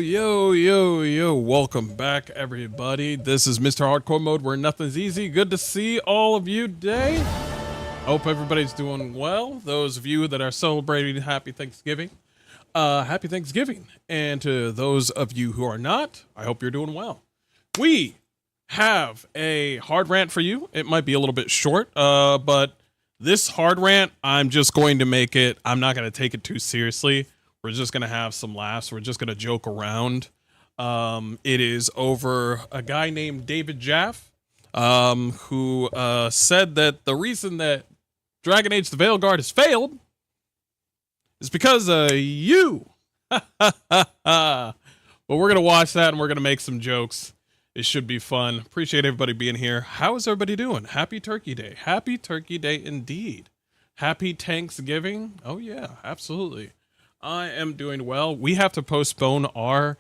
Yo, welcome back everybody. This is Mr. Hardcore Mode where nothing's easy. Good to see all of you today. Hope everybody's doing well. Those of you that are celebrating Happy Thanksgiving, Happy Thanksgiving. And to those of you who are not, I hope you're doing well. We have a hard rant for you. It might be a little bit short, but this hard rant, I'm just going to make it, I'm not going to take it too seriously. We're just going to have some laughs. We're just going to joke around. It is over a guy named David Jaffe, who said that the reason that Dragon Age the Veilguard has failed is because of you. But we're going to watch that and we're going to make some jokes. It should be fun. Appreciate everybody being here. How is everybody doing? Happy Turkey Day. Happy Turkey Day indeed. Happy Thanksgiving. Oh yeah, absolutely. I am doing well. We have to postpone our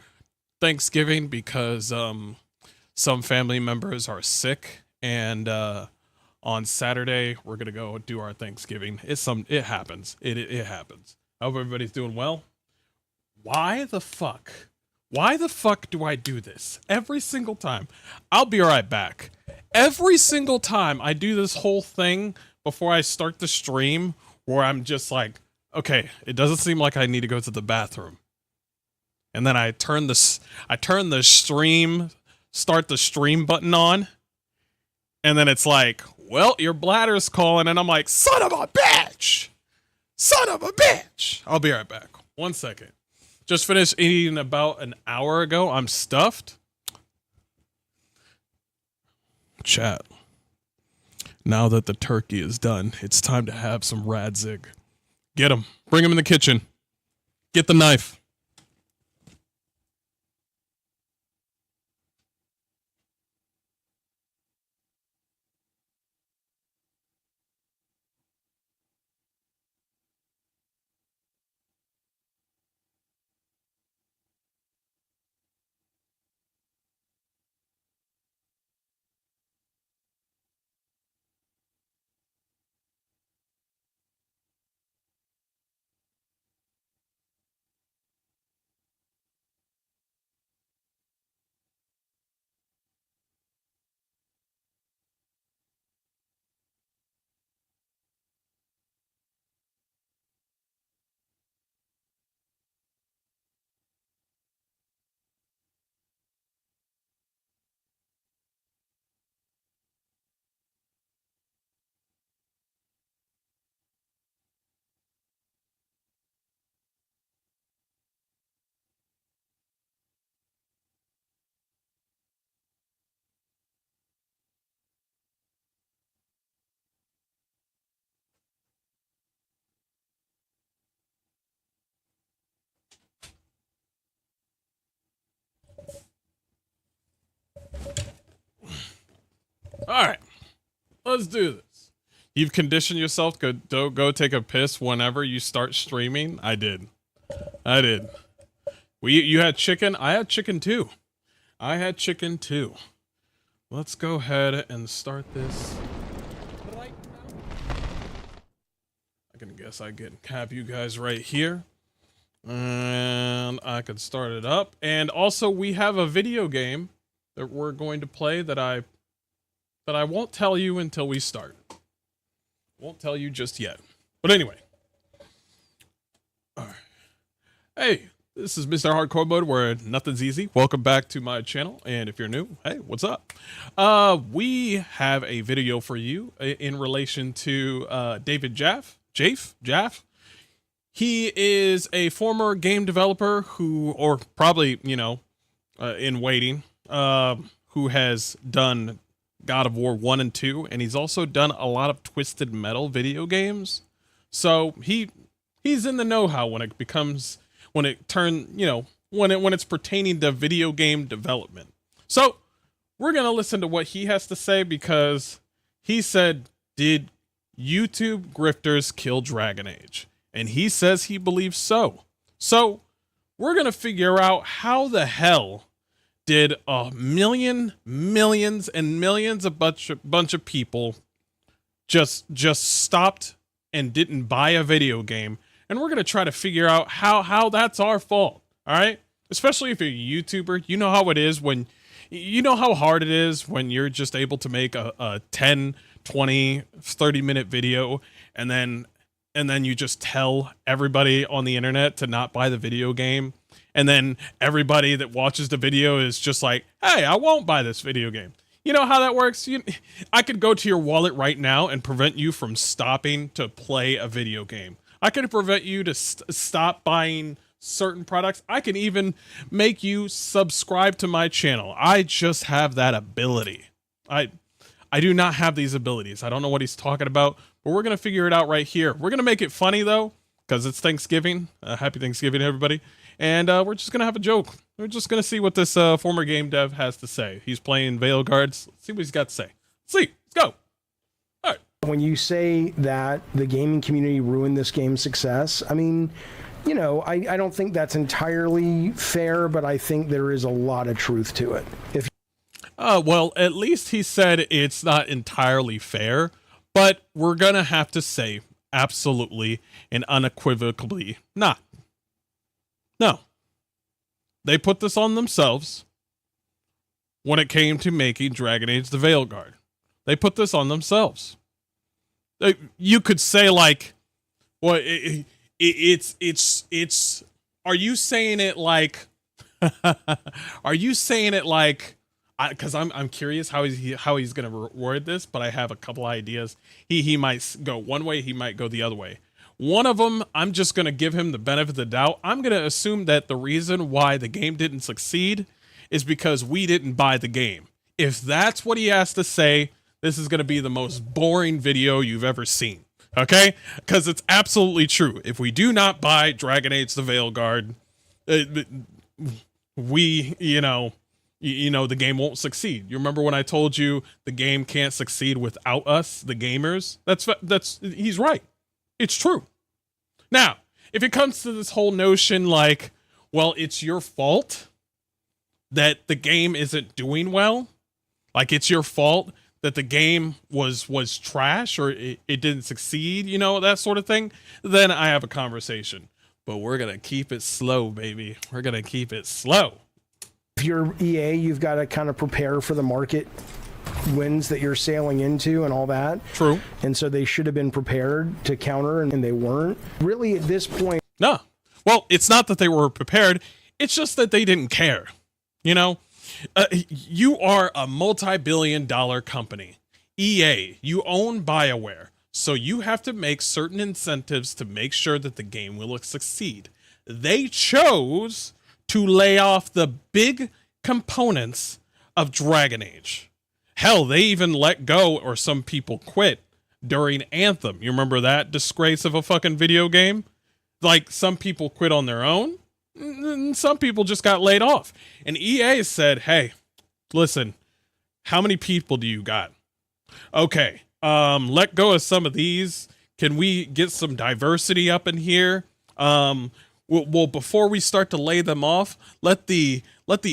Thanksgiving because some family members are sick, and on Saturday we're gonna go do our Thanksgiving. It happens. It happens. I hope everybody's doing well. Why the fuck do I do this every single time? I'll be right back. Every single time I do this whole thing before I start the stream, where I'm just like, okay, it doesn't seem like I need to go to the bathroom. And then I turn the stream, start the stream button on. And then it's like, well, your bladder's calling. And I'm like, son of a bitch. Son of a bitch. I'll be right back. 1 second. Just finished eating about an hour ago. I'm stuffed. Chat. Now that the turkey is done, it's time to have some radzig. Get him. Bring him in the kitchen. Get the knife. All right, let's do this. You've conditioned yourself to go take a piss whenever you start streaming. I did. You had chicken. I had chicken too. Let's go ahead and start this right now. I can have you guys right here. And I can start it up. And also we have a video game that we're going to play that I won't tell you until we start. Won't tell you just yet. But anyway. All right. Hey, this is Mr. Hardcore Mode where nothing's easy. Welcome back to my channel. And if you're new, hey, what's up? We have a video for you in relation to David Jaffe. He is a former game developer who, or probably, in waiting, who has done God of War 1 and 2, and he's also done a lot of Twisted Metal video games. So he's in the know-how when it's pertaining to video game development. So we're going to listen to what he has to say, because he said, did YouTube grifters kill Dragon Age? And he says he believes so. So we're going to figure out how the hell did millions and millions of bunch of people just stopped and didn't buy a video game, and we're gonna try to figure out how that's our fault. All right, especially if you're a YouTuber, you know how it is when, you know how hard it is when you're just able to make a 10, 20, 30-minute video and then you just tell everybody on the internet to not buy the video game. And then everybody that watches the video is just like, hey, I won't buy this video game. You know how that works? I could go to your wallet right now and prevent you from stopping to play a video game. I could prevent you to stop buying certain products. I can even make you subscribe to my channel. I just have that ability. I do not have these abilities. I don't know what he's talking about, but we're going to figure it out right here. We're going to make it funny, though, because it's Thanksgiving. Happy Thanksgiving, everybody. And we're just going to have a joke. We're just going to see what this former game dev has to say. He's playing Veil Guards. Let's see what he's got to say. Let's see. Let's go. All right. When you say that the gaming community ruined this game's success, I mean, you know, I don't think that's entirely fair, but I think there is a lot of truth to it. Well, at least he said it's not entirely fair, but we're going to have to say absolutely and unequivocally not. No. They put this on themselves when it came to making Dragon Age the Veilguard. They put this on themselves. You could say, like, well, it's are you saying it like are you saying it like, because I'm curious how he's gonna word this, but I have a couple ideas. He might go one way, he might go the other way. One of them, I'm just gonna give him the benefit of the doubt. I'm gonna assume that the reason why the game didn't succeed is because we didn't buy the game. If that's what he has to say, this is gonna be the most boring video you've ever seen. Okay? Because it's absolutely true. If we do not buy Dragon Age the Veilguard, we, you know, the game won't succeed. You remember when I told you the game can't succeed without us, the gamers? He's right. It's true. Now, if it comes to this whole notion like, well, it's your fault that the game isn't doing well, like it's your fault that the game was trash or it didn't succeed, you know, that sort of thing, then I have a conversation. But we're going to keep it slow, baby. We're going to keep it slow. If you're EA, you've got to kind of prepare for the market winds that you're sailing into and all that. True. And so they should have been prepared to counter, and they weren't. Really, at this point... No. Well, it's not that they were prepared. It's just that they didn't care. You know? You are a multi-billion-dollar company. EA, you own BioWare. So you have to make certain incentives to make sure that the game will succeed. They chose to lay off the big components of Dragon Age. Hell, they even let go, or some people quit, during Anthem. You remember that disgrace of a fucking video game? Like, some people quit on their own, and some people just got laid off. And EA said, hey, listen, how many people do you got? Okay, let go of some of these. Can we get some diversity up in here? Well, before we start to lay them off, let the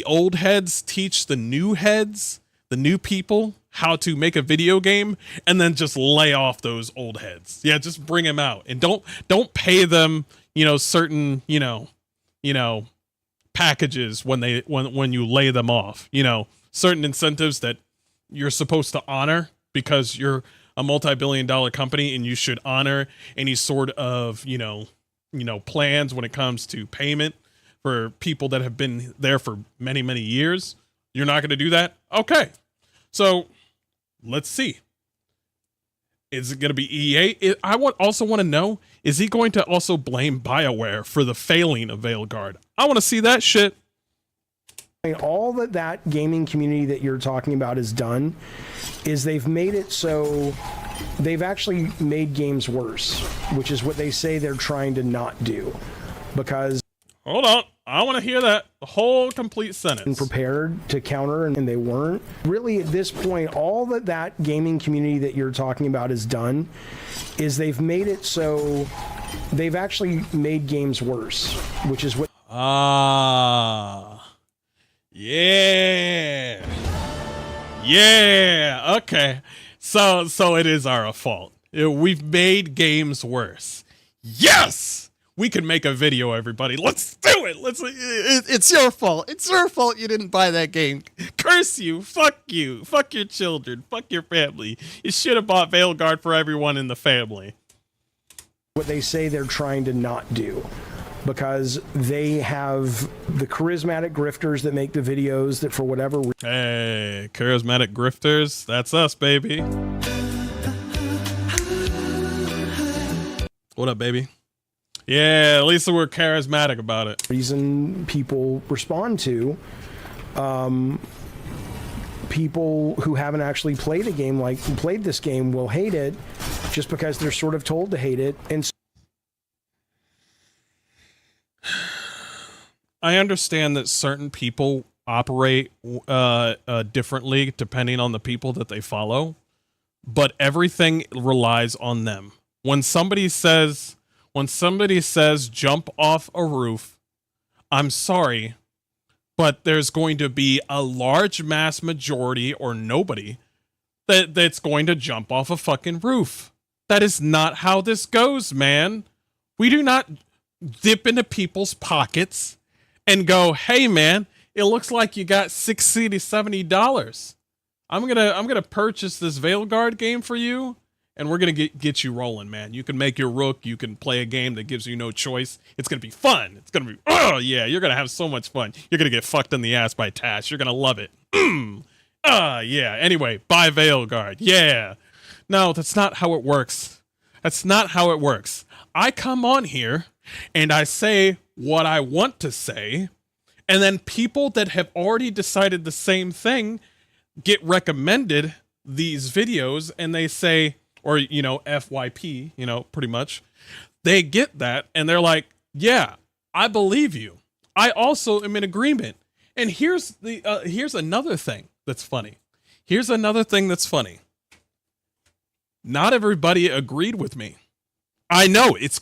old heads teach the new heads, the new people, how to make a video game, and then just lay off those old heads. Yeah, just bring them out, and don't pay them, you know, certain, you know, packages when you lay them off. You know, certain incentives that you're supposed to honor because you're a multi-billion-dollar company, and you should honor any sort of, you know, plans when it comes to payment for people that have been there for many, many years. You're not going to do that? Okay. So let's see. Is it going to be EA? I also want to know, is he going to also blame BioWare for the failing of Veilguard? I want to see that shit. All that gaming community that you're talking about has done is they've made it so they've actually made games worse, which is what they say they're trying to not do. Because... Hold on. I want to hear that. The whole complete sentence. Prepared to counter, and they weren't. Really, at this point, all that gaming community that you're talking about has done is they've made it so they've actually made games worse, which is what... Yeah. Yeah. Okay. So it is our fault. We've made games worse. Yes! We could make a video, everybody. Let's do it. It's your fault. It's your fault you didn't buy that game. Curse you. Fuck you. Fuck your children. Fuck your family. You should have bought Veilguard for everyone in the family. What they say they're trying to not do, because they have the charismatic grifters that make the videos that for whatever reason. Hey, charismatic grifters. That's us, baby. What up, baby? Yeah, at least we're charismatic about it. Reason people respond to people who haven't actually played a game like played this game will hate it just because they're sort of told to hate it. And I understand that certain people operate differently depending on the people that they follow, but everything relies on them. When somebody says jump off a roof, I'm sorry, but there's going to be a large mass majority or nobody that's going to jump off a fucking roof. That is not how this goes, man. We do not dip into people's pockets and go, hey man, it looks like you got $60 to $70. I'm gonna purchase this Veilguard game for you, and we're gonna get you rolling, man. You can make your rook. You can play a game that gives you no choice. It's gonna be fun. It's gonna be, oh yeah, you're gonna have so much fun. You're gonna get fucked in the ass by Tash. You're gonna love it. Yeah. Anyway, buy Veilguard. Yeah. No, that's not how it works. That's not how it works. I come on here and I say what I want to say, and then people that have already decided the same thing get recommended these videos, and they say, or, you know, FYP, you know, pretty much, they get that and they're like, yeah, I believe you. I also am in agreement. And here's another thing that's funny. Not everybody agreed with me. I know it's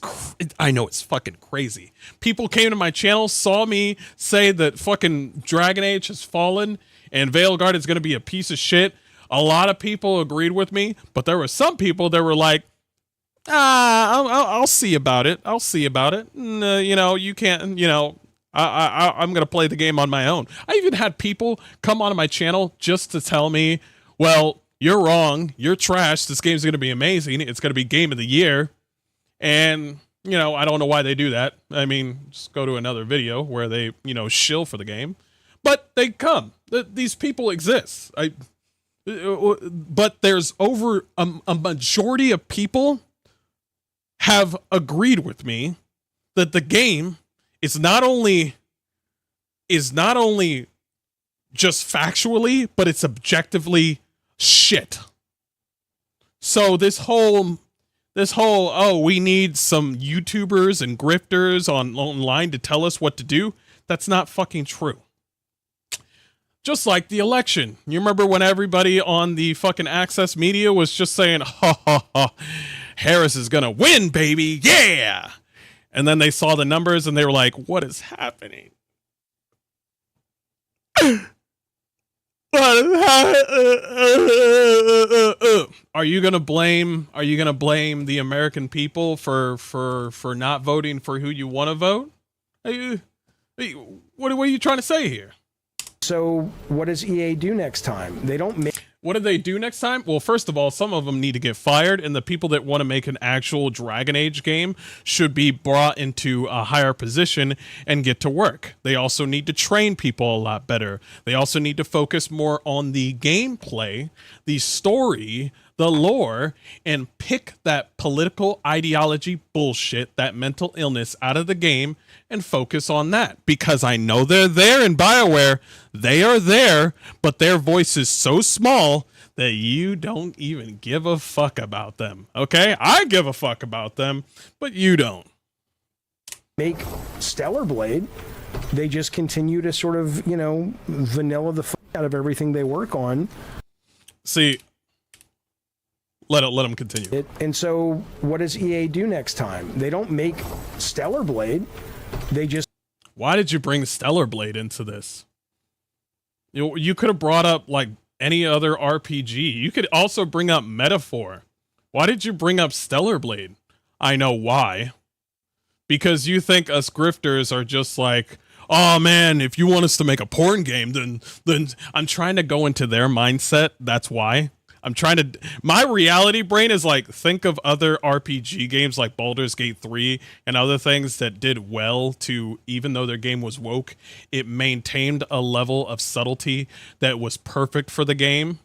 fucking crazy. People came to my channel, saw me say that fucking Dragon Age has fallen and Veilguard is going to be a piece of shit. A lot of people agreed with me, but there were some people that were like, I'll see about it. I'll see about it. You know, you can't, you know, I'm going to play the game on my own. I even had people come onto my channel just to tell me, well, you're wrong. You're trash. This game's going to be amazing. It's going to be game of the year. And, you know, I don't know why they do that. I mean, just go to another video where they, you know, shill for the game. But they come. These people exist. But there's over a majority of people have agreed with me that the game is not only just factually, but it's objectively shit. So this whole oh, we need some YouTubers and grifters online to tell us what to do, that's not fucking true. Just like the election. You remember when everybody on the fucking Access Media was just saying, ha ha ha, Harris is gonna win, baby, yeah! And then they saw the numbers and they were like, what is happening? Are you gonna blame the American people for not voting for who you want to vote? What are you trying to say here? so what does EA do next time? They don't make... What do they do next time? Well, first of all, some of them need to get fired, and the people that want to make an actual Dragon Age game should be brought into a higher position and get to work. They also need to train people a lot better. They also need to focus more on the gameplay, the story, the lore, and pick that political ideology bullshit, that mental illness out of the game and focus on that. Because I know they're there in BioWare. They are there, but their voice is so small that you don't even give a fuck about them. Okay? I give a fuck about them, but you don't. Make Stellar Blade. They just continue to sort of, you know, vanilla the fuck out of everything they work on. See, let them continue. And so what does EA do next time? They don't make Stellar Blade. They just... Why did you bring Stellar Blade into this? You could have brought up like any other RPG. You could also bring up Metaphor. Why did you bring up Stellar Blade? I know why. because you think us grifters are just like, oh man, if you want us to make a porn game, then I'm trying to go into their mindset. That's why. I'm trying to, my reality brain is like, think of other RPG games like Baldur's Gate 3 and other things that did well to, even though their game was woke, it maintained a level of subtlety that was perfect for the game.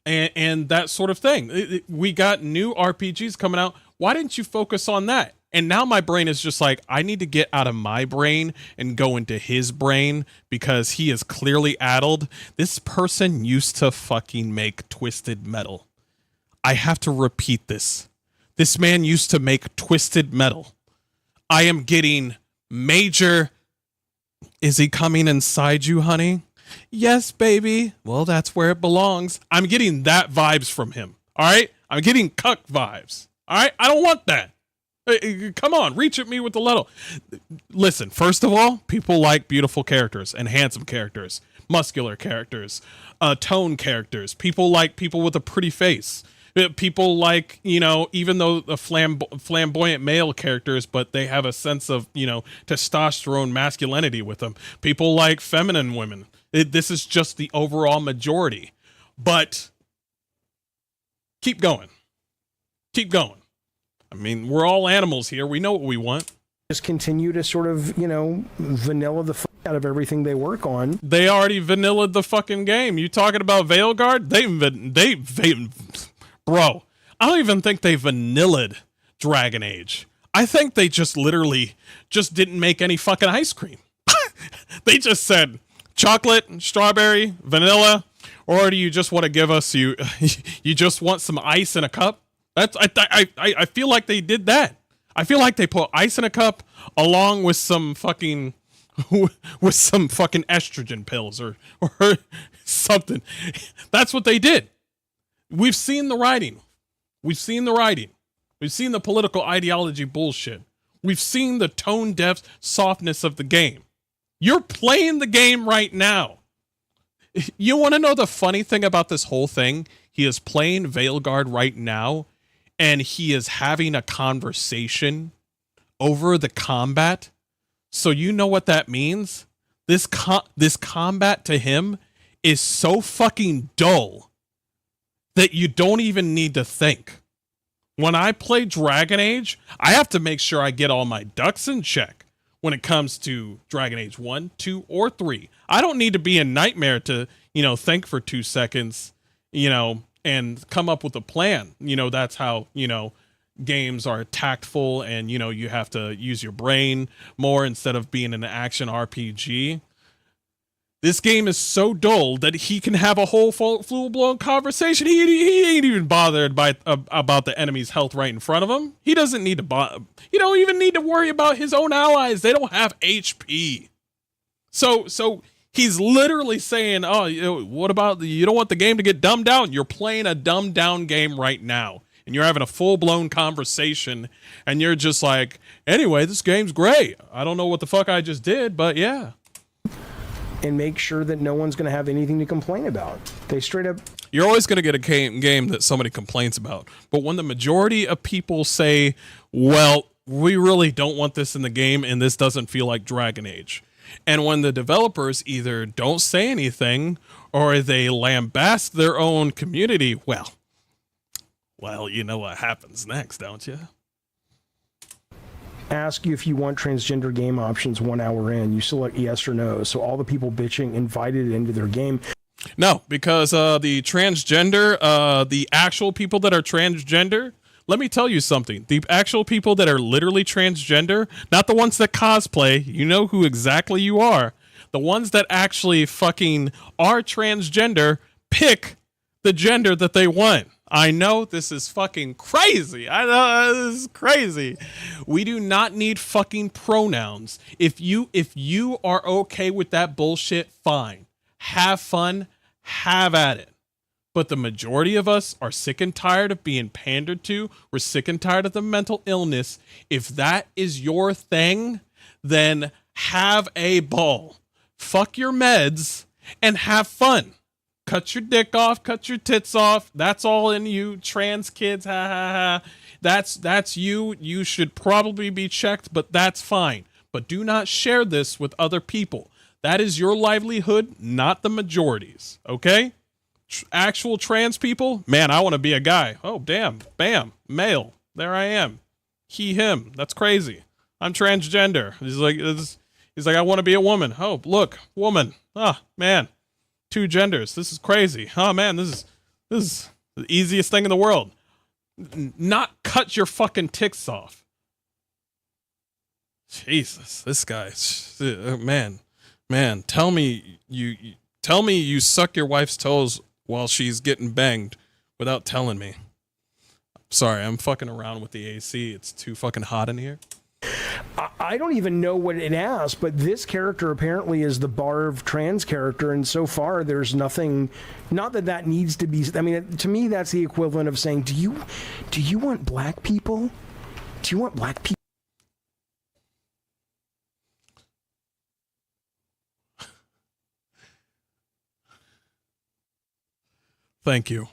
And that sort of thing. We got new RPGs coming out. Why didn't you focus on that? And now my brain is just like, I need to get out of my brain and go into his brain because he is clearly addled. This person used to fucking make Twisted Metal. I have to repeat this. This man used to make Twisted Metal. I am getting major. Is he coming inside you, honey? Yes, baby. Well, that's where it belongs. I'm getting that vibes from him. All right. I'm getting cuck vibes. All right. I don't want that. Come on, reach at me with the level. Listen, first of all, people like beautiful characters and handsome characters, muscular characters, tone characters. People like people with a pretty face. People like, you know, even though the flamboyant male characters, but they have a sense of, you know, testosterone masculinity with them. People like feminine women. This is just the overall majority. But keep going. Keep going. I mean, we're all animals here. We know what we want. Just continue to sort of, you know, vanilla the fuck out of everything they work on. They already vanillaed the fucking game. You talking about Veilguard? Bro, I don't even think they vanillaed Dragon Age. I think they just literally just didn't make any fucking ice cream. They just said chocolate, strawberry, vanilla, or do you just want to give us you just want some ice in a cup? That's I feel like they did that. I feel like they put ice in a cup along with some fucking estrogen pills or something. That's what they did. We've seen the writing. We've seen the writing. We've seen the political ideology bullshit. We've seen the tone deaf softness of the game. You're playing the game right now. You want to know the funny thing about this whole thing? He is playing Veilguard right now, and he is having a conversation over the combat. So you know what that means? This combat to him is so fucking dull that you don't even need to think. When I play Dragon Age, I have to make sure I get all my ducks in check when it comes to Dragon Age 1, 2, or 3. I don't need to be a nightmare to, you know, think for 2 seconds, you know, and come up with a plan. You know, that's how, you know, games are tactful and, you know, you have to use your brain more instead of being an action RPG. This game is so dull that he can have a whole full-blown conversation. He ain't even bothered about the enemy's health right in front of him. He doesn't need to he don't even need to worry about his own allies. They don't have HP. So he's literally saying, oh, you know, what about you don't want the game to get dumbed down? You're playing a dumbed down game right now. And you're having a full-blown conversation. And you're just like, anyway, this game's great. I don't know what the fuck I just did, but yeah. And make sure that no one's going to have anything to complain about. They straight up... You're always going to get a game that somebody complains about. But when the majority of people say, well, we really don't want this in the game and this doesn't feel like Dragon Age. And when the developers either don't say anything or they lambast their own community, well, you know what happens next, don't you? Ask you if you want transgender game options 1 hour in. You select yes or no. So all the people bitching invited into their game. No, because the transgender, the actual people that are transgender, let me tell you something. The actual people that are literally transgender, not the ones that cosplay, you know who exactly you are. The ones that actually fucking are transgender pick the gender that they want. I know this is fucking crazy. I know this is crazy. We do not need fucking pronouns. If you are okay with that bullshit, fine. Have fun, have at it. But the majority of us are sick and tired of being pandered to. We're sick and tired of the mental illness. If that is your thing, then have a ball. Fuck your meds and have fun. cut your dick off, cut your tits off. That's all in you, trans kids. Ha ha ha. That's you. You should probably be checked, but that's fine. But do not share this with other people. That is your livelihood, not the majority's. Okay? Actual trans people, man, I want to be a guy. Oh, damn. Bam. Male. There I am. He, him. That's crazy. I'm transgender. He's like, I want to be a woman. Oh, look, woman. Ah, man. 2 genders. This is crazy. Oh, man, this is the easiest thing in the world. Not cut your fucking ticks off. Jesus, this guy, man, tell me you suck your wife's toes while she's getting banged without telling me. Sorry, I'm fucking around with the AC. It's too fucking hot in here. I don't even know what it asks, but this character apparently is the Barv trans character, and so far there's nothing. Not that that needs to be. I mean, to me, that's the equivalent of saying, "Do you want black people? Do you want black people?" Thank you.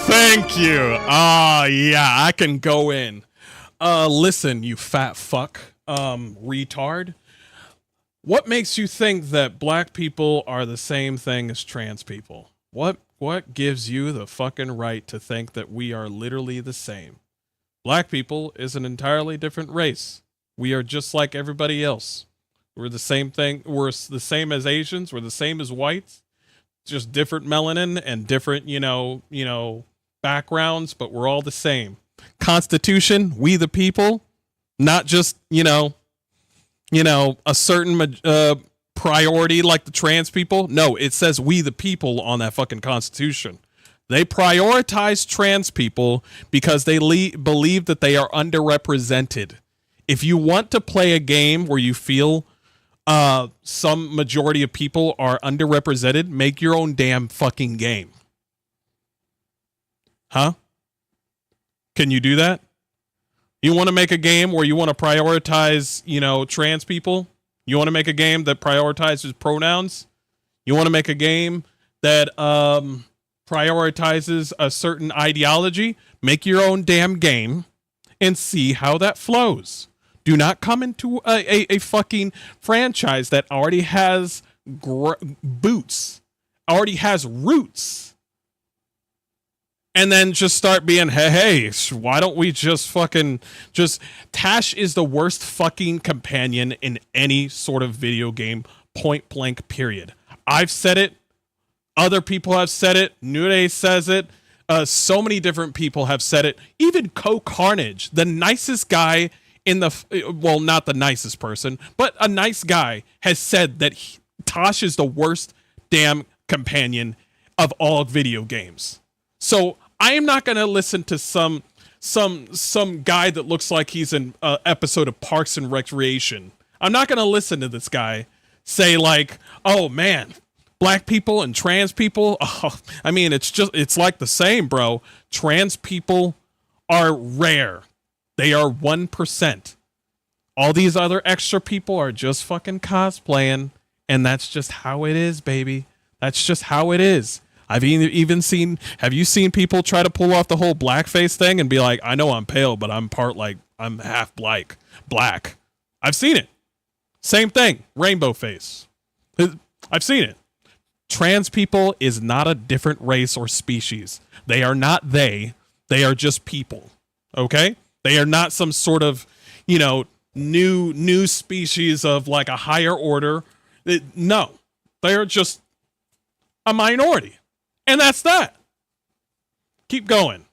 Thank you. Ah, yeah, I can go in. Listen, you fat fuck, retard. What makes you think that black people are the same thing as trans people? What gives you the fucking right to think that we are literally the same? Black people is an entirely different race. We are just like everybody else. We're the same thing. We're the same as Asians. We're the same as whites. Just different melanin and different, you know, backgrounds, but we're all the same. Constitution, we the people, not just, you know, a certain priority like the trans people. No, it says we the people on that fucking Constitution. They prioritize trans people because they believe that they are underrepresented. If you want to play a game where you feel some majority of people are underrepresented, make your own damn fucking game. Huh? Can you do that? You want to make a game where you want to prioritize, you know, trans people? You want to make a game that prioritizes pronouns? You want to make a game that prioritizes a certain ideology? Make your own damn game and see how that flows. Do not come into a fucking franchise that already has boots, already has roots, and then just start being, hey, why don't we just fucking Tash is the worst fucking companion in any sort of video game, point blank, period. I've said it. Other people have said it. Nude says it. So many different people have said it. Even Carnage, the nicest guy in the, well, not the nicest person, but a nice guy, has said that Tosh is the worst damn companion of all video games. So I am not going to listen to some guy that looks like he's in an episode of Parks and Recreation. I'm not going to listen to this guy say like, oh man, black people and trans people. Oh, I mean, it's like the same, bro. Trans people are rare. They are 1%. All these other extra people are just fucking cosplaying, and that's just how it is, baby. That's just how it is. I've even seen, have you seen people try to pull off the whole blackface thing and be like, I know I'm pale, but I'm I'm half black. I've seen it. Same thing. Rainbow face. I've seen it. Trans people is not a different race or species. They are not they are just people. Okay? They are not some sort of, you know, new species of like a higher order. No. They are just a minority. And that's that. Keep going.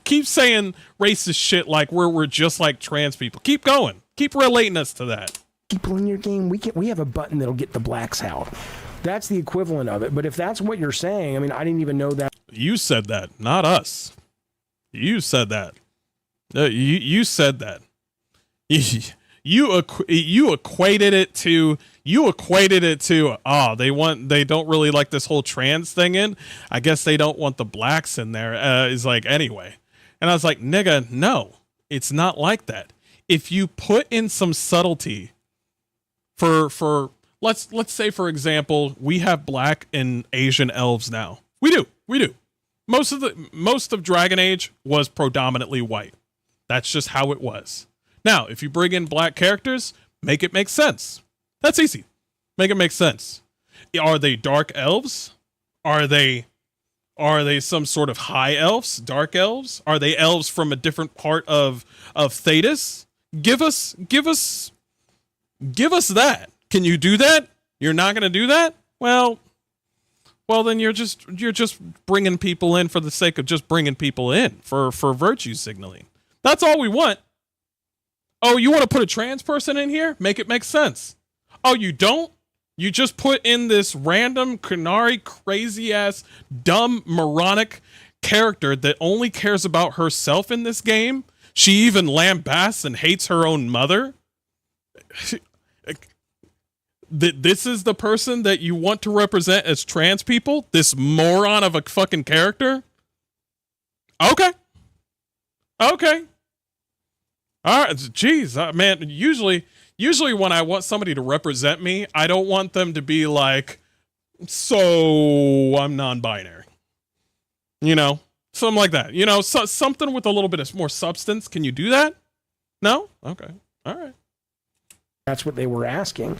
Keep saying racist shit like we're just like trans people. Keep going. Keep relating us to that. People in your game, we have a button that'll get the blacks out. That's the equivalent of it. But if that's what you're saying, I mean, I didn't even know that. You said that, not us. You said that. You said that. You equated it to they don't really like this whole trans thing in. I guess they don't want the blacks in there. Is like, anyway. And I was like, nigga, no, it's not like that. If you put in some subtlety for let's say, for example, we have black and Asian elves now. We do. Most of Dragon Age was predominantly white. That's just how it was. Now, if you bring in black characters, make it make sense. That's easy. Make it make sense. Are they dark elves? Are they some sort of high elves, dark elves? Are they elves from a different part of Thetis? Give us that. Can you do that? You're not going to do that? Well, then you're just bringing people in for the sake of just bringing people in for virtue signaling. That's all we want. Oh, you want to put a trans person in here? Make it make sense. Oh, you don't? You just put in this random, canary, crazy-ass, dumb, moronic character that only cares about herself in this game? She even lambasts and hates her own mother? This is the person that you want to represent as trans people? This moron of a fucking character? Okay. All right, jeez, man, usually when I want somebody to represent me, I don't want them to be like, so I'm non-binary. You know, something like that. You know, something with a little bit of more substance. Can you do that? No? Okay. All right. That's what they were asking.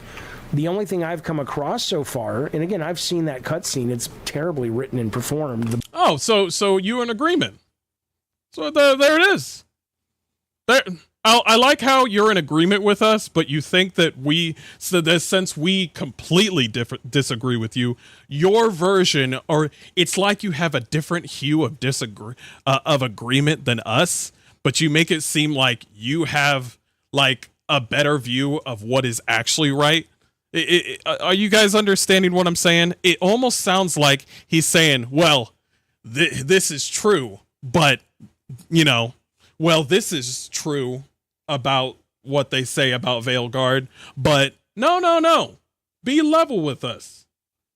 The only thing I've come across so far, and again, I've seen that cutscene, it's terribly written and performed. Oh, so you're in agreement. So there it is. I like how you're in agreement with us, but you think that since we completely disagree with you, your version, or it's like you have a different hue of agreement than us, but you make it seem like you have like a better view of what is actually right. Are you guys understanding what I'm saying? It almost sounds like he's saying, well, this is true, but, you know, well, this is true about what they say about Veilguard, but no. Be level with us.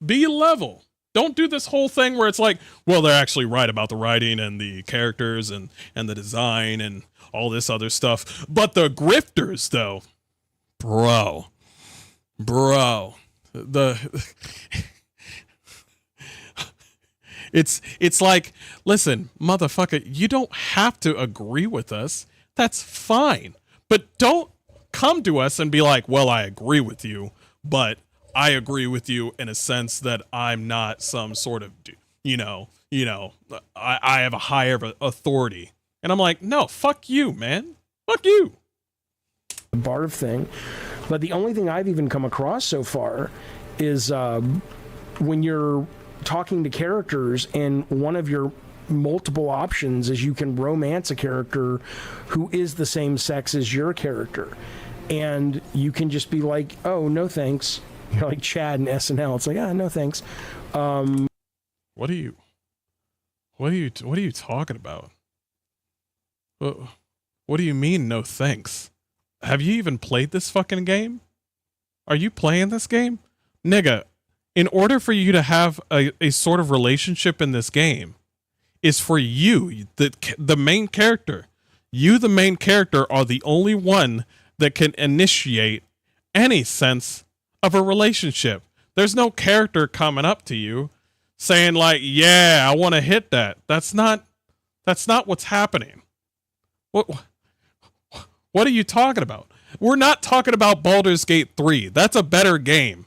Be level. Don't do this whole thing where it's like, well, they're actually right about the writing and the characters and the design and all this other stuff. But the grifters, though, bro, it's like, listen, motherfucker, you don't have to agree with us. That's fine. But don't come to us and be like, well, I agree with you, but I agree with you in a sense that I'm not some sort of, I have a higher authority. And I'm like, no, fuck you, man. Fuck you. The barf thing. But the only thing I've even come across so far is when you're talking to characters and one of your multiple options is you can romance a character who is the same sex as your character, and you can just be like, oh, no thanks. You're like Chad and SNL. It's like, no thanks. What are you talking about? What do you mean no thanks? Have you even played this fucking game? Are you playing this game? Nigga, in order for you to have a sort of relationship in this game, is for you, the main character. You, the main character, are the only one that can initiate any sense of a relationship. There's no character coming up to you saying like, yeah, I want to hit that. That's not what's happening. What are you talking about? We're not talking about Baldur's Gate 3. That's a better game.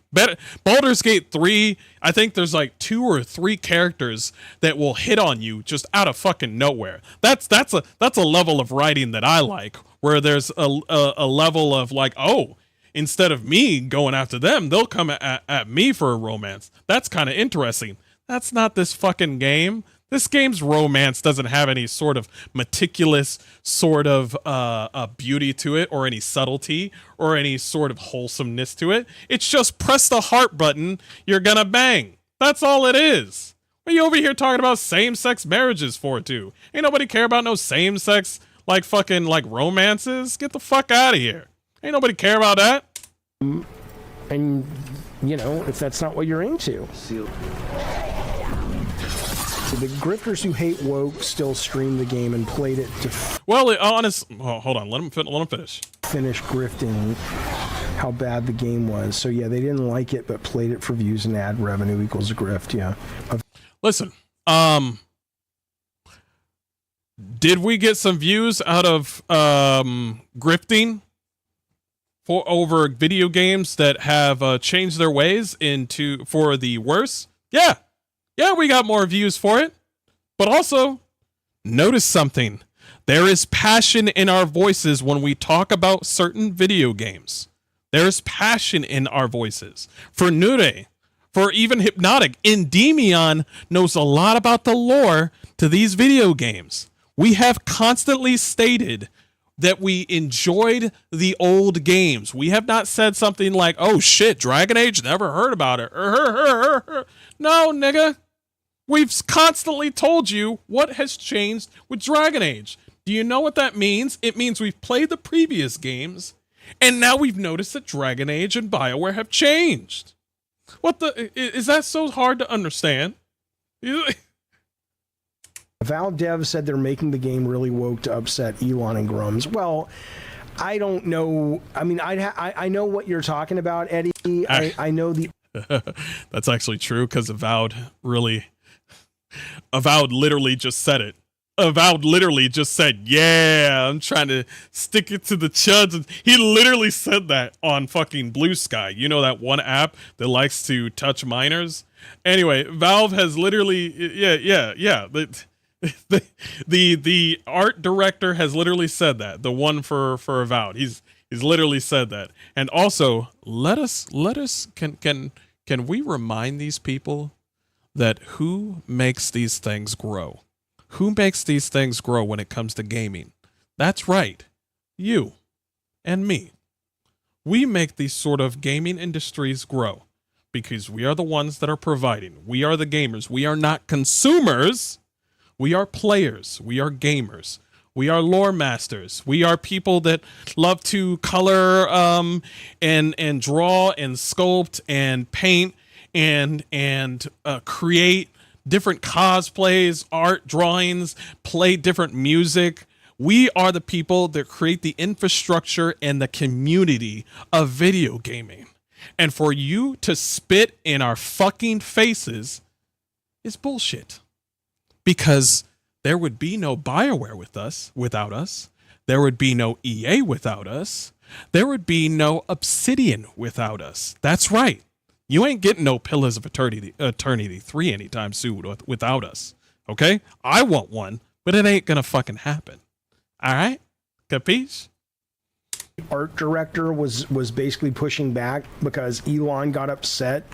Baldur's Gate 3, I think there's like 2 or 3 characters that will hit on you just out of fucking nowhere. That's a level of writing that I like, where there's a level of like, oh, instead of me going after them, they'll come at me for a romance. That's kind of interesting. That's not this fucking game. This game's romance doesn't have any sort of meticulous sort of beauty to it, or any subtlety, or any sort of wholesomeness to it. It's just press the heart button, you're gonna bang. That's all it is. What are you over here talking about same-sex marriages for, too? Ain't nobody care about no same-sex, like, fucking, like, romances? Get the fuck out of here. Ain't nobody care about that. And, you know, if that's not what you're into. The grifters who hate woke still stream the game and played it to well, hold on, let him finish. Finish grifting. how bad the game was. So yeah, they didn't like it, but played it for views and ad revenue equals grift. Yeah. Listen, did we get some views out of grifting for over video games that have changed their ways for the worse? Yeah, we got more views for it. But also, notice something. There is passion in our voices when we talk about certain video games. There's passion in our voices. For Nure, for even Hypnotic, Endymion knows a lot about the lore to these video games. We have constantly stated that we enjoyed the old games. We have not said something like, oh shit, Dragon Age, never heard about it. No, nigga. We've constantly told you what has changed with Dragon Age. Do you know what that means? It means we've played the previous games, and now we've noticed that Dragon Age and BioWare have changed. What the... Is that so hard to understand? Valve dev said they're making the game really woke to upset Elon and Grums. Well, I don't know. I mean, I know what you're talking about, Eddie. I know the... That's actually true, because Avowed literally just said it. Avowed literally just said, yeah, I'm trying to stick it to the chuds. He literally said that on fucking Blue Sky. You know, that one app that likes to touch minors? Anyway, Valve has literally, yeah. The art director has literally said that. The one for Avowed. He's literally said that. And also, can we remind these people that who makes these things grow? Who makes these things grow when it comes to gaming? That's right. You and me. We make these sort of gaming industries grow because we are the ones that are providing. We are the gamers. We are not consumers. We are players. We are gamers. We are lore masters. We are people that love to color and draw and sculpt and paint and create different cosplays, art, drawings, play different music. We are the people that create the infrastructure and the community of video gaming. And for you to spit in our fucking faces is bullshit. Because there would be no BioWare without us. There would be no EA without us. There would be no Obsidian without us. That's right. You ain't getting no Pillars of Eternity 3 anytime soon without us. Okay? I want one, but it ain't gonna fucking happen. All right? Capiche? Art director was basically pushing back because Elon got upset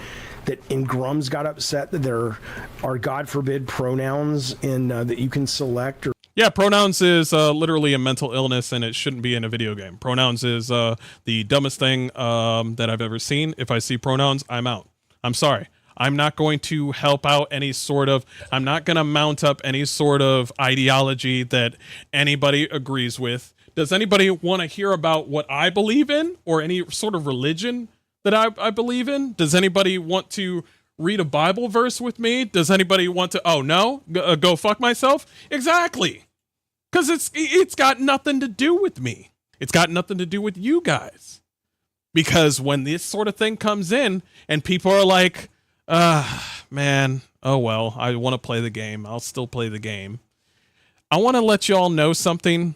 and Grums got upset that there are, God forbid, pronouns in that you can select. Yeah, pronouns is literally a mental illness, and it shouldn't be in a video game. Pronouns is the dumbest thing that I've ever seen. If I see pronouns, I'm out. I'm sorry. I'm not going to help out I'm not going to mount up any sort of ideology that anybody agrees with. Does anybody want to hear about what I believe in or any sort of religion that I believe in? Does anybody want to read a Bible verse with me? Does anybody want to, oh no, go fuck myself? Exactly. Because it's got nothing to do with me. It's got nothing to do with you guys. Because when this sort of thing comes in and people are like, man, oh well, I want to play the game. I'll still play the game. I want to let y'all know something.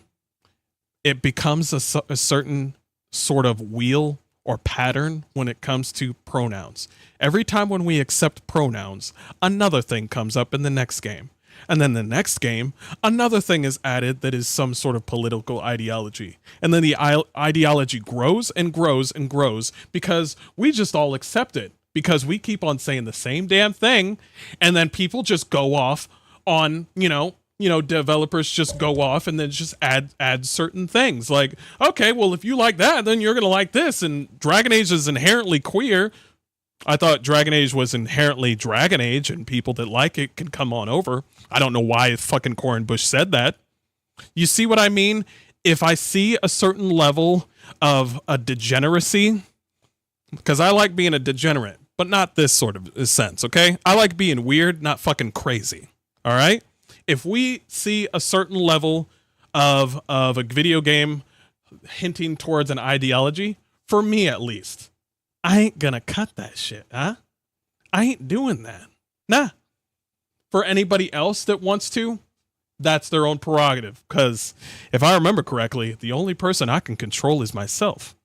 It becomes a certain sort of wheel or pattern when it comes to pronouns. Every time when we accept pronouns, another thing comes up in the next game. And then the next game, another thing is added that is some sort of political ideology. And then the ideology grows and grows and grows because we just all accept it. Because we keep on saying the same damn thing. And then people just go off on, developers just go off and then just add certain things. Like, okay, well, if you like that, then you're going to like this. And Dragon Age is inherently queer. I thought Dragon Age was inherently Dragon Age and people that like it can come on over. I don't know why fucking Corin Bush said that. You see what I mean? If I see a certain level of a degeneracy, because I like being a degenerate, but not this sort of sense, okay? I like being weird, not fucking crazy, all right? If we see a certain level of a video game hinting towards an ideology, for me at least, I ain't gonna cut that shit, huh? I ain't doing that. Nah. For anybody else that wants to, that's their own prerogative. Because if I remember correctly, the only person I can control is myself.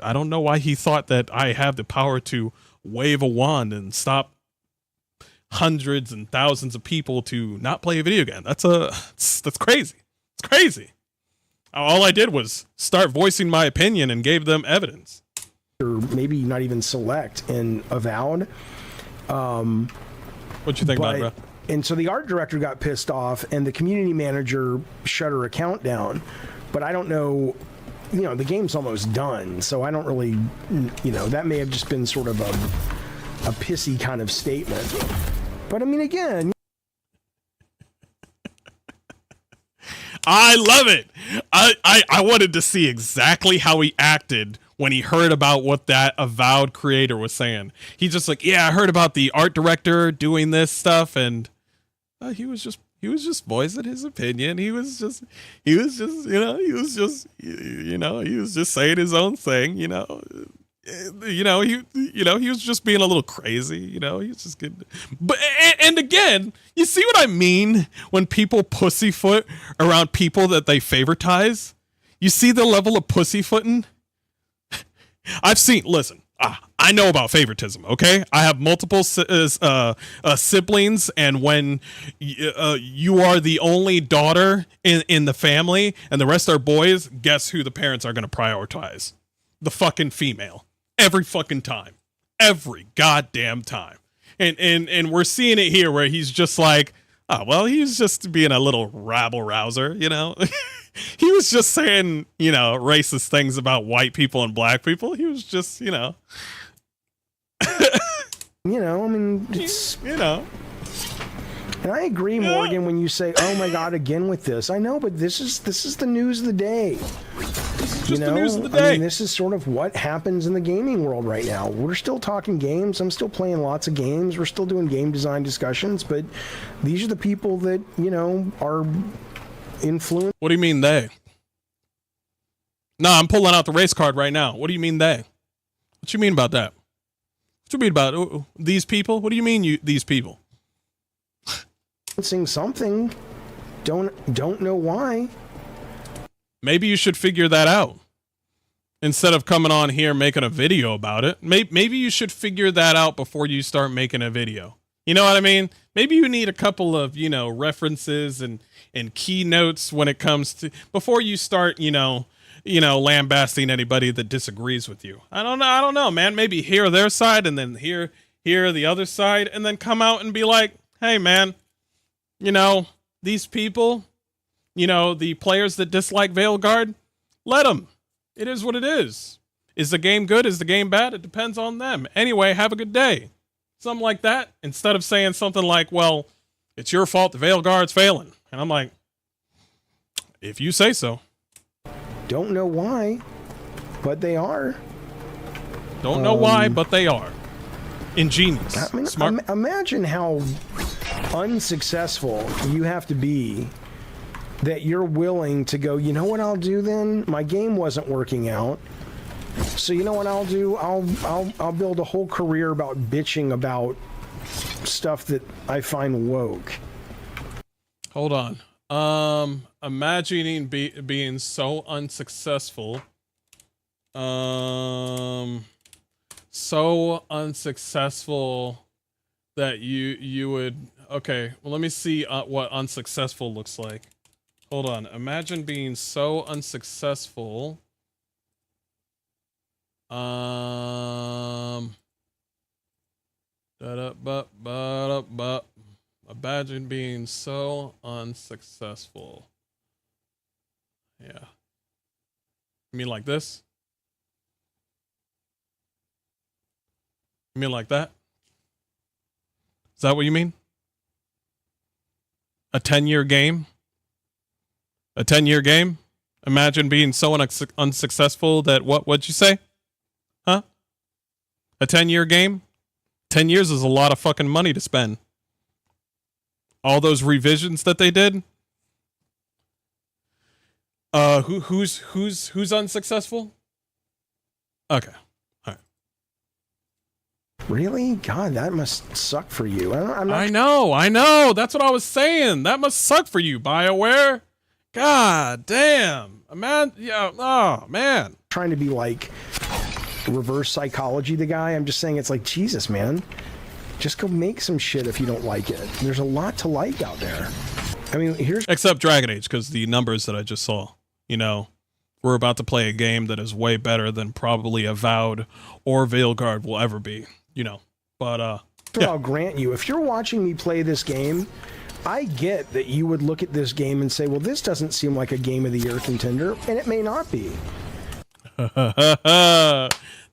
I don't know why he thought that I have the power to wave a wand and stop hundreds and thousands of people to not play a video game. That's crazy. It's crazy. All I did was start voicing my opinion and gave them evidence. Or maybe not even select and avowed. What you think about it, bro? And so the art director got pissed off and the community manager shut her account down. But I don't know, you know, the game's almost done. So I don't really, you know, that may have just been sort of a pissy kind of statement. But I mean, again, I love it. I wanted to see exactly how he acted when he heard about what that avowed creator was saying. He's just like, yeah, I heard about the art director doing this stuff, and he was just voicing his opinion. He was just saying his own thing, he was just being a little crazy, he was just good. But and again, you see what I mean when people pussyfoot around people that they favoritize? You see the level of pussyfooting? I know about favoritism, okay? I have multiple siblings, and when you are the only daughter in the family and the rest are boys, guess who the parents are going to prioritize? The fucking female. Every fucking time. Every goddamn time. And we're seeing it here where he's just like, oh, well, he's just being a little rabble-rouser, He was just saying, racist things about white people and black people. He was just, I mean, it's, And I agree, Morgan, when you say, "Oh my God, again with this." I know, but this is the news of the day. Just the news of the day. I mean, this is sort of what happens in the gaming world right now. We're still talking games. I'm still playing lots of games. We're still doing game design discussions, but these are the people that, are influenced. What do you mean they? No, I'm pulling out the race card right now. What do you mean they? What you mean about that? What you mean about these people? What do you mean these people? Something. Don't know why. Maybe you should figure that out. Instead of coming on here making a video about it, maybe you should figure that out before you start making a video. You know what I mean? Maybe you need a couple of, references and keynotes when it comes to, before you start, lambasting anybody that disagrees with you. I don't know, man. Maybe hear their side and then hear the other side and then come out and be like, hey, man, these people, the players that dislike Veilguard, let them. It is what it is. Is the game good? Is the game bad? It depends on them. Anyway, have a good day. Something like that. Instead of saying something like, well, it's your fault the Veilguard's failing. And I'm like, if you say so. Don't know why, but they are. Don't know why, but they are. Ingenious. I mean, smart. Imagine how unsuccessful you have to be that you're willing to go, you know what I'll do then? My game wasn't working out. So you know what I'll do? I'll build a whole career about bitching about stuff that I find woke. Hold on. Imagining being so unsuccessful. So unsuccessful that you would, okay, well, let me see what unsuccessful looks like. Hold on. Imagine being so unsuccessful. Imagine being so unsuccessful. Yeah. You mean like this? You mean like that? Is that what you mean? A 10-year game? A 10-year game? Imagine being so unsuccessful that what'd you say? Huh? A 10-year game? 10 years is a lot of fucking money to spend. All those revisions that they did? Who's unsuccessful? Okay. All right. Really? God, that must suck for you. I know. That's what I was saying. That must suck for you, BioWare. God damn. Man, yeah. Oh, man. Trying to be like reverse psychology the guy. I'm just saying it's like, Jesus, man. Just go make some shit if you don't like it. There's a lot to like out there. I mean, except Dragon Age, because the numbers that I just saw, you know, we're about to play a game that is way better than probably Avowed or Veilguard will ever be, you know. But yeah. I'll grant you, if you're watching me play this game, I get that you would look at this game and say, well, this doesn't seem like a Game of the Year contender, and it may not be.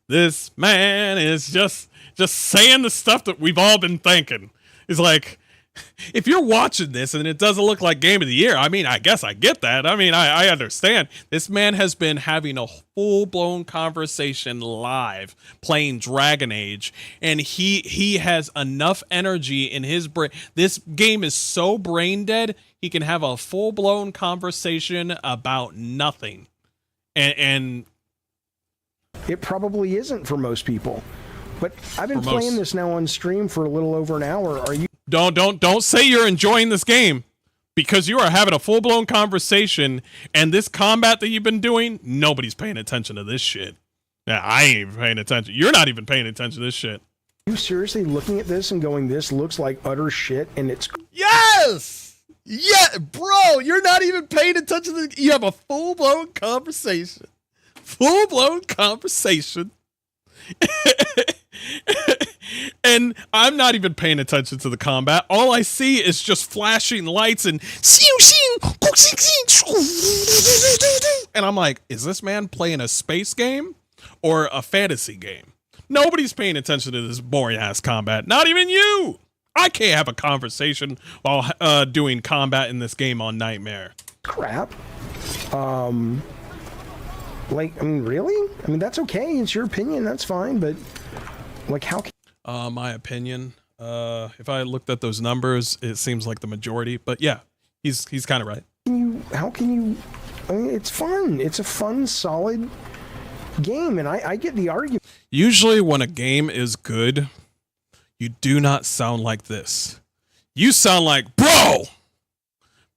This man is just saying the stuff that we've all been thinking. It's like, if you're watching this and it doesn't look like Game of the Year, I mean, I guess I get that. I mean, I understand. This man has been having a full-blown conversation live playing Dragon Age, and he has enough energy in his brain. This game is so brain dead, he can have a full-blown conversation about nothing. And it probably isn't for most people. But I've been playing this now on stream for a little over an hour. Are you... Don't say you're enjoying this game, because you are having a full-blown conversation, and this combat that you've been doing, nobody's paying attention to this shit. Yeah, I ain't even paying attention. You're not even paying attention to this shit. Are you seriously looking at this and going, this looks like utter shit, and it's... Yes! Yeah, bro, you're not even paying attention to the... You have a full-blown conversation. Full-blown conversation. And I'm not even paying attention to the combat. All I see is just flashing lights and I'm like, is this man playing a space game or a fantasy game? Nobody's paying attention to this boring ass combat. Not even you. I can't have a conversation while doing combat in this game on Nightmare. Crap. Like, I mean, really? I mean, that's okay. It's your opinion. That's fine. But like, how can... my opinion, if I looked at those numbers, it seems like the majority, but yeah, he's kind of right. How can you, I mean, it's fun. It's a fun, solid game, and I get the argument. Usually when a game is good, you do not sound like this. You sound like, bro,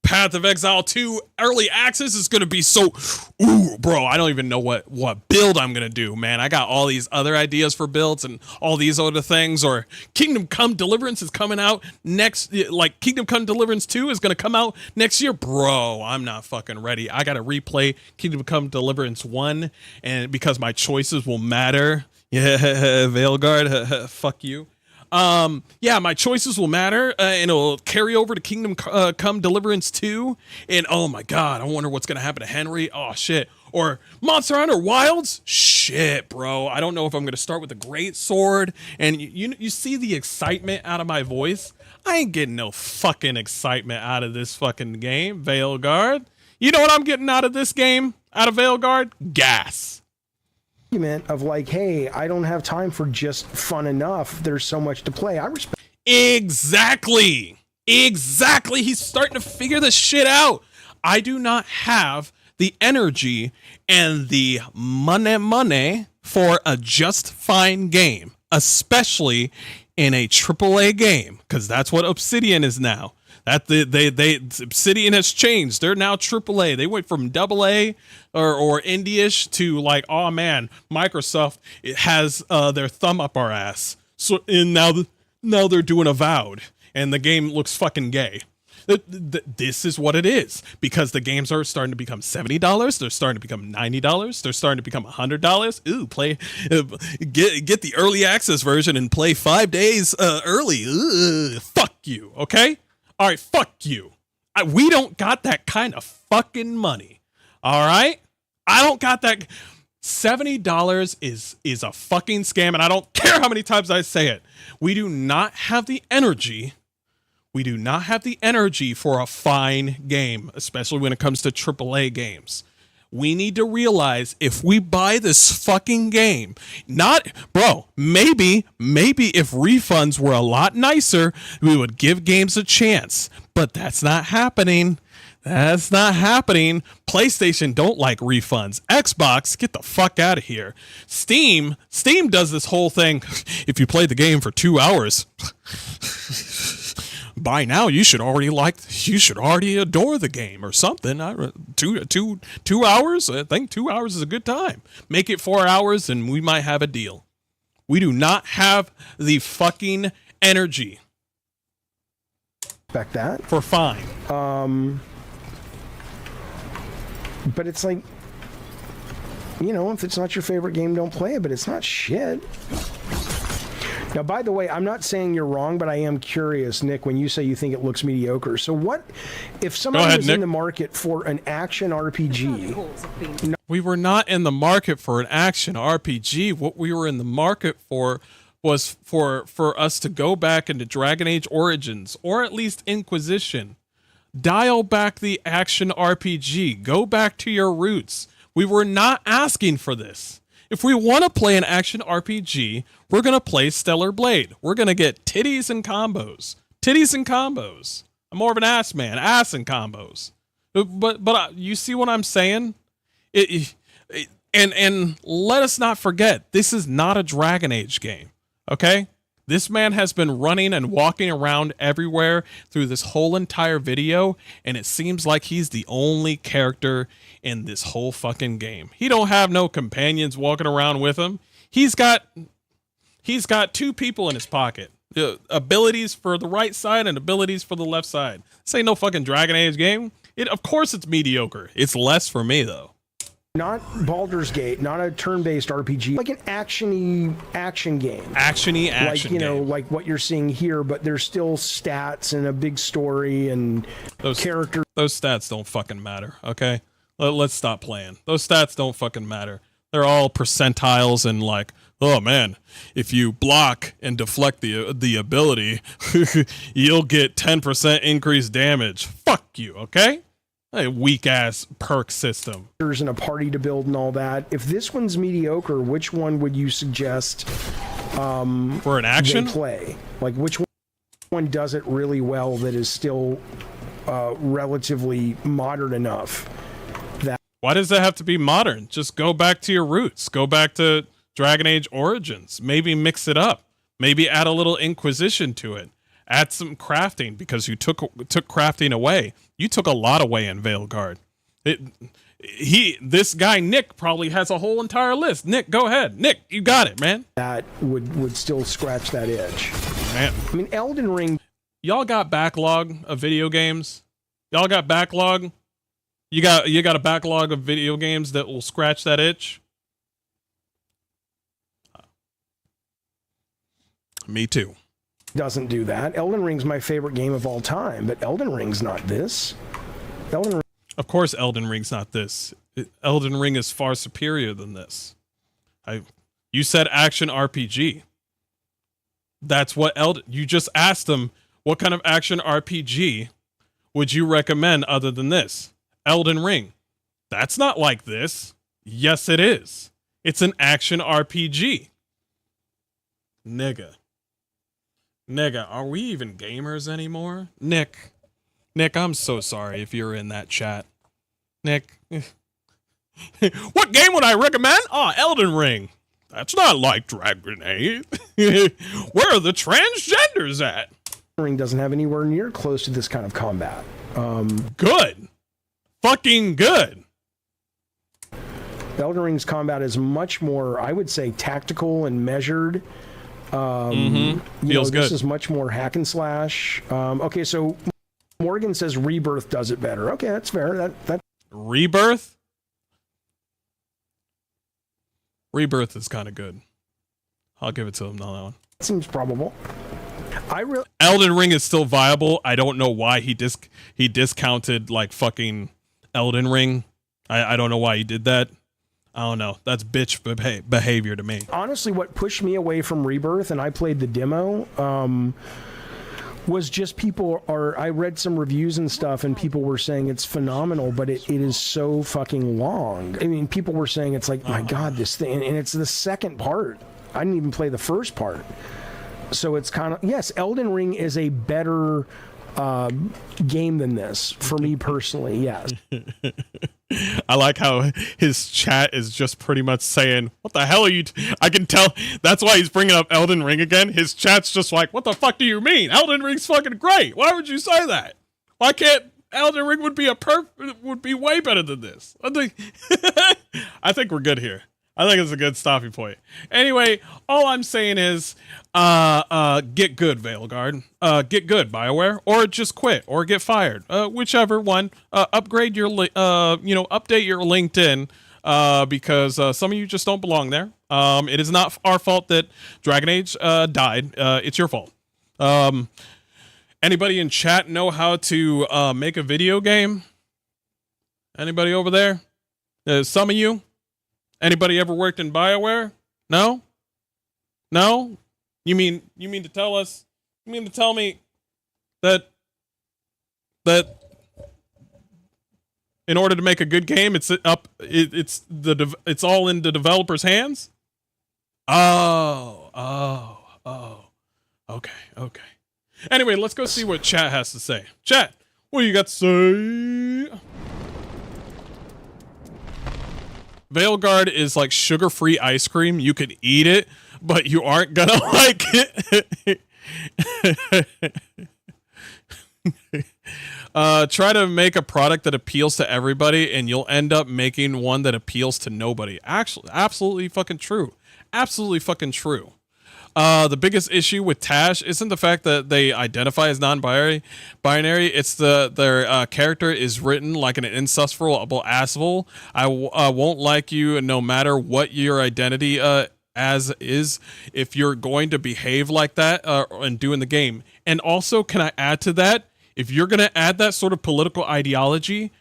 Path of Exile 2 early access is going to be so, ooh, bro, I don't even know what build I'm going to do, man. I got all these other ideas for builds and all these other things, or Kingdom Come Deliverance is coming out next, like Kingdom Come Deliverance 2 is going to come out next year. Bro, I'm not fucking ready. I got to replay Kingdom Come Deliverance 1, and because my choices will matter. Yeah, Veilguard, fuck you. Yeah, my choices will matter, and it'll carry over to Kingdom Come Deliverance 2, and oh my god, I wonder what's gonna happen to Henry. Oh shit. Or Monster Hunter Wilds. Shit, bro. I don't know if I'm gonna start with the Great Sword, and you see the excitement out of my voice? I ain't getting no fucking excitement out of this fucking game, Veilguard. You know what I'm getting out of this game, out of Veilguard? Gas. Of like, hey, I don't have time for just fun enough. There's so much to play. I respect. Exactly. He's starting to figure this shit out. I do not have the energy and the money for a just fine game, especially in a AAA game, because that's what Obsidian is now. That Obsidian has changed. They're now AAA. They went from AA or indie-ish to like, oh man, Microsoft has their thumb up our ass. So and now they're doing Avowed, and the game looks fucking gay. This is what it is, because the games are starting to become $70. They're starting to become $90. They're starting to become $100. Ooh, get the early access version and play 5 days early. Fuck you, okay? All right, fuck you. We don't got that kind of fucking money. All right? I don't got that. $70 is a fucking scam, and I don't care how many times I say it. We do not have the energy. We do not have the energy for a fine game, especially when it comes to AAA games. We need to realize if we buy this fucking game, maybe if refunds were a lot nicer, we would give games a chance. But that's not happening. That's not happening. PlayStation don't like refunds. Xbox, get the fuck out of here. Steam does this whole thing. If you play the game for 2 hours, by now you should already adore the game or something. Two hours? I think 2 hours is a good time. Make it 4 hours and we might have a deal. We do not have the fucking energy. Expect that. For fine. But it's like, you know, if it's not your favorite game, don't play it, but it's not shit. Now, by the way, I'm not saying you're wrong, but I am curious, Nick, when you say you think it looks mediocre. So what, if somebody was in the market for an action RPG? We were not in the market for an action RPG. What we were in the market for was for us to go back into Dragon Age Origins, or at least Inquisition. Dial back the action RPG. Go back to your roots. We were not asking for this. If we want to play an action RPG, we're going to play Stellar Blade. We're going to get titties and combos. Titties and combos. I'm more of an ass man. Ass and combos. But you see what I'm saying? And let us not forget, this is not a Dragon Age game. Okay? This man has been running and walking around everywhere through this whole entire video, and it seems like he's the only character in this whole fucking game. He don't have no companions walking around with him. He's got 2 people in his pocket. Abilities for the right side and abilities for the left side. This ain't no fucking Dragon Age game. Of course it's mediocre. It's less for me though. Not Baldur's Gate, not a turn-based RPG, like an action game. Action-y action like, you know, game. like what you're seeing here, but there's still stats and a big story and characters. Those stats don't fucking matter, okay? Let's stop playing. Those stats don't fucking matter. They're all percentiles and like, oh man, if you block and deflect the ability, you'll get 10% increased damage. Fuck you, okay? A weak ass perk system. There's a party to build and all that. If this one's mediocre, which one would you suggest for an action play? Like which one does it really well that is still relatively modern enough? Why does that have to be modern? Just go back to your roots. Go back to Dragon Age Origins. Maybe mix it up. Maybe add a little Inquisition to it. Add some crafting, because you took crafting away. You took a lot away in Veilguard. This guy Nick probably has a whole entire list. Nick, go ahead. Nick, you got it, man. That would still scratch that itch. Man, I mean, Elden Ring. Y'all got backlog of video games? Y'all got backlog? You got a backlog of video games that will scratch that itch? Me too. Doesn't do that. Elden Ring's my favorite game of all time, but Elden Ring's not this. Of course Elden Ring's not this. Elden Ring is far superior than this. You said action RPG. That's what you just asked them, what kind of action RPG would you recommend other than this? Elden Ring. That's not like this. Yes, it is. It's an action RPG. Nigga, are we even gamers anymore? Nick, I'm so sorry if you're in that chat. Nick, what game would I recommend? Oh, Elden Ring. That's not like Dragon Age. Where are the transgenders at? Ring doesn't have anywhere near close to this kind of combat. Good. Fucking good. Elden Ring's combat is much more, I would say, tactical and measured. Feels good. This is much more hack and slash. Okay, so Morgan says Rebirth does it better. Okay, that's fair. That Rebirth? Rebirth is kind of good. I'll give it to him on that one. Seems probable. Elden Ring is still viable. I don't know why he discounted like fucking Elden Ring. I don't know why he did that. I don't know. That's bitch behavior to me. Honestly, what pushed me away from Rebirth, and I played the demo, was just I read some reviews and stuff, and people were saying it's phenomenal, but it is so fucking long. I mean, people were saying it's like, my God, this thing, and it's the second part. I didn't even play the first part. So it's kind of, yes, Elden Ring is a better game than this for me personally. Yes. I like how his chat is just pretty much saying, what the hell are you I can tell that's why he's bringing up Elden Ring again. His chat's just like, what the fuck do you mean? Elden Ring's fucking great. Why would you say that? Why can't Elden Ring would be way better than this? I think we're good here. I think it's a good stopping point. Anyway, all I'm saying is, get good, Veilguard. Get good, BioWare, or just quit, or get fired. Whichever one. Upgrade your, update your LinkedIn, because some of you just don't belong there. It is not our fault that Dragon Age died. It's your fault. Anybody in chat know how to make a video game? Anybody over there? Some of you? Anybody ever worked in BioWare? No? No? You mean to tell us? You mean to tell me that in order to make a good game, it's all in the developer's hands? Oh. Okay. Anyway, let's go see what chat has to say. Chat, what do you got to say? Veilguard is like sugar-free ice cream. You can eat it, but you aren't gonna like it. Try to make a product that appeals to everybody, and you'll end up making one that appeals to nobody. Actually, absolutely fucking true. Absolutely fucking true. The biggest issue with Tash isn't the fact that they identify as non-binary. It's their character is written like an insufferable asshole. I won't like you no matter what your identity as is if you're going to behave like that and do in the game. And also, can I add to that? If you're going to add that sort of political ideology,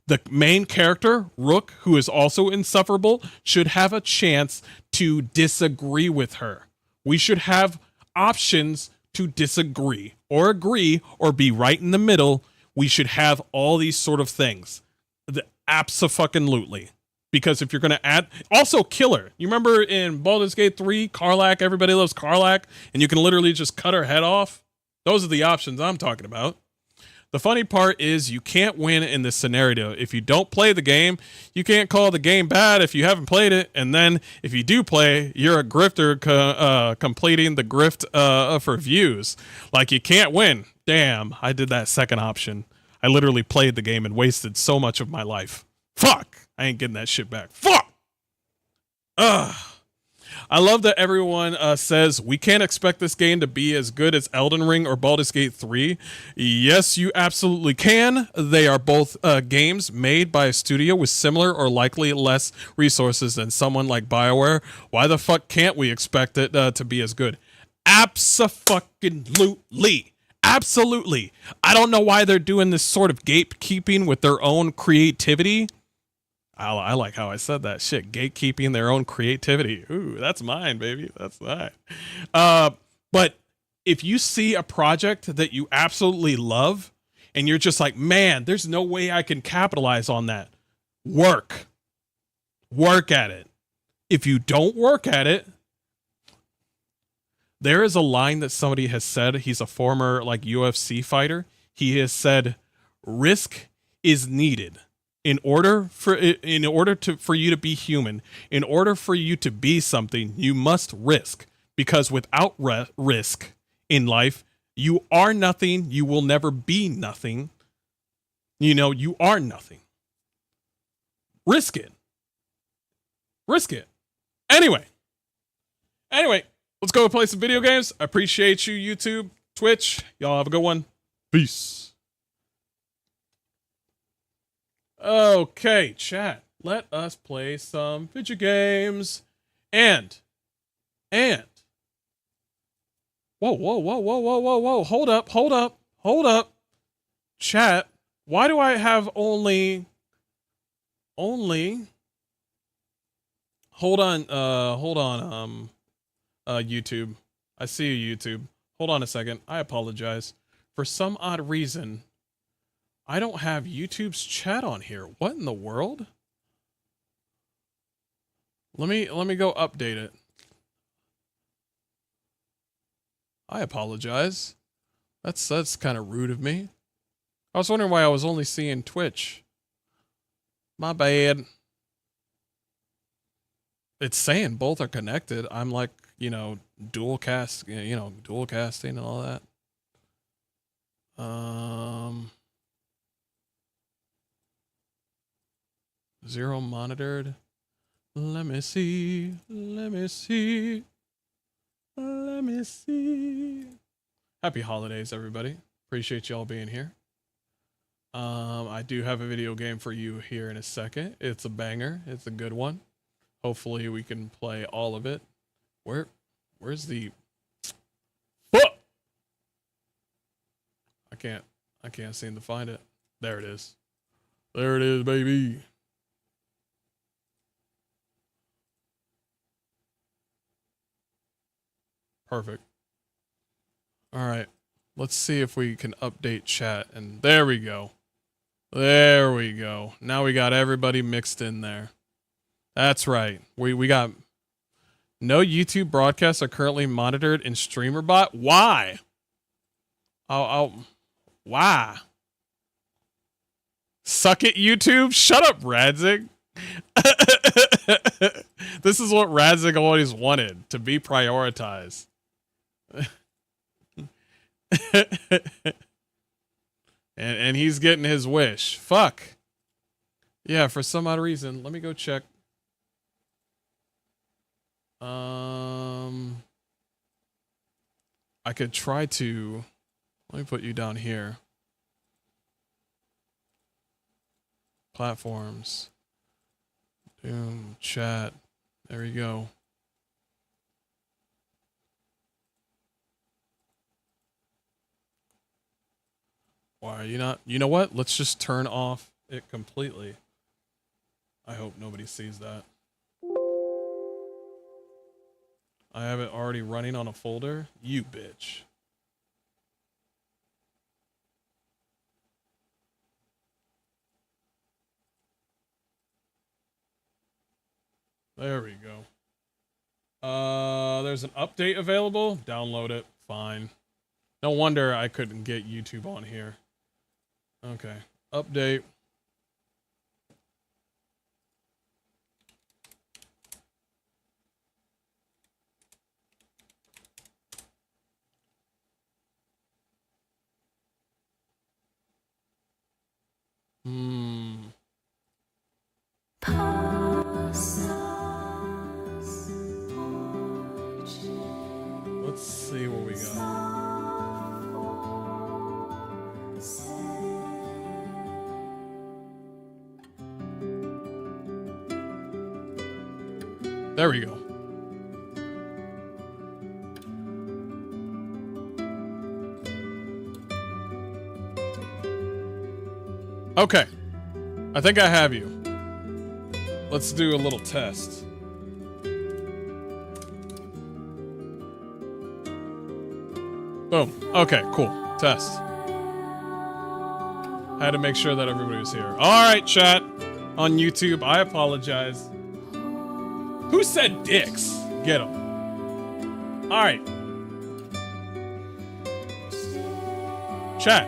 the main character, Rook, who is also insufferable, should have a chance to disagree with her. We should have options to disagree or agree or be right in the middle. We should have all these sort of things. Abso-fucking-lutely. Because if you're going to add... Also, Killer. You remember in Baldur's Gate 3, Karlach, everybody loves Karlach, and you can literally just cut her head off? Those are the options I'm talking about. The funny part is you can't win in this scenario. If you don't play the game, you can't call the game bad if you haven't played it. And then if you do play, you're a grifter completing the grift for views. Like, you can't win. Damn, I did that second option. I literally played the game and wasted so much of my life. Fuck! I ain't getting that shit back. Fuck! Ugh. I love that everyone says we can't expect this game to be as good as Elden Ring or Baldur's Gate 3. Yes, you absolutely can. They are both games made by a studio with similar or likely less resources than someone like BioWare. Why the fuck can't we expect it to be as good? Abso-fucking-lutely. Absolutely. I don't know why they're doing this sort of gatekeeping with their own creativity. I like how I said that shit. Gatekeeping their own creativity. Ooh, that's mine, baby. That's mine. But if you see a project that you absolutely love and you're just like, man, there's no way I can capitalize on that. Work at it. If you don't work at it, there is a line that somebody has said. He's a former like UFC fighter. He has said, risk is needed. In order for you to be human, in order for you to be something, you must risk. Because without risk in life, you are nothing. You will never be nothing. You are nothing. Risk it. Risk it. Anyway, let's go play some video games. I appreciate you, YouTube, Twitch. Y'all have a good one. Peace. Okay, chat. Let us play some video games. And. Whoa. Hold up. Chat. Why do I have only. Hold on, YouTube. I see you, YouTube. Hold on a second. I apologize. For some odd reason, I don't have YouTube's chat on here. What in the world? Let me go update it. I apologize. That's kind of rude of me. I was wondering why I was only seeing Twitch. My bad. It's saying both are connected. I'm like, you know, dual casting and all that. Zero monitored. Let me see. Let me see. Let me see. Happy holidays, everybody. Appreciate y'all being here. I do have a video game for you here in a second. It's a banger. It's a good one. Hopefully we can play all of it. Where's the fuck? I can't seem to find it. There it is. There it is, baby. Perfect. All right. Let's see if we can update chat. And there we go. There we go. Now we got everybody mixed in there. That's right. We got no YouTube broadcasts are currently monitored in StreamerBot. Why? Why? Suck it, YouTube. Shut up, Radzig. This is what Radzig always wanted, to be prioritized. and he's getting his wish. Fuck. Yeah, for some odd reason. Let me go check. I could try to. Let me put you down here. Platforms. Doom, chat. There we go. Why are you not? You know what? Let's just turn off it completely. I hope nobody sees that. I have it already running on a folder. You bitch. There we go. There's an update available. Download it. Fine. No wonder I couldn't get YouTube on here. Okay. Update. Let's see what we got. There we go. Okay. I think I have you. Let's do a little test. Boom. Okay, cool. Test. Had to make sure that everybody was here. All right, chat. On YouTube, I apologize. Who said dicks? Get them. All right. Chat.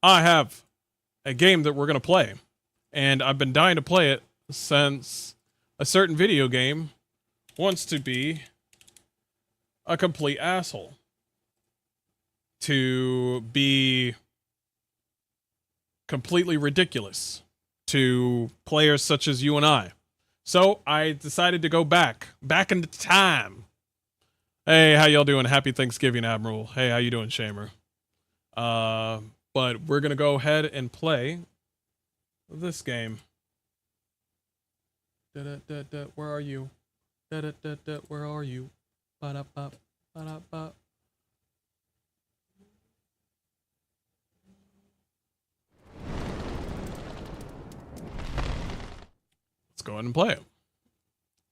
I have a game that we're going to play. And I've been dying to play it since a certain video game wants to be a complete asshole. To be completely ridiculous to players such as you and I. So I decided to go back into time. Hey, how y'all doing? Happy Thanksgiving, Admiral. Hey, how you doing, Shamer? But we're gonna go ahead and play this game. Where are you? Where are you? Ba-da-ba, ba-da-ba. Let's go ahead and play it.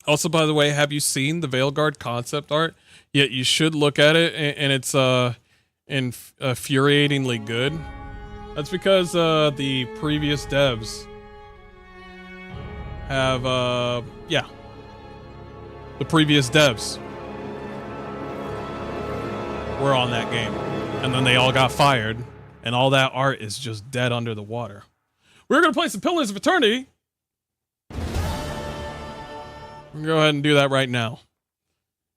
Also, by the way, have you seen the Veilguard concept art? Yeah, you should look at it, and it's infuriatingly good. That's because the previous devs have yeah, the previous devs were on that game. And then they all got fired, and all that art is just dead under the water. We're gonna play some Pillars of Eternity. We're gonna go ahead and do that right now.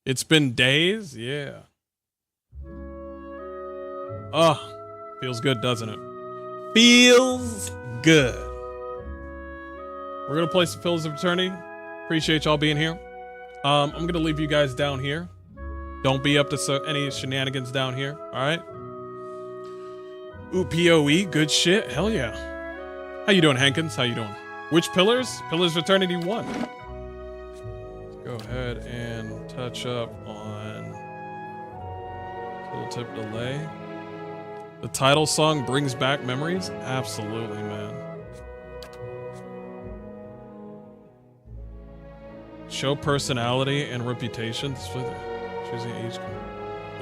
It's been days, yeah. Oh, feels good, doesn't it? Feels good. We're gonna play some Pillars of Eternity. Appreciate y'all being here. I'm gonna leave you guys down here. Don't be up to any shenanigans down here, all right? Ooh, PoE, good shit, hell yeah. How you doing, Hankins? How you doing? Which pillars? Pillars of Eternity 1. Let's go ahead and touch up on tooltip delay. The title song brings back memories? Absolutely, man. Show personality and reputation. Choosing age.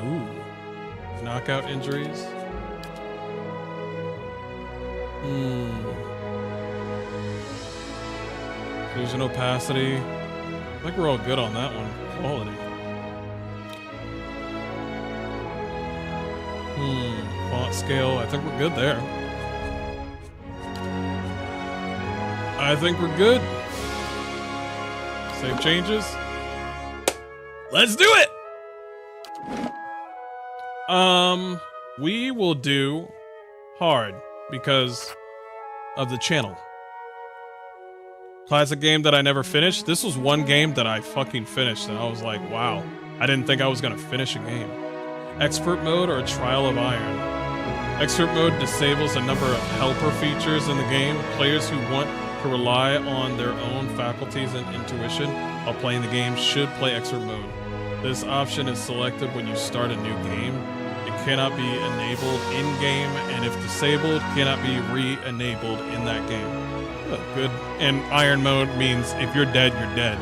Ooh. Knockout injuries. Fusion opacity. I think we're all good on that one. Quality. Font scale. I think we're good there. I think we're good. Save changes. Let's do it! We will do hard because of the channel. Classic game that I never finished. This was one game that I fucking finished and I was like, wow. I didn't think I was gonna finish a game. Expert mode or Trial of Iron. Expert mode disables a number of helper features in the game. Players who want to rely on their own faculties and intuition while playing the game should play expert mode. This option is selected when you start a new game. It cannot be enabled in-game, and if disabled, cannot be re-enabled in that game. Oh, good. And Iron mode means if you're dead, you're dead.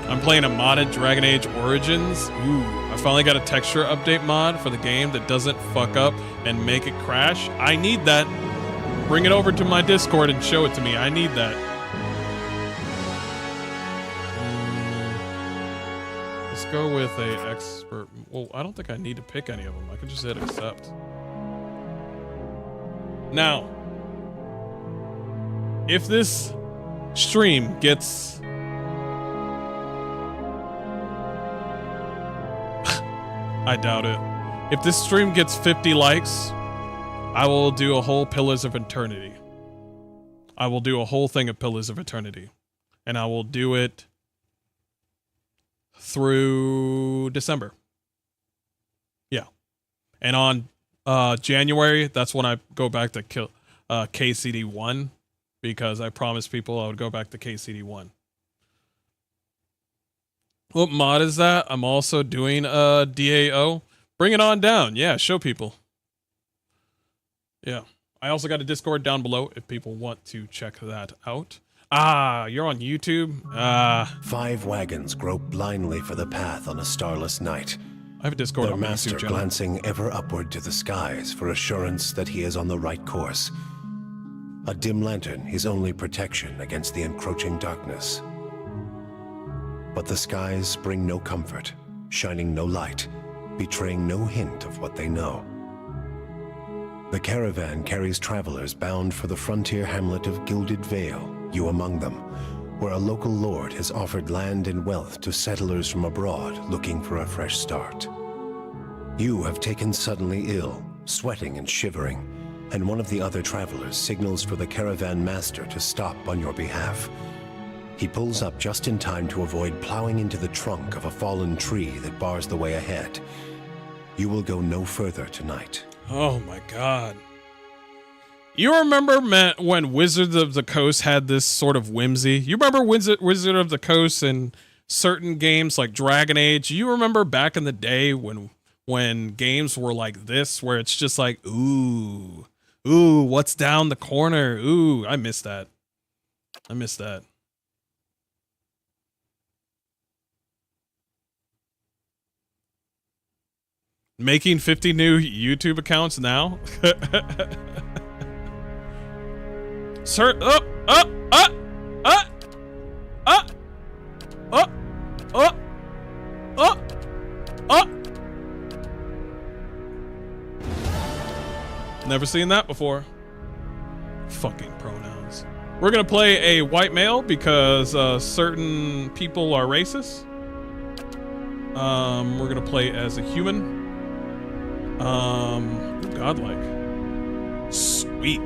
I'm playing a modded Dragon Age Origins. Ooh, I finally got a texture update mod for the game that doesn't fuck up and make it crash. I need that. Bring it over to my Discord and show it to me. I need that. Let's go with a expert. Well, I don't think I need to pick any of them. I can just hit accept. Now, if this stream gets... I doubt it. If this stream gets 50 likes, I will do a whole Pillars of Eternity. I will do a whole thing of Pillars of Eternity. And I will do it through December. Yeah. And on January, that's when I go back to KCD 1. Because I promised people I would go back to KCD 1. What mod is that? I'm also doing a DAO. Bring it on down. Yeah, show people. Yeah. I also got a Discord down below if people want to check that out. Ah, you're on YouTube? Ah. 5 wagons grope blindly for the path on a starless night. I have a Discord Their on my master YouTube channel. glancing ever upward to the skies for assurance that he is on the right course. A dim lantern, his only protection against the encroaching darkness. But the skies bring no comfort, shining no light, betraying no hint of what they know. The caravan carries travelers bound for the frontier hamlet of Gilded Vale, you among them, where a local lord has offered land and wealth to settlers from abroad looking for a fresh start. You have taken suddenly ill, sweating and shivering, and one of the other travelers signals for the caravan master to stop on your behalf. He pulls up just in time to avoid plowing into the trunk of a fallen tree that bars the way ahead. You will go no further tonight. Oh my god. You remember when Wizards of the Coast had this sort of whimsy? You remember Wizard of the Coast and certain games like Dragon Age? You remember back in the day when games were like this, where it's just like, ooh, what's down the corner? Ooh, I miss that. I miss that. Making 50 new YouTube accounts now? Sir, Never seen that before. Fucking pronouns. We're gonna play a white male because certain people are racist. We're gonna play as a human. Godlike. Sweet.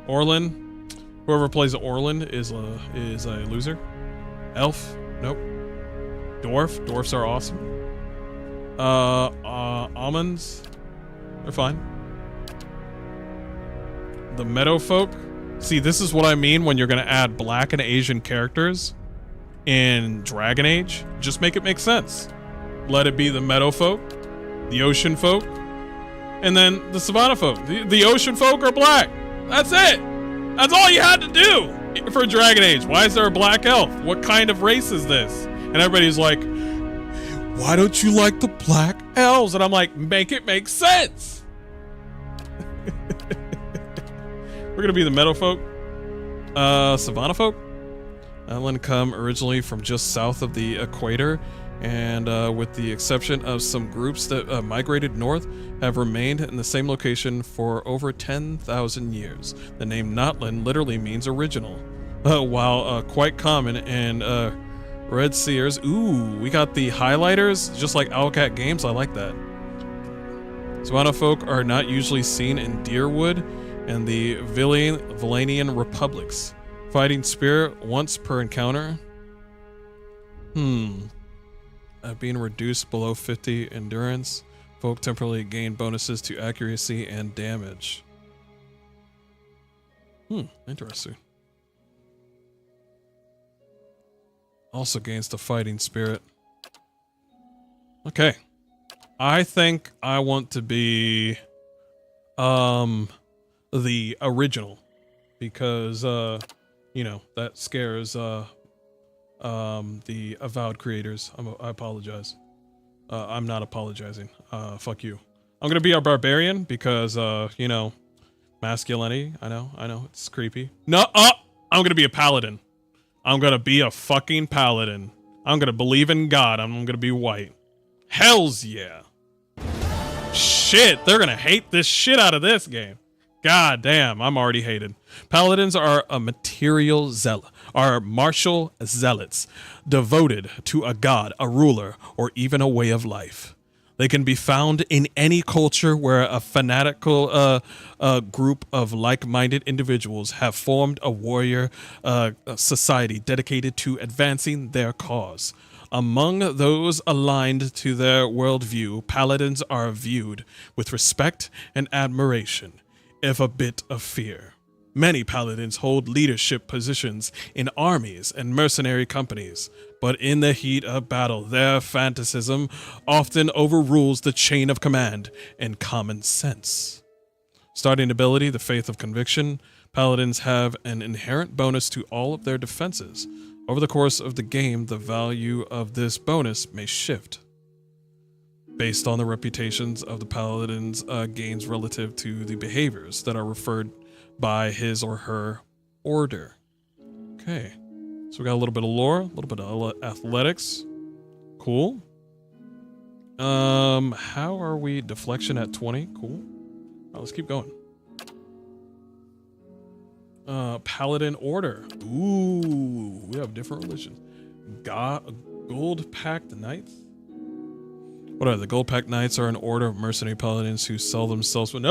Orlin. Whoever plays Orlin is a loser. Elf. Nope. Dwarf. Dwarfs are awesome. Almonds. They're fine. The meadow folk. See, this is what I mean when you're gonna add black and Asian characters in Dragon Age. Just make it make sense. Let it be the meadow folk, the ocean folk, and then the savannah folk. The ocean folk are black. That's it. That's all you had to do for Dragon Age. Why is there a black elf? What kind of race is this? And everybody's like, why don't you like the black elves? And I'm like, make it make sense. We're gonna be the meadow folk. Savannah folk. Island come originally from just south of the equator, and with the exception of some groups that migrated north, have remained in the same location for over 10,000 years. The name Notland literally means original, while quite common in Red Seers. Ooh, we got the highlighters, just like Owlcat Games. I like that. Savannah folk are not usually seen in Deerwood and the Valanian republics. Fighting spirit once per encounter. Being reduced below 50 endurance. Folk temporarily gain bonuses to accuracy and damage. Interesting. Also gains the fighting spirit. Okay. I think I want to be the original because you know, that scares the avowed creators. I apologize. I'm not apologizing. Fuck you. I'm gonna be a barbarian because you know, masculinity. I know it's creepy. No, I'm gonna be a paladin. I'm gonna be a fucking paladin. I'm gonna believe in God. I'm gonna be white. Hells yeah. Shit, they're gonna hate this shit out of this game. God damn, I'm already hated. Paladins are a martial zealots, devoted to a god, a ruler, or even a way of life. They can be found in any culture where a fanatical group of like-minded individuals have formed a warrior society dedicated to advancing their cause. Among those aligned to their worldview, paladins are viewed with respect and admiration, if a bit of fear. Many paladins hold leadership positions in armies and mercenary companies, but in the heat of battle, their fanaticism often overrules the chain of command and common sense. Starting ability, the faith of conviction. Paladins have an inherent bonus to all of their defenses. Over the course of the game, the value of this bonus may shift based on the reputations of the paladin's gains relative to the behaviors that are referred by his or her order. Okay, so we got a little bit of lore, a little bit of athletics. Cool. How are we? Deflection at 20. Cool. All right, let's keep going. Paladin order. Ooh, we have different religions. Gold-packed knights. What are the Gold-packed knights? Are an order of mercenary paladins who sell themselves with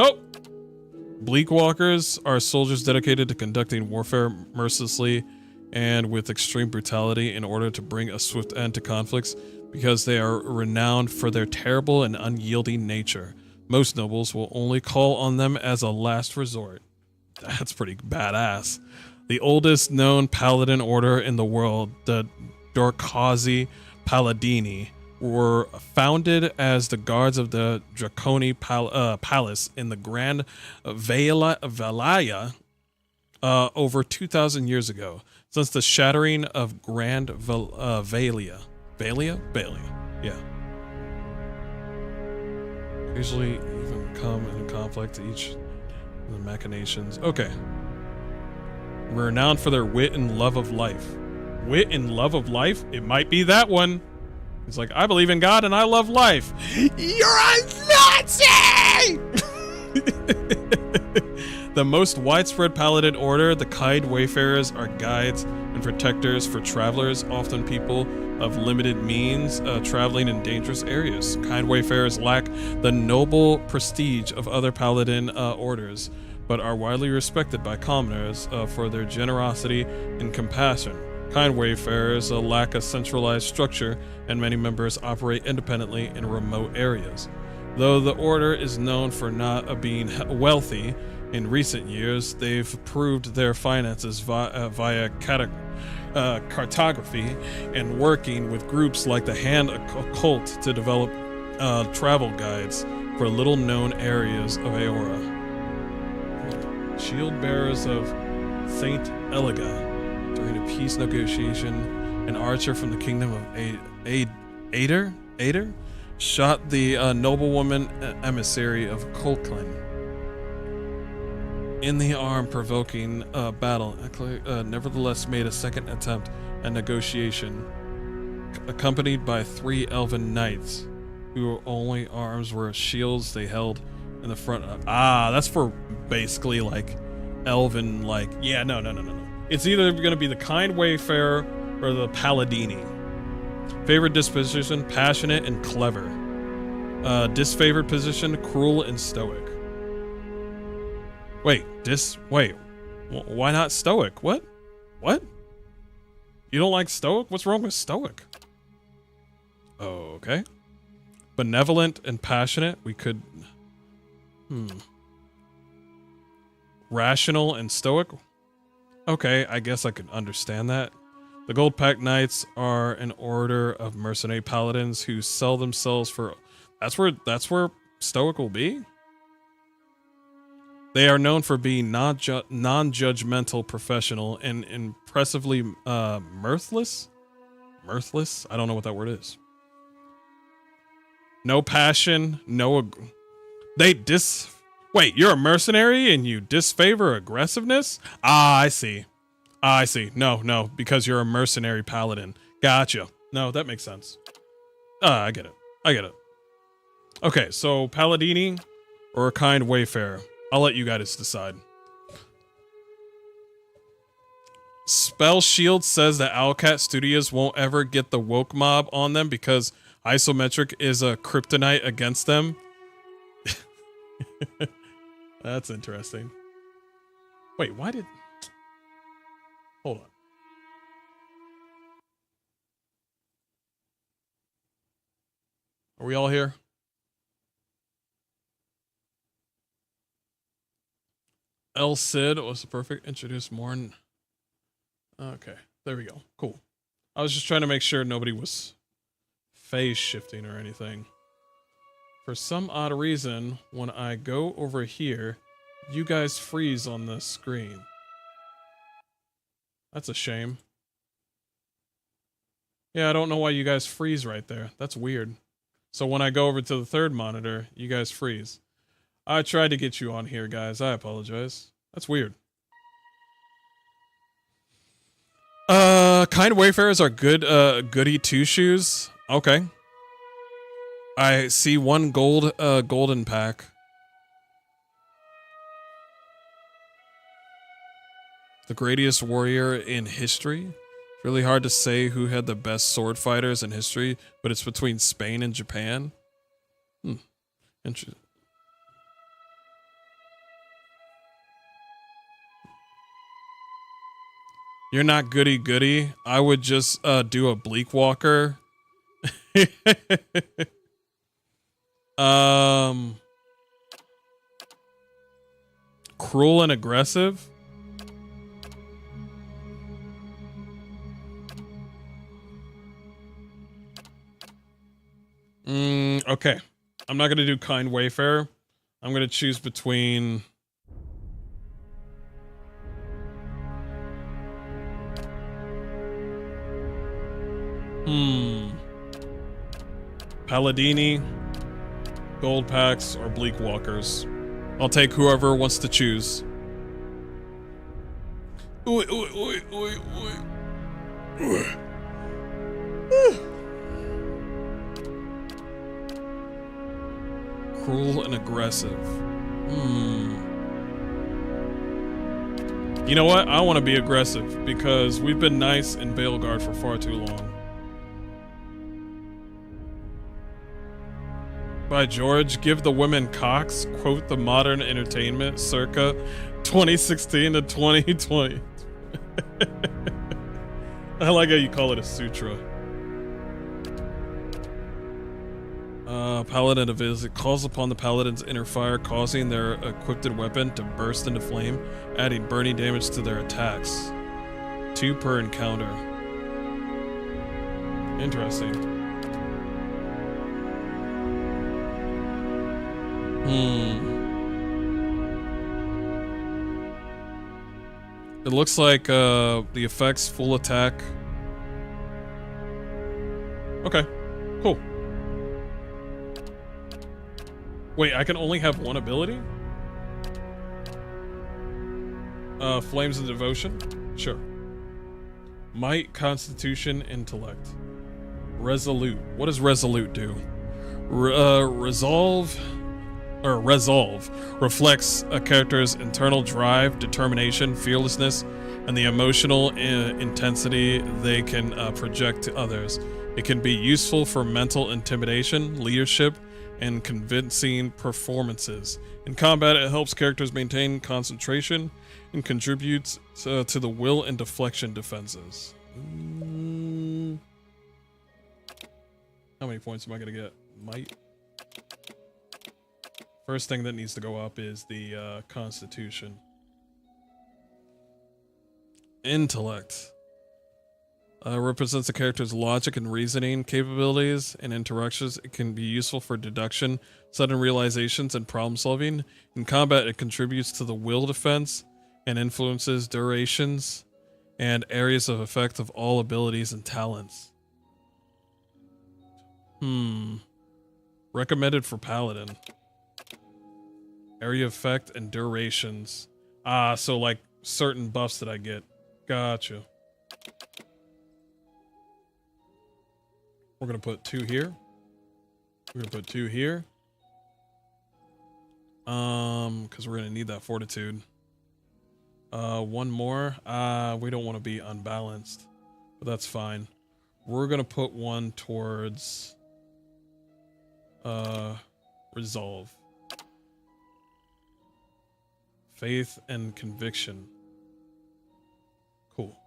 Bleakwalkers are soldiers dedicated to conducting warfare mercilessly and with extreme brutality in order to bring a swift end to conflicts because they are renowned for their terrible and unyielding nature. Most nobles will only call on them as a last resort. That's pretty badass. The oldest known paladin order in the world, the Dorkazi Paladini, were founded as the guards of the Draconi Palace in the Grand Valaya over 2,000 years ago. Since the shattering of Grand Valia, yeah. Usually even come in conflict to each of the machinations. Okay. Renowned for their wit and love of life. Wit and love of life? It might be that one. It's like, I believe in God and I love life. You're a Nancy! The most widespread paladin order, the Kind Wayfarers, are guides and protectors for travelers, often people of limited means, traveling in dangerous areas. Kind Wayfarers lack the noble prestige of other paladin orders, but are widely respected by commoners for their generosity and compassion. Kind Wayfarers lack a centralized structure, and many members operate independently in remote areas. Though the order is known for not being wealthy, in recent years they've proved their finances via cartography and working with groups like the Hand Occult to develop travel guides for little-known areas of Aora. Shield bearers of Saint Eliga. During a peace negotiation, an archer from the kingdom of Ader shot the noblewoman emissary of Colklin in the arm, provoking a battle. Nevertheless made a second attempt at negotiation, accompanied by 3 elven knights whose only arms were shields they held in the front of. That's for basically like elven, like, yeah, no. It's either going to be the Kind Wayfarer or the Paladini. Favored disposition, passionate and clever. Disfavored position, cruel and stoic. Wait, why not stoic? What? You don't like stoic? What's wrong with stoic? Oh, okay. Benevolent and passionate, we could... Rational and stoic? Okay, I guess I could understand that. The Gold Pack Knights are an order of mercenary paladins who sell themselves for... That's where stoic will be? They are known for being non-judgmental, professional, and impressively mirthless? Mirthless? I don't know what that word is. No passion, no... Wait, you're a mercenary and you disfavor aggressiveness? I see. No, because you're a mercenary paladin. Gotcha. No, that makes sense. I get it. Okay, so Paladini or a Kind Wayfarer? I'll let you guys decide. Spell Shield says that Owlcat Studios won't ever get the woke mob on them because isometric is a kryptonite against them. That's interesting. Wait, why did... Hold on. Are we all here? El Cid was the perfect introduce more. Okay, there we go. Cool. I was just trying to make sure nobody was phase shifting or anything. For some odd reason, when I go over here, you guys freeze on the screen. That's a shame. Yeah, I don't know why you guys freeze right there. That's weird. So when I go over to the third monitor, you guys freeze. I tried to get you on here, guys. I apologize. That's weird. Kind Wayfarers are good, goody two-shoes. Okay. I see one golden pack. The greatest warrior in history. It's really hard to say who had the best sword fighters in history, but it's between Spain and Japan. Interesting. You're not goody goody. I would just do a Bleak Walker. Cruel and aggressive. Okay. I'm not gonna do Kind Wayfarer. I'm gonna choose between Paladini, Gold Packs, or Bleak Walkers. I'll take whoever wants to choose. Cruel cruel and aggressive. You know what? I want to be aggressive because we've been nice in Veilguard for far too long. By George, give the women cocks, quote the modern entertainment circa 2016 to 2020. I like how you call it a sutra. Paladin of Is calls upon the paladin's inner fire, causing their equipped weapon to burst into flame, adding burning damage to their attacks. 2 per encounter. Interesting. It looks like the effects full attack. Okay, cool. Wait, I can only have one ability? Flames of Devotion? Sure. Might, Constitution, Intellect. Resolute. What does Resolute do? Resolve reflects a character's internal drive, determination, fearlessness, and the emotional intensity they can project to others. It can be useful for mental intimidation, leadership, and convincing performances. In combat, it helps characters maintain concentration and contributes to the will and deflection defenses. How many points am I gonna get? Might. First thing that needs to go up is the Constitution. Intellect. Represents a character's logic and reasoning capabilities and interactions. It can be useful for deduction, sudden realizations, and problem solving. In combat, it contributes to the will defense and influences durations and areas of effect of all abilities and talents. Recommended for Paladin. Area effect and durations. So like certain buffs that I get. Gotcha. We're gonna put 2 here. We're gonna put 2 here. Because we're gonna need that fortitude. 1 more. We don't want to be unbalanced, but that's fine. We're gonna put 1 towards resolve. Faith and conviction. Cool.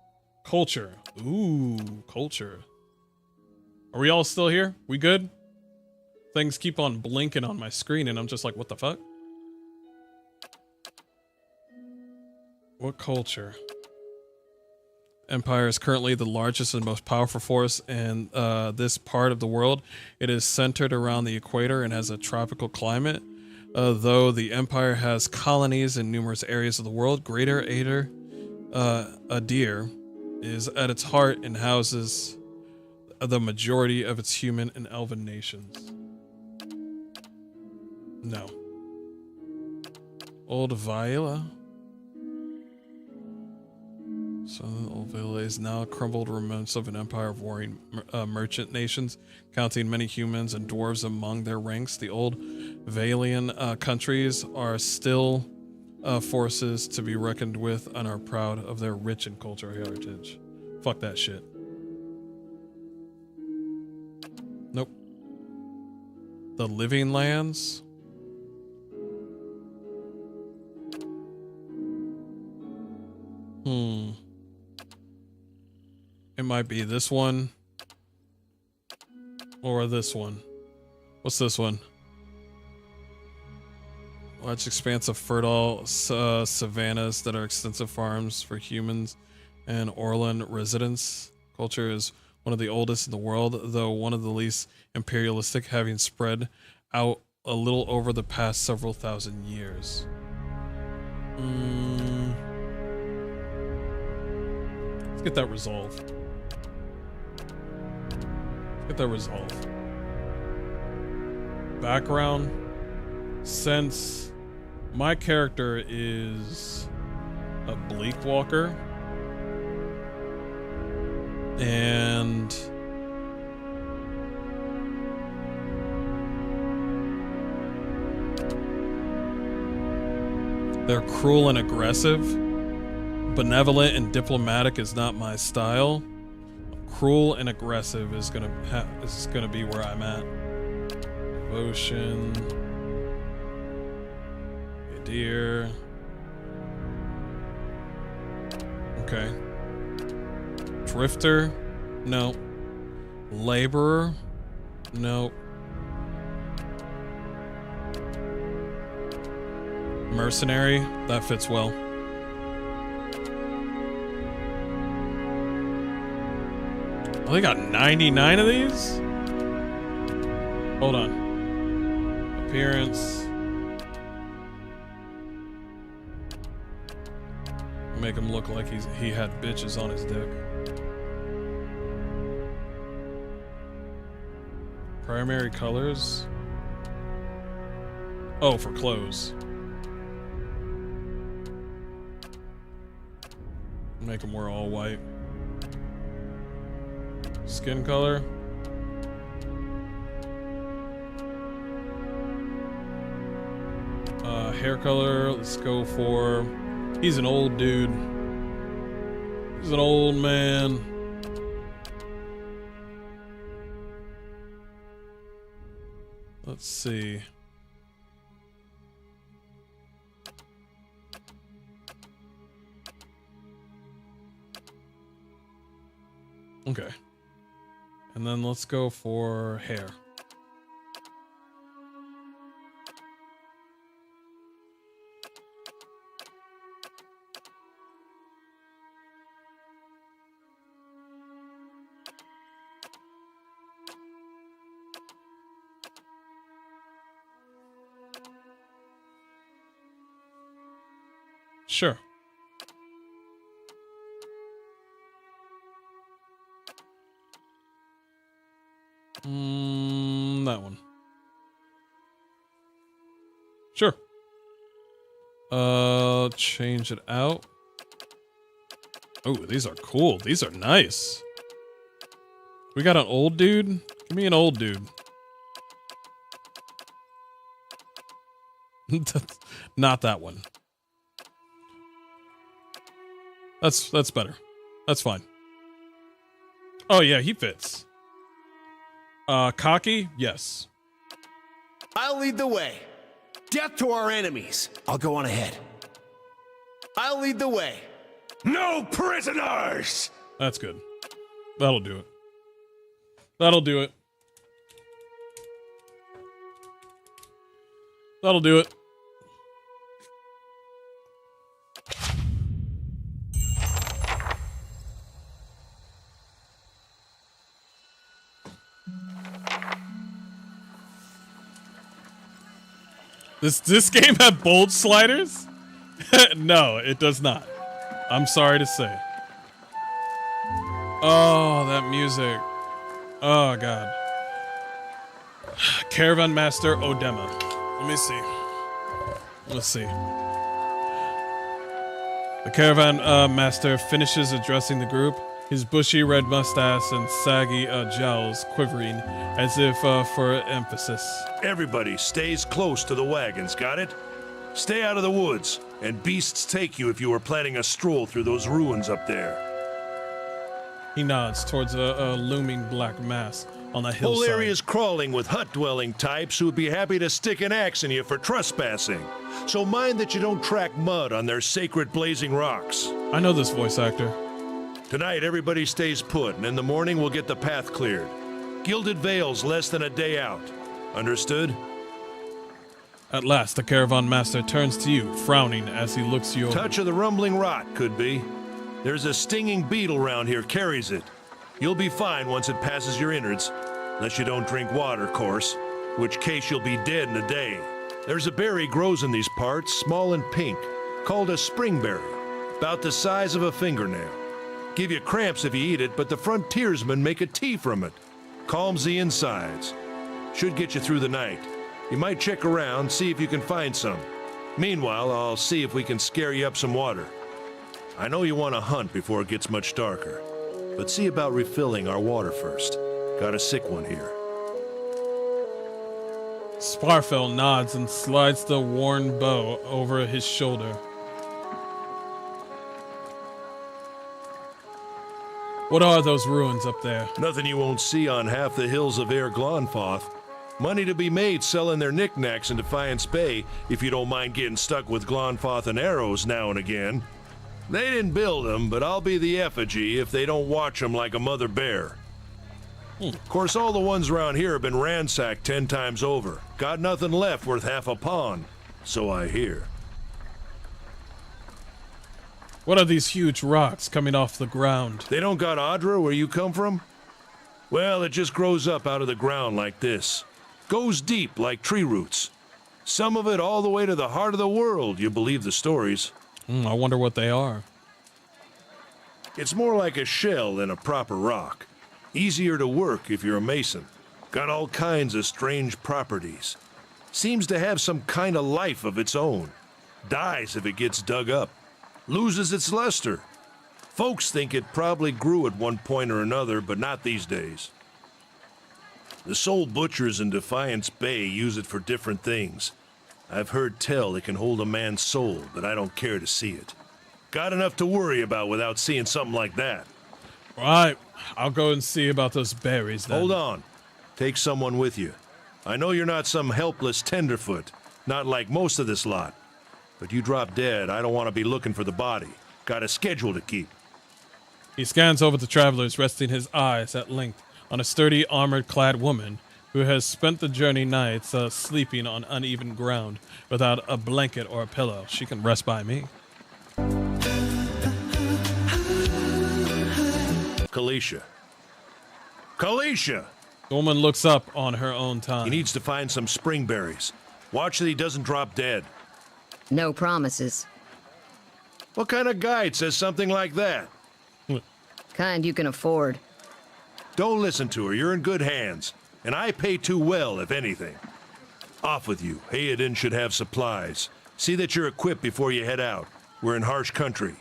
Culture. Ooh, culture. Are we all still here? We good? Things keep on blinking on my screen and I'm just like, what the fuck? What culture? Empire is currently the largest and most powerful force in this part of the world. It is centered around the equator and has a tropical climate. Though the Empire has colonies in numerous areas of the world, Greater Adir is at its heart and houses the majority of its human and elven nations. No. Old Viola. So Old Viola is now crumbled remnants of an empire of warring merchant nations, counting many humans and dwarves among their ranks. The old Valian countries are still forces to be reckoned with and are proud of their rich and cultural heritage. Fuck that shit. Nope. The Living Lands. It might be this one. Or this one. What's this one? Large expanse of fertile savannas that are extensive farms for humans and Orlan residents. Culture is one of the oldest in the world, though one of the least imperialistic, having spread out a little over the past several thousand years. Let's get that resolved. Get that resolved. Background. Since my character is a bleak walker and They're cruel and aggressive. Benevolent and diplomatic is not my style. Cruel and aggressive is gonna be where I'm at. Devotion. Deer. Okay. Drifter? No. Laborer? No. Mercenary? That fits well. Oh, they got 99 of these? Hold on. Appearance. Make him look like he had bitches on his dick. Primary colors. Oh, for clothes. Make him wear all white. Skin color. Hair color. Let's go for. He's an old dude. He's an old man. Let's see. Okay. And then let's go for hair. Sure. That one. Sure. Change it out. Oh, these are cool. These are nice. We got an old dude? Give me an old dude. Not that one. That's better. That's fine. Oh yeah, he fits. Cocky? Yes. I'll lead the way. Death to our enemies. I'll go on ahead. I'll lead the way. No prisoners! That's good. That'll do it. That'll do it. That'll do it. This game have bold sliders? No, it does not. I'm sorry to say. Oh, that music. Oh, God. Caravan Master Odema. Let me see. Let's see. The Caravan Master finishes addressing the group, his bushy red mustache and saggy jowls quivering as if for emphasis. Everybody stays close to the wagons, got it? Stay out of the woods, and beasts take you if you are planning a stroll through those ruins up there. He nods towards a looming black mass on the hillside. Whole area's crawling with hut-dwelling types who would be happy to stick an axe in you for trespassing. So mind that you don't track mud on their sacred blazing rocks. I know this voice actor. Tonight, everybody stays put, and in the morning we'll get the path cleared. Gilded Vale's less than a day out. Understood? At last, the Caravan Master turns to you, frowning as he looks you over. Touch of the rumbling rot, could be. There's a stinging beetle round here, carries it. You'll be fine once it passes your innards. Unless you don't drink water, course. In which case you'll be dead in a day. There's a berry grows in these parts, small and pink, called a springberry. About the size of a fingernail. Give you cramps if you eat it, but the frontiersmen make a tea from it. Calms the insides. Should get you through the night. You might check around, see if you can find some. Meanwhile, I'll see if we can scare you up some water. I know you want to hunt before it gets much darker, but see about refilling our water first. Got a sick one here. Sparfell nods and slides the worn bow over his shoulder. What are those ruins up there? Nothing you won't see on half the hills of Air Glonfoth. Money to be made selling their knickknacks in Defiance Bay, if you don't mind getting stuck with Glonfoth and arrows now and again. They didn't build them, but I'll be the effigy if they don't watch them like a mother bear. Of course, all the ones around here have been ransacked 10 times over. Got nothing left worth half a pawn, so I hear. What are these huge rocks coming off the ground? They don't got Adra where you come from? Well, it just grows up out of the ground like this. Goes deep like tree roots. Some of it all the way to the heart of the world, you believe the stories. I wonder what they are. It's more like a shell than a proper rock. Easier to work if you're a mason. Got all kinds of strange properties. Seems to have some kind of life of its own. Dies if it gets dug up. Loses its luster. Folks think it probably grew at one point or another, but not these days. The soul butchers in Defiance Bay use it for different things. I've heard tell it can hold a man's soul, but I don't care to see it. Got enough to worry about without seeing something like that. All right, I'll go and see about those berries then. Hold on. Take someone with you. I know you're not some helpless tenderfoot, not like most of this lot. But you drop dead, I don't want to be looking for the body. Got a schedule to keep. He scans over the travelers, resting his eyes at length on a sturdy, armored-clad woman who has spent the journey nights sleeping on uneven ground without a blanket or a pillow. She can rest by me. Kalisha. Kalisha! The woman looks up on her own time. He needs to find some spring berries. Watch that he doesn't drop dead. No promises. What kind of guide says something like that? Kind you can afford. Don't listen to her. You're in good hands. And I pay too well, if anything. Off with you. Hayden should have supplies. See that you're equipped before you head out. We're in harsh country.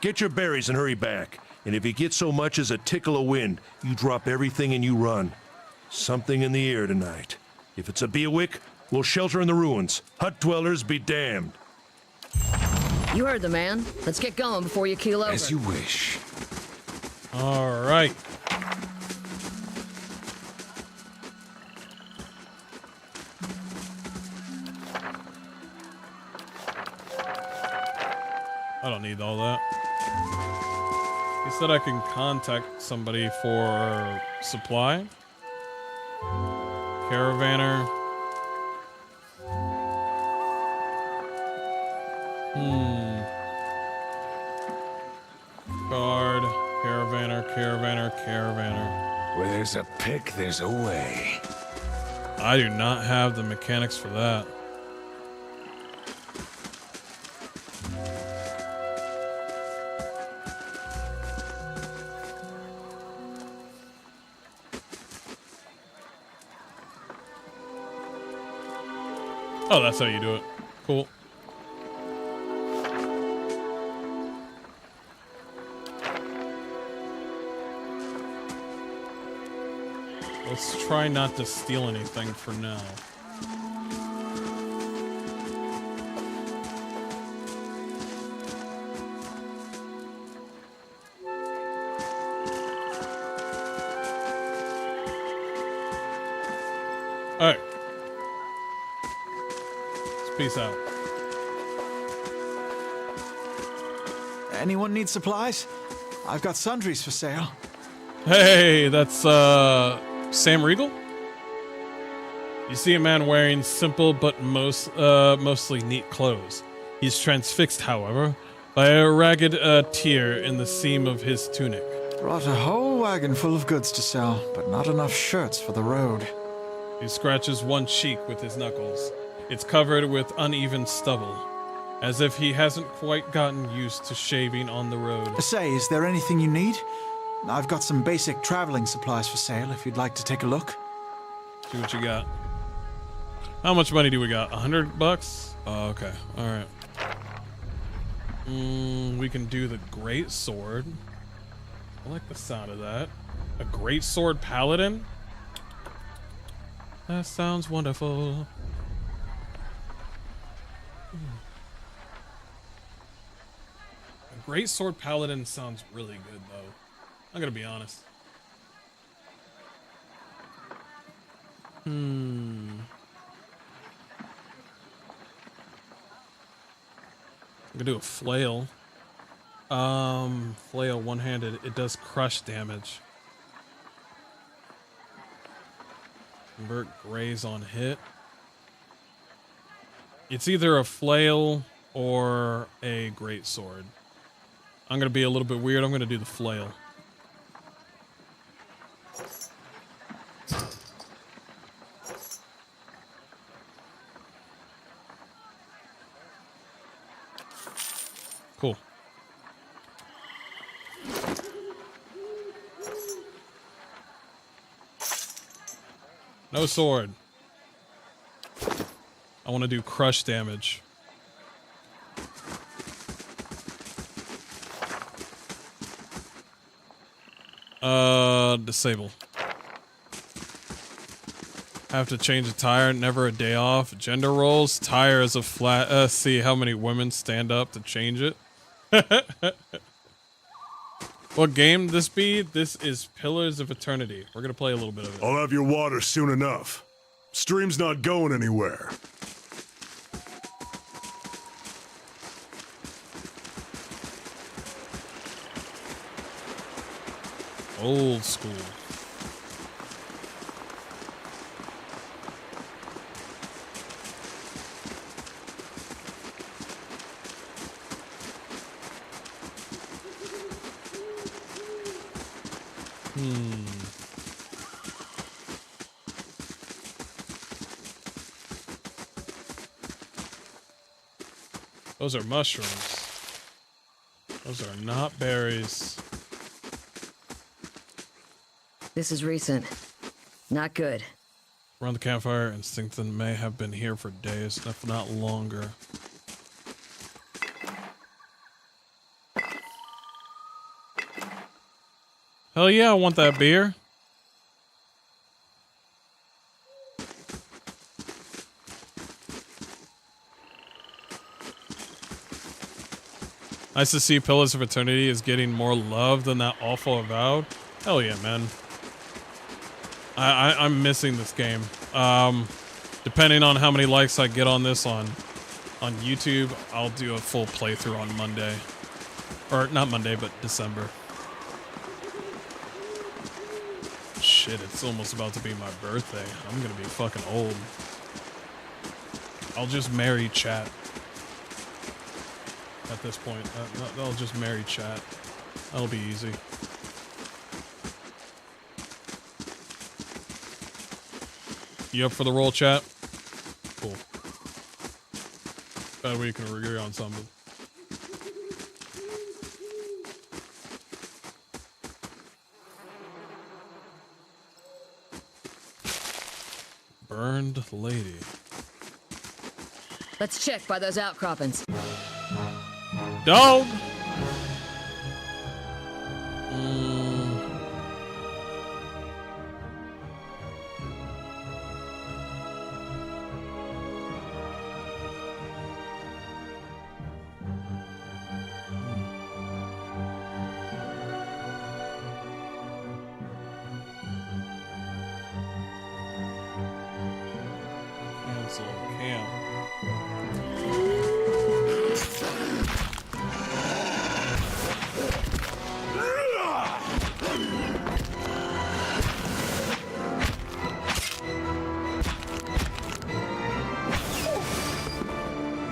Get your berries and hurry back. And if you get so much as a tickle of wind, you drop everything and you run. Something in the air tonight. If it's a Beawick, we'll shelter in the ruins. Hut dwellers be damned. You heard the man. Let's get going before you keel over. As you wish. All right. I don't need all that. He said I can contact somebody for supply. Caravaner. Guard. Caravaner. Where there's a pick, there's a way. I do not have the mechanics for that. Oh, that's how you do it. Cool. Let's try not to steal anything for now. All right. Peace out. Anyone need supplies? I've got sundries for sale. Hey, that's Sam Riegel? You see a man wearing simple but mostly neat clothes. He's transfixed, however, by a ragged tear in the seam of his tunic. Brought a whole wagon full of goods to sell, but not enough shirts for the road. He scratches one cheek with his knuckles. It's covered with uneven stubble, as if he hasn't quite gotten used to shaving on the road. Say, is there anything you need? I've got some basic traveling supplies for sale if you'd like to take a look. See what you got. How much money do we got? $100? Oh, okay. All right. We can do the great sword. I like the sound of that. A great sword paladin? That sounds wonderful. A great sword paladin sounds really good, though. I'm gonna be honest. I'm gonna do a flail. Flail one-handed. It does crush damage. Convert graze on hit. It's either a flail or a great sword. I'm gonna be a little bit weird. I'm gonna do the flail. Cool. No sword. I want to do crush damage. Disable. Have to change a tire, never a day off. Gender roles, tire is a flat. See how many women stand up to change it. What game this be? This is Pillars of Eternity. We're gonna play a little bit of it. I'll have your water soon enough. Stream's not going anywhere. Old school. Those are mushrooms. Those are not berries. This is recent. Not good. Around the campfire, Instincton may have been here for days, if not longer. Hell yeah, I want that beer. Nice to see Pillars of Eternity is getting more love than that awful Avowed. Hell yeah, man. I'm missing this game. Depending on how many likes I get on this on YouTube, I'll do a full playthrough on Monday. Or not Monday, but December. Shit, it's almost about to be my birthday. I'm gonna be fucking old. I'll just marry chat. At this point, I'll just marry chat. That'll be easy. You up for the roll, chat? Cool. That way you can agree on something. Burned lady. Let's check by those outcroppings. Dog! Cancel camp.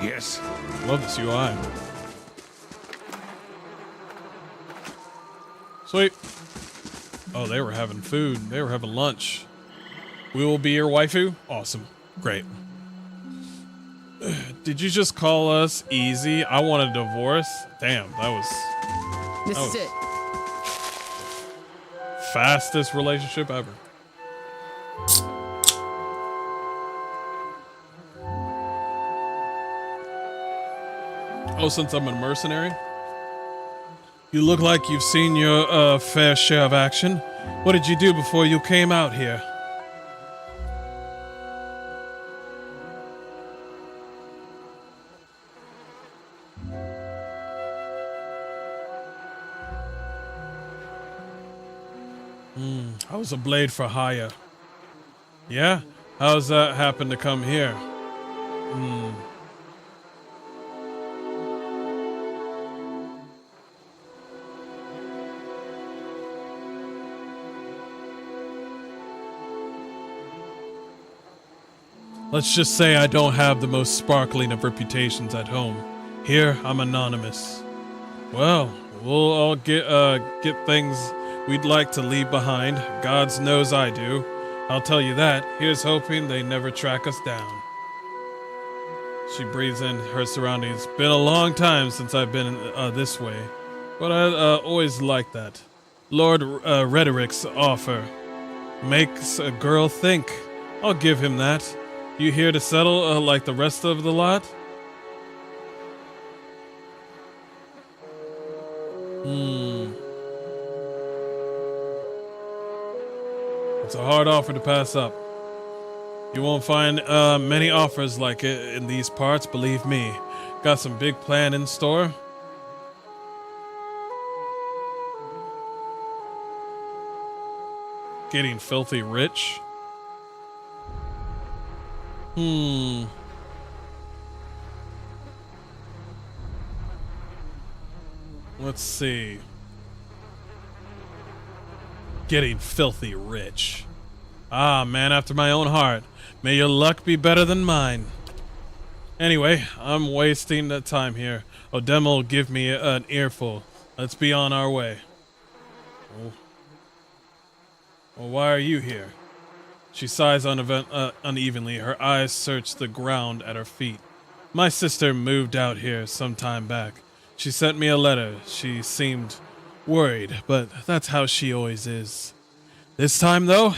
Yes. Love this UI. Sweet. Oh, they were having food. They were having lunch. We will be your waifu? Awesome. Great. Did you just call us easy? I want a divorce? Damn, that was... This is it. Fastest relationship ever. Oh, since I'm a mercenary? You look like you've seen your fair share of action. What did you do before you came out here? I was a blade for hire. Yeah? How's that happen to come here? Let's just say I don't have the most sparkling of reputations at home. Here, I'm anonymous. Well, we'll all get things we'd like to leave behind. God knows I do. I'll tell you that. Here's hoping they never track us down. She breathes in her surroundings. Been a long time since I've been this way, but I always liked that. Lord Rhetoric's offer makes a girl think. I'll give him that. You here to settle like the rest of the lot? It's a hard offer to pass up. You won't find many offers like it in these parts, believe me. Got some big plan in store. Getting filthy rich. Let's see. Getting filthy rich. Ah, man after my own heart. May your luck be better than mine. Anyway, I'm wasting the time here. Odema will give me an earful. Let's be on our way. Oh. Well, why are you here? She sighs unevenly. Her eyes search the ground at her feet. My sister moved out here some time back. She sent me a letter. She seemed worried, but that's how she always is. This time, though,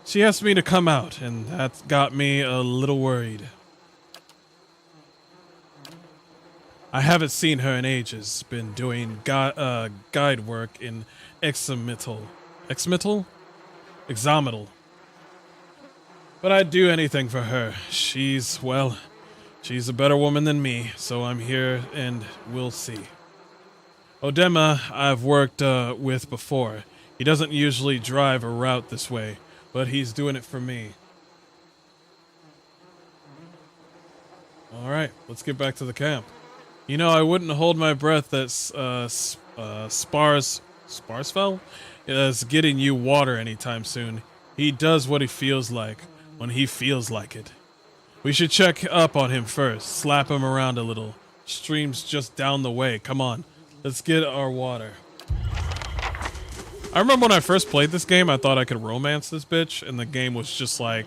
she asked me to come out, and that got me a little worried. I haven't seen her in ages. Been doing guide work in Exomital. But I'd do anything for her. She's a better woman than me, so I'm here and we'll see. Odema I've worked with before. He doesn't usually drive a route this way, but he's doing it for me. All right, let's get back to the camp. You know, I wouldn't hold my breath that Sparsfell is getting you water anytime soon. He does what he feels like, when he feels like it. We should check up on him first, slap him around a little. Stream's just down the way. Come on, let's get our water. I remember when I first played this game, I thought I could romance this bitch, and the game was just like,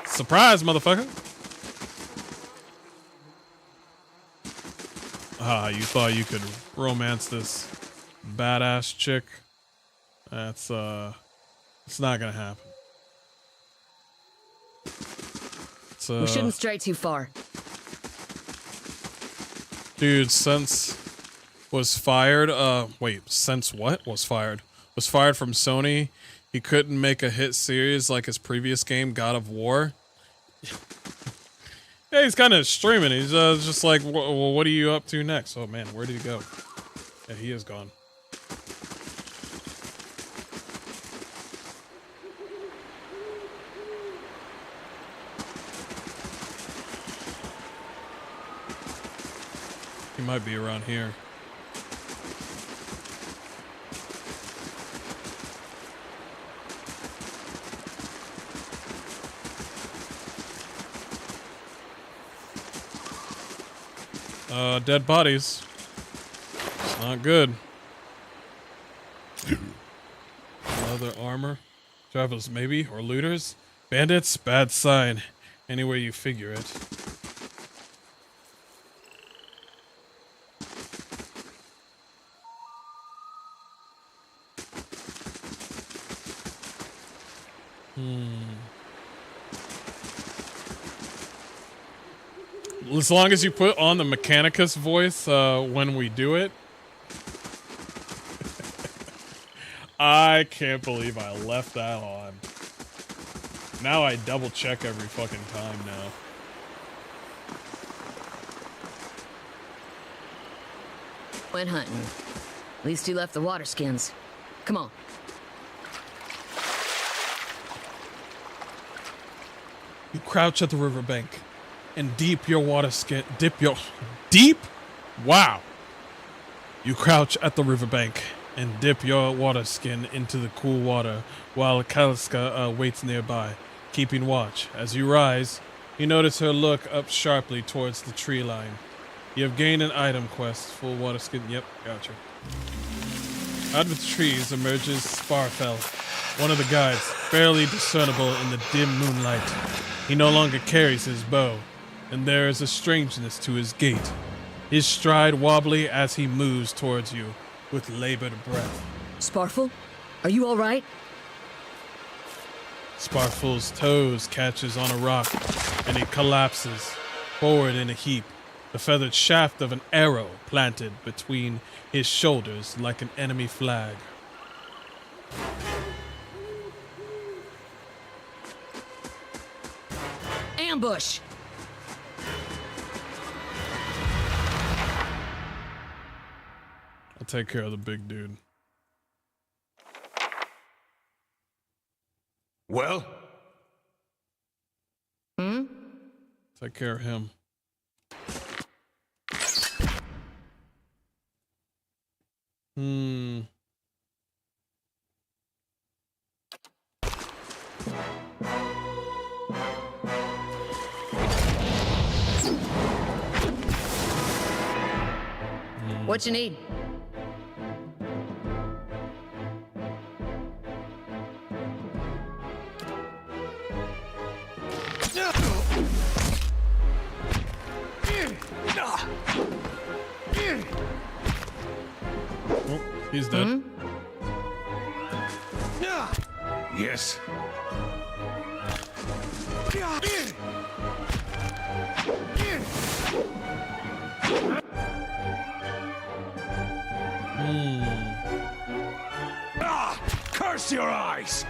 surprise, motherfucker. Ah, you thought you could romance this badass chick? That's, it's not gonna happen. We shouldn't stray too far. Dude, Sense was fired. Sense what was fired? Was fired from Sony. He couldn't make a hit series like his previous game, God of War. Yeah, he's kind of streaming. He's just like, well, what are you up to next? Oh man, where did he go? Yeah, he is gone. He might be around here. Dead bodies. It's not good. Leather armor. Travelers maybe, or looters. Bandits, bad sign. Any way you figure it. As long as you put on the Mechanicus voice when we do it. I can't believe I left that on. Now I double check every fucking time now. Went hunting. At least you left the water skins. Come on. You crouch at the riverbank and dip your water skin. Wow. You crouch at the riverbank and dip your water skin into the cool water while Kaliska waits nearby, keeping watch. As you rise, you notice her look up sharply towards the tree line. You have gained an item quest, full water skin. Yep, gotcha. Out of the trees emerges Sparfell, one of the guides, barely discernible in the dim moonlight. He no longer carries his bow, and there is a strangeness to his gait, his stride wobbly as he moves towards you with labored breath. Sparfel, are you all right? Sparfell's toes catches on a rock, and he collapses forward in a heap, the feathered shaft of an arrow planted between his shoulders like an enemy flag. Ambush! I'll take care of the big dude. Well? Take care of him. What you need? Oh, he's dead. Yes. Curse your eyes!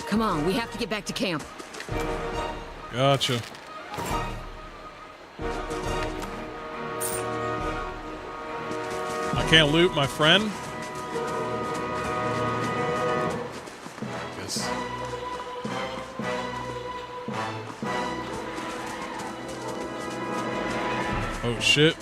Come on, we have to get back to camp. Gotcha. I can't loot my friend? Guess. Oh shit.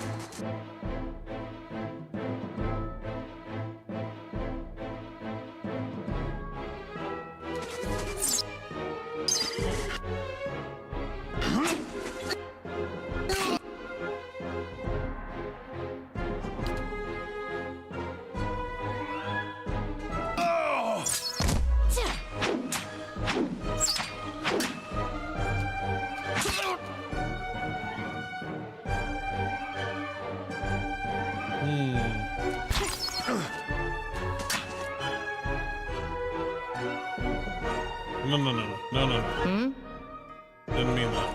No. Didn't mean that.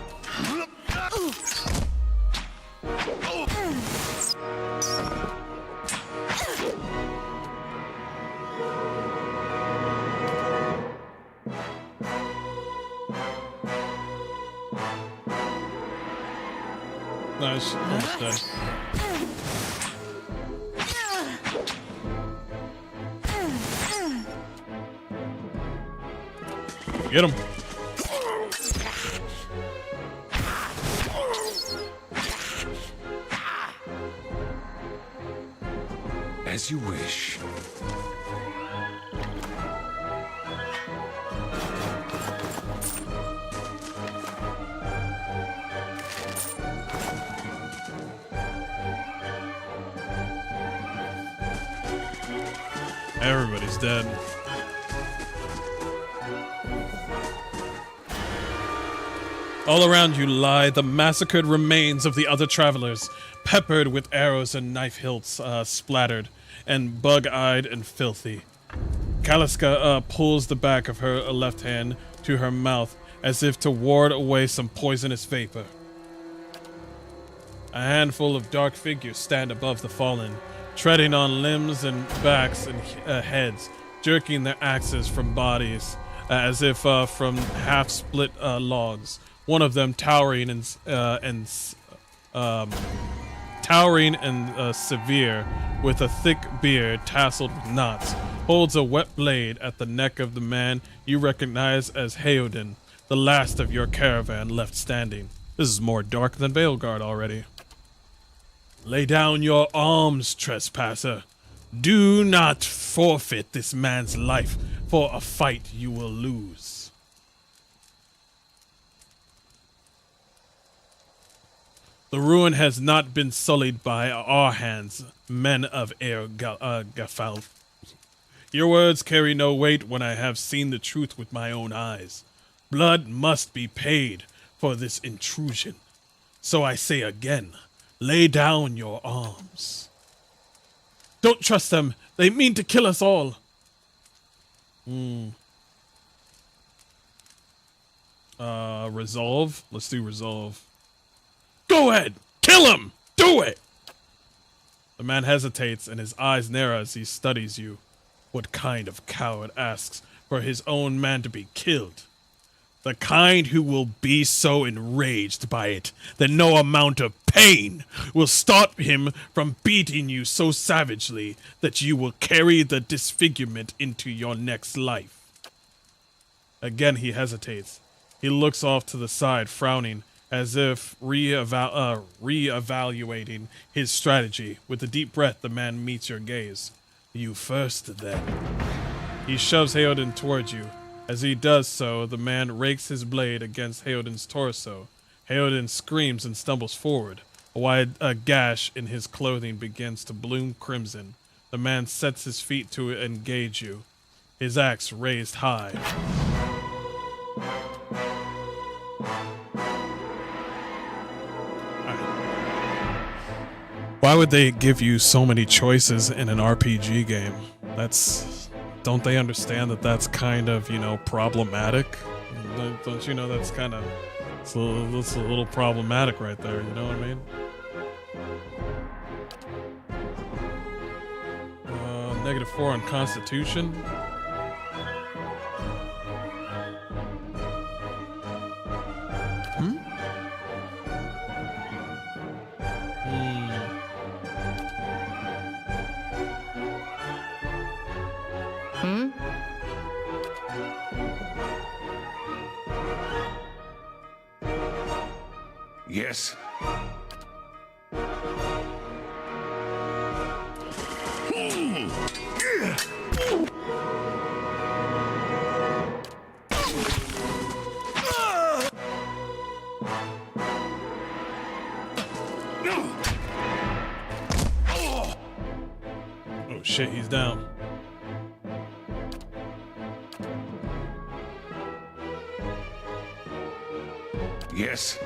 Nice. Almost dead. Get him. As you wish. Everybody's dead. All around you lie the massacred remains of the other travelers, peppered with arrows and knife hilts splattered, and bug-eyed and filthy. Kaliska pulls the back of her left hand to her mouth as if to ward away some poisonous vapor. A handful of dark figures stand above the fallen, treading on limbs and backs and heads, jerking their axes from bodies as if from half-split logs. One of them towering and severe, with a thick beard tasseled with knots, holds a wet blade at the neck of the man you recognize as Heoden, the last of your caravan left standing. This is more dark than Veilguard already. Lay down your arms, trespasser. Do not forfeit this man's life for a fight you will lose. The ruin has not been sullied by our hands, men of Gafal. Your words carry no weight when I have seen the truth with my own eyes. Blood must be paid for this intrusion. So I say again, lay down your arms. Don't trust them. They mean to kill us all. Resolve? Let's do resolve. Go ahead! Kill him! Do it! The man hesitates and his eyes narrow as he studies you. What kind of coward asks for his own man to be killed? The kind who will be so enraged by it that no amount of pain will stop him from beating you so savagely that you will carry the disfigurement into your next life. Again he hesitates. He looks off to the side, frowning, as if re-evaluating his strategy. With a deep breath, the man meets your gaze. You first, then. He shoves Heoden towards you. As he does so, the man rakes his blade against Heoden's torso. Heoden screams and stumbles forward. A wide gash in his clothing begins to bloom crimson. The man sets his feet to engage you, his axe raised high. Why would they give you so many choices in an RPG game? Don't they understand that that's kind of, problematic? Don't you know that's kind of, that's a little problematic right there, you know what I mean? -4 on Constitution. Yes. Oh shit, he's down. Yes.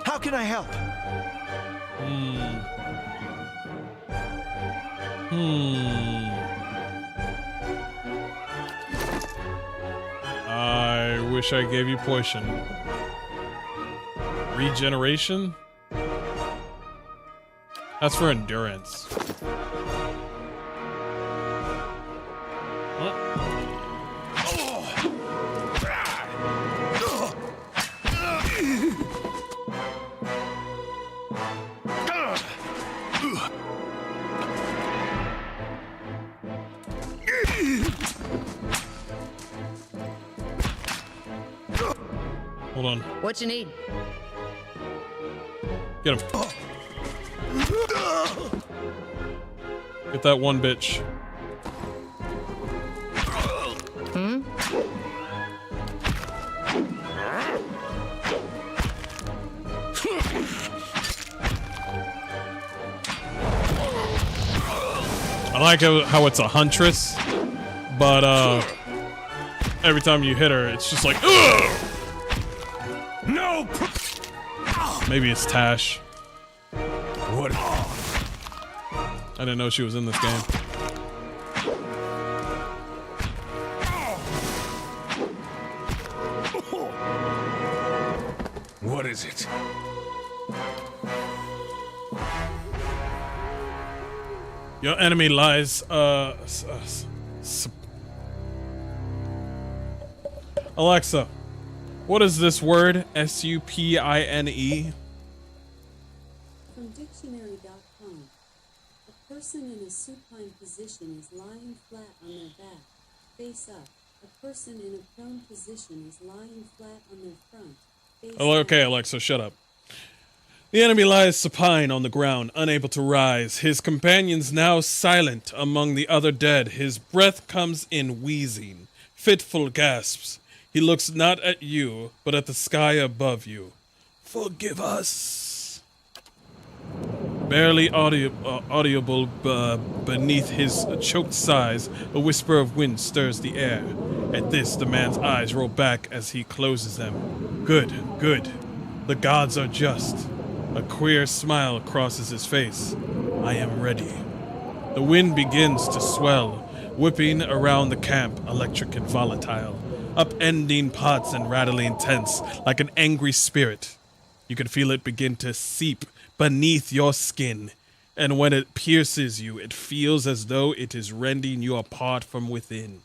How can I help? I wish I gave you poison. Regeneration? That's for endurance. Hold on. What you need? Get him. Get that one bitch. I like how it's a huntress, but every time you hit her, it's just like, ugh! No. Maybe it's Tash. What? I didn't know she was in this game. What is it? Your enemy lies Alexa, what is this word? S-U-P-I-N-E? From dictionary.com, a person in a supine position is lying flat on their back, face up. A person in a prone position is lying flat on their front, face Okay, down. Alexa, shut up. The enemy lies supine on the ground, unable to rise. His companions now silent among the other dead. His breath comes in wheezing, fitful gasps. He looks not at you, but at the sky above you. Forgive us. Barely audible beneath his choked sighs, a whisper of wind stirs the air. At this, the man's eyes roll back as he closes them. Good, good. The gods are just. A queer smile crosses his face. I am ready. The wind begins to swell, whipping around the camp, electric and volatile, upending pots and rattling tents like an angry spirit. You can feel it begin to seep beneath your skin, and when it pierces you, it feels as though it is rending you apart from within.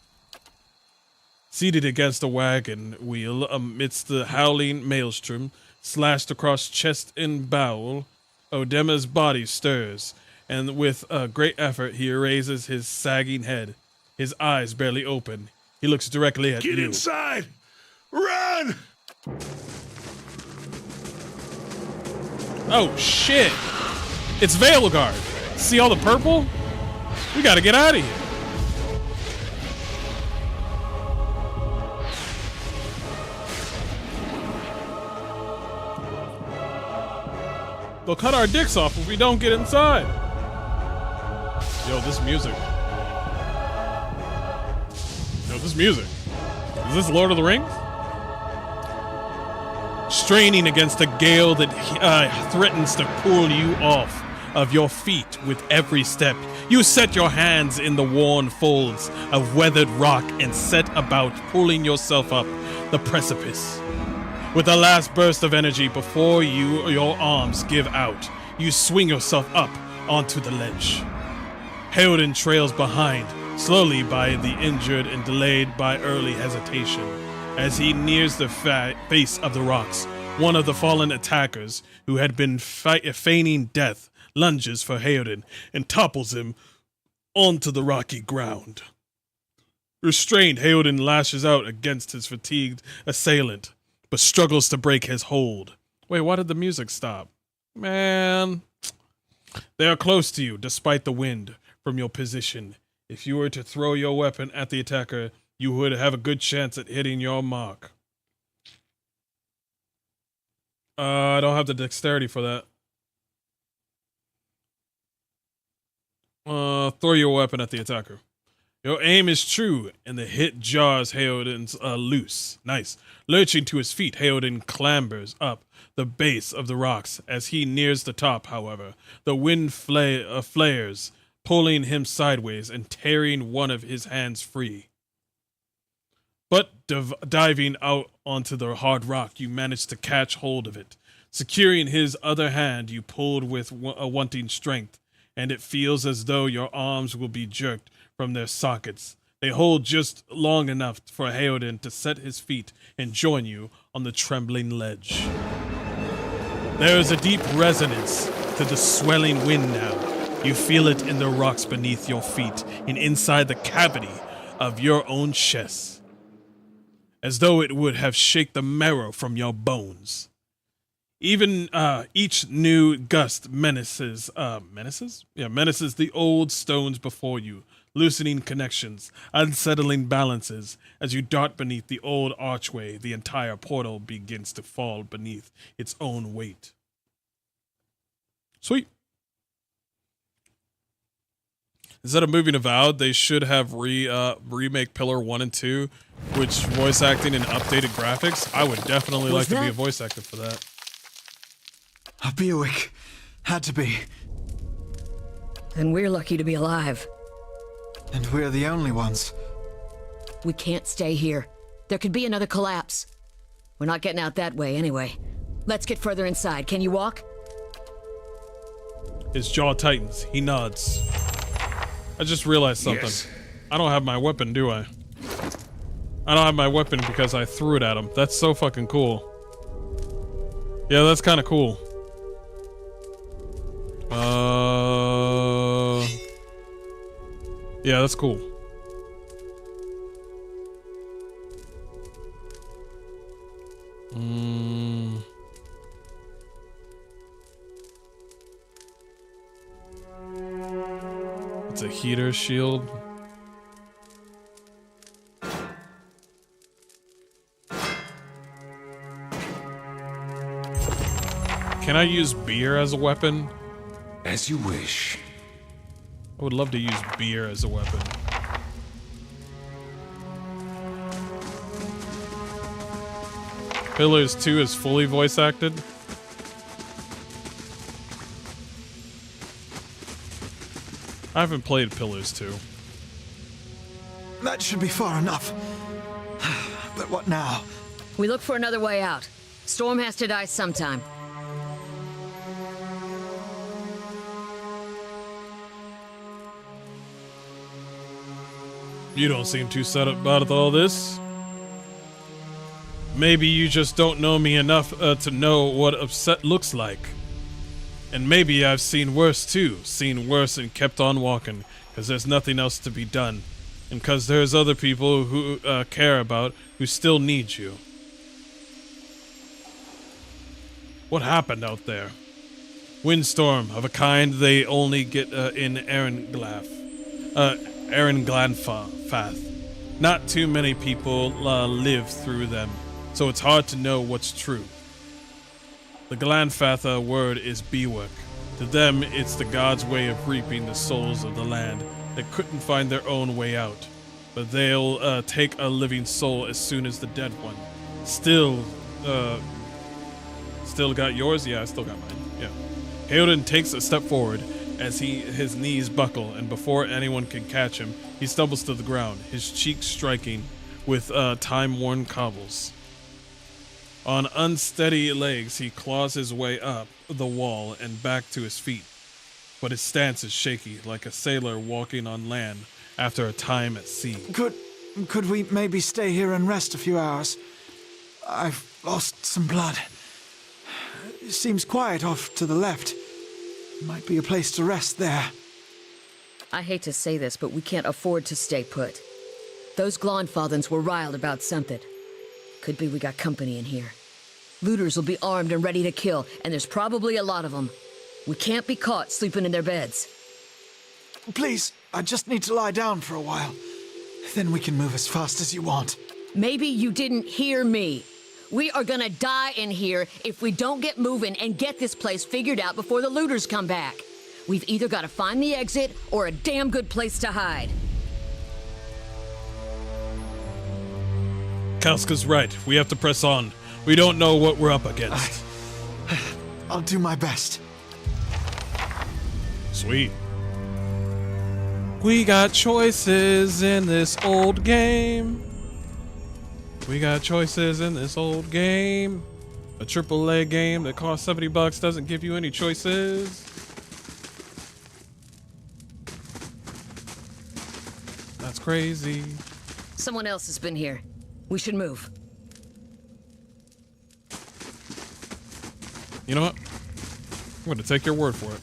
Seated against a wagon wheel amidst the howling maelstrom, slashed across chest and bowel, Odema's body stirs, and with a great effort he raises his sagging head, his eyes barely open. He looks directly at you. Get inside! Run! Oh shit! It's Veilguard. See all the purple? We gotta get out of here. They'll cut our dicks off if we don't get inside. Yo, this music. Yo, this music. Is this Lord of the Rings? Straining against a gale that threatens to pull you off of your feet with every step. You set your hands in the worn folds of weathered rock and set about pulling yourself up the precipice. With the last burst of energy before your arms give out, you swing yourself up onto the ledge. Heoden trails behind, slowly by the injured and delayed by early hesitation. As he nears the face of the rocks, one of the fallen attackers, who had been feigning death, lunges for Heoden and topples him onto the rocky ground. Restrained, Heoden lashes out against his fatigued assailant, but struggles to break his hold. Wait, why did the music stop? Man. They are close to you, despite the wind from your position. If you were to throw your weapon at the attacker, you would have a good chance at hitting your mark. I don't have the dexterity for that. Throw your weapon at the attacker. Your aim is true, and the hit jars Heoden's loose. Nice. Lurching to his feet, Heoden clambers up the base of the rocks. As he nears the top, however, the wind flares, pulling him sideways and tearing one of his hands free. But diving out onto the hard rock, you manage to catch hold of it. Securing his other hand, you pulled with a wanting strength, and it feels as though your arms will be jerked from their sockets. They hold just long enough for Heoden to set his feet and join you on the trembling ledge. There is a deep resonance to the swelling wind now. You feel it in the rocks beneath your feet and inside the cavity of your own chest, as though it would have shaken the marrow from your bones. Even each new gust menaces the old stones before you, loosening connections, unsettling balances. As you dart beneath the old archway, the entire portal begins to fall beneath its own weight. Sweet. Instead of moving Avowed, they should have remake Pillar 1 and 2, which voice acting and updated graphics. I would definitely like to be a voice actor for that. A Buick. Had to be. And we're lucky to be alive. And we're the only ones. We can't stay here. There could be another collapse. We're not getting out that way anyway. Let's get further inside. Can you walk? His jaw tightens. He nods. I just realized something. Yes. I don't have my weapon, do I? I don't have my weapon because I threw it at him. That's so fucking cool. Yeah, that's kind of cool. Yeah, that's cool. It's a heater shield. Can I use beer as a weapon? As you wish. I would love to use beer as a weapon. Pillars 2 is fully voice acted. I haven't played Pillars 2. That should be far enough. But what now? We look for another way out. Storm has to die sometime. You don't seem too set up about all this. Maybe you just don't know me enough to know what upset looks like. And maybe I've seen worse too. Seen worse and kept on walking. Because there's nothing else to be done. And because there's other people who care about who still need you. What happened out there? Windstorm of a kind they only get in Glanfath. Not too many people live through them, so it's hard to know what's true. The Glanfath word is bework. To them, it's the gods' way of reaping the souls of the land that couldn't find their own way out. But they'll take a living soul as soon as the dead one. Still got yours? Yeah, I still got mine. Yeah. Heoden takes a step forward as his knees buckle, and before anyone can catch him, he stumbles to the ground, his cheeks striking with time-worn cobbles. On unsteady legs, he claws his way up the wall and back to his feet, but his stance is shaky, like a sailor walking on land after a time at sea. Could we maybe stay here and rest a few hours? I've lost some blood. It seems quiet off to the left. Might be a place to rest there. I hate to say this, but we can't afford to stay put. Those Glonfathans were riled about something. Could be we got company in here. Looters will be armed and ready to kill, and there's probably a lot of them. We can't be caught sleeping in their beds. Please, I just need to lie down for a while. Then we can move as fast as you want. Maybe you didn't hear me. We are gonna die in here if we don't get moving and get this place figured out before the looters come back. We've either got to find the exit or a damn good place to hide. Kalska's right. We have to press on. We don't know what we're up against. I'll do my best. Sweet. We got choices in this old game. We got choices in this old game. A AAA game that costs $70 doesn't give you any choices. That's crazy. Someone else has been here. We should move. You know what? I'm going to take your word for it.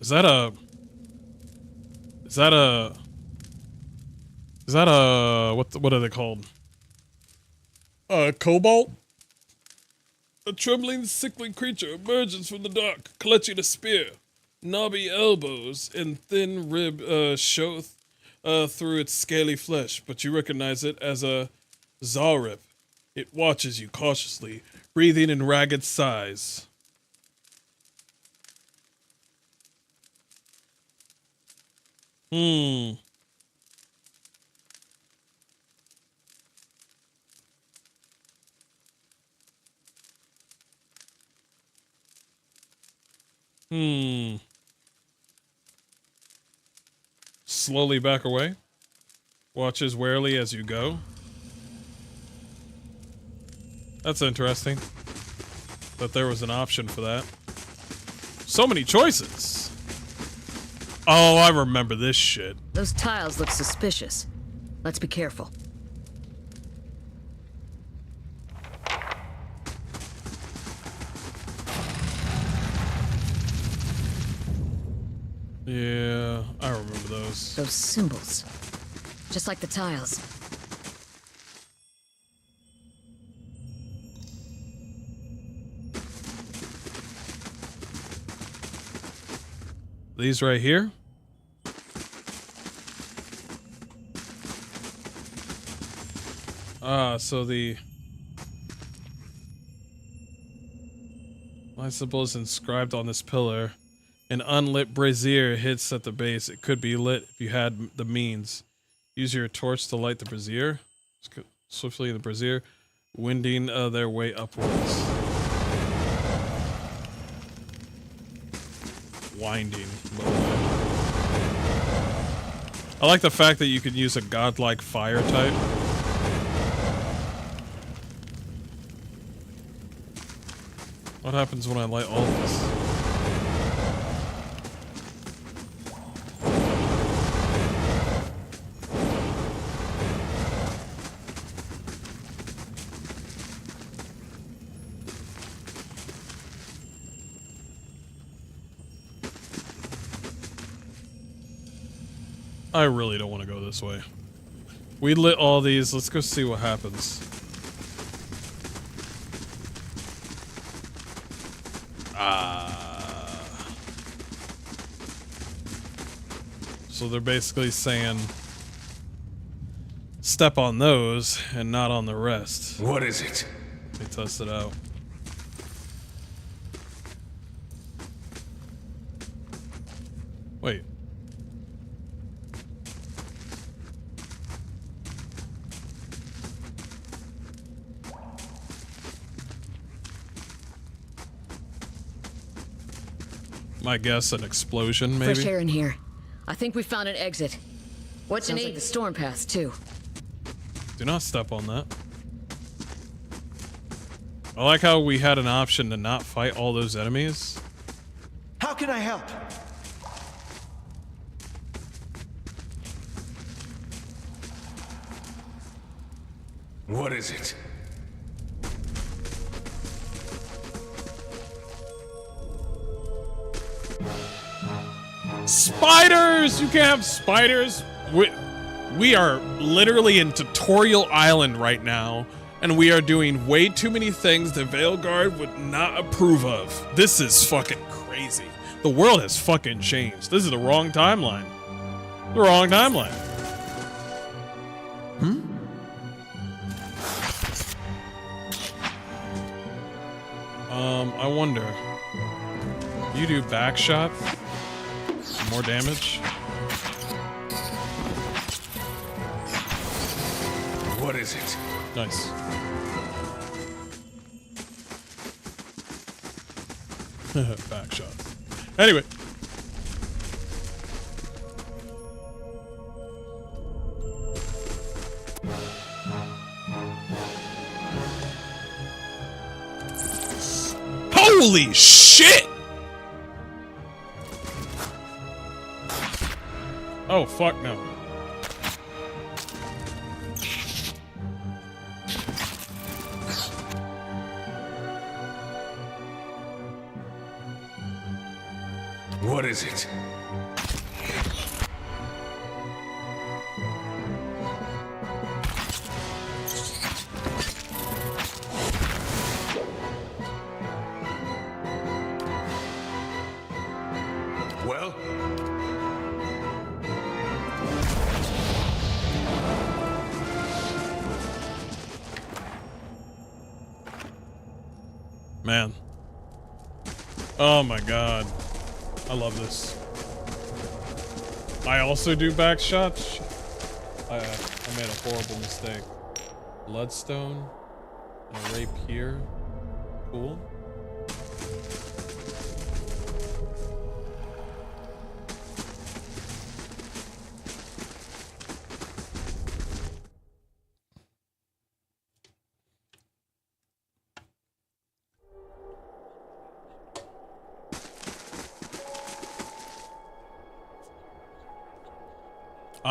Is that a what are they called? Cobalt? A trembling, sickly creature emerges from the dark, clutching a spear. Knobby elbows and thin rib show through its scaly flesh, but you recognize it as a Zarip. It watches you cautiously, breathing in ragged sighs. Hmm. Slowly back away. Watch as warily as you go. That's interesting. That there was an option for that. So many choices. Oh, I remember this shit. Those tiles look suspicious. Let's be careful. Yeah, I remember those. Those symbols. Just like the tiles. These right here. So the light symbol is inscribed on this pillar. An unlit brazier hits at the base. It could be lit if you had the means. Use your torch to light the brazier. Swiftly in the brazier, winding their way upwards. Winding. I like the fact that you can use a godlike fire type. What happens when I light all of this? I really don't want to go this way. We lit all these. Let's go see what happens. So they're basically saying step on those and not on the rest. What is it? Let me test it out. Wait. My guess, an explosion, maybe? Fresh air in here. I think we found an exit. What you need? Like the storm path, too. Do not step on that. I like how we had an option to not fight all those enemies. How can I help? What is it? Spiders! You can't have spiders! We are literally in Tutorial Island right now, and we are doing way too many things that Veilguard would not approve of. This is fucking crazy. The world has fucking changed. This is the wrong timeline. The wrong timeline. I wonder. You do back shot? More damage? What is it? Nice. Back shot. Anyway. Holy shit! Oh, fuck no. What is it? Well? Man. Oh my god. I love this. I also do back shots. I made a horrible mistake. Bloodstone. And a rapier. Cool.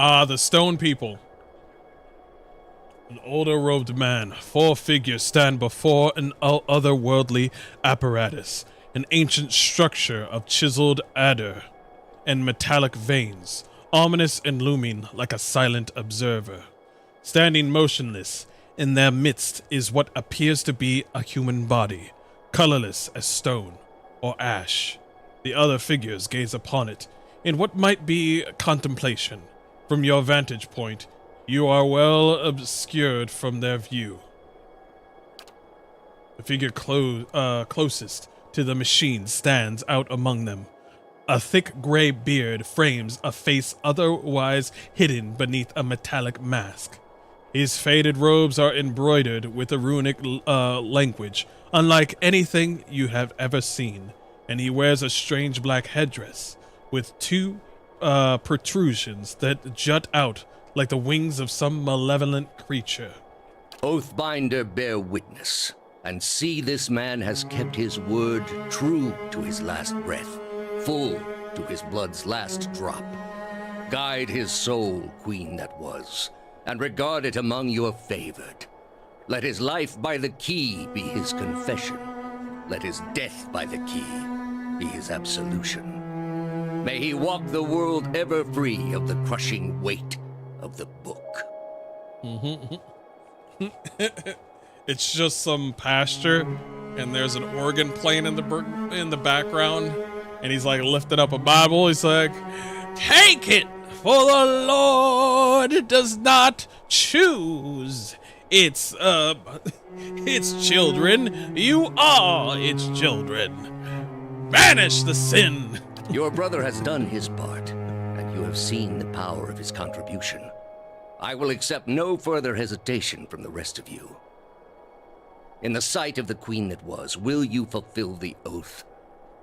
Ah, the stone people. An older robed man, 4 figures stand before an otherworldly apparatus, an ancient structure of chiseled adder and metallic veins, ominous and looming like a silent observer. Standing motionless, in their midst is what appears to be a human body, colorless as stone or ash. The other figures gaze upon it in what might be contemplation. From your vantage point, you are well obscured from their view. The figure closest to the machine stands out among them. A thick gray beard frames a face otherwise hidden beneath a metallic mask. His faded robes are embroidered with a runic language, unlike anything you have ever seen, and he wears a strange black headdress with 2 protrusions that jut out like the wings of some malevolent creature. Oathbinder, bear witness, and see this man has kept his word true to his last breath, full to his blood's last drop. Guide his soul, queen that was, and regard it among your favored. Let his life by the key be his confession. Let his death by the key be his absolution. May he walk the world ever free of the crushing weight of the book. It's just some pasture, and there's an organ playing in the background, and he's like lifting up a Bible. He's like, "Take it, for the Lord does not choose its children. You are its children. Banish the sin." Your brother has done his part, and you have seen the power of his contribution. I will accept no further hesitation from the rest of you. In the sight of the queen that was, will you fulfill the oath?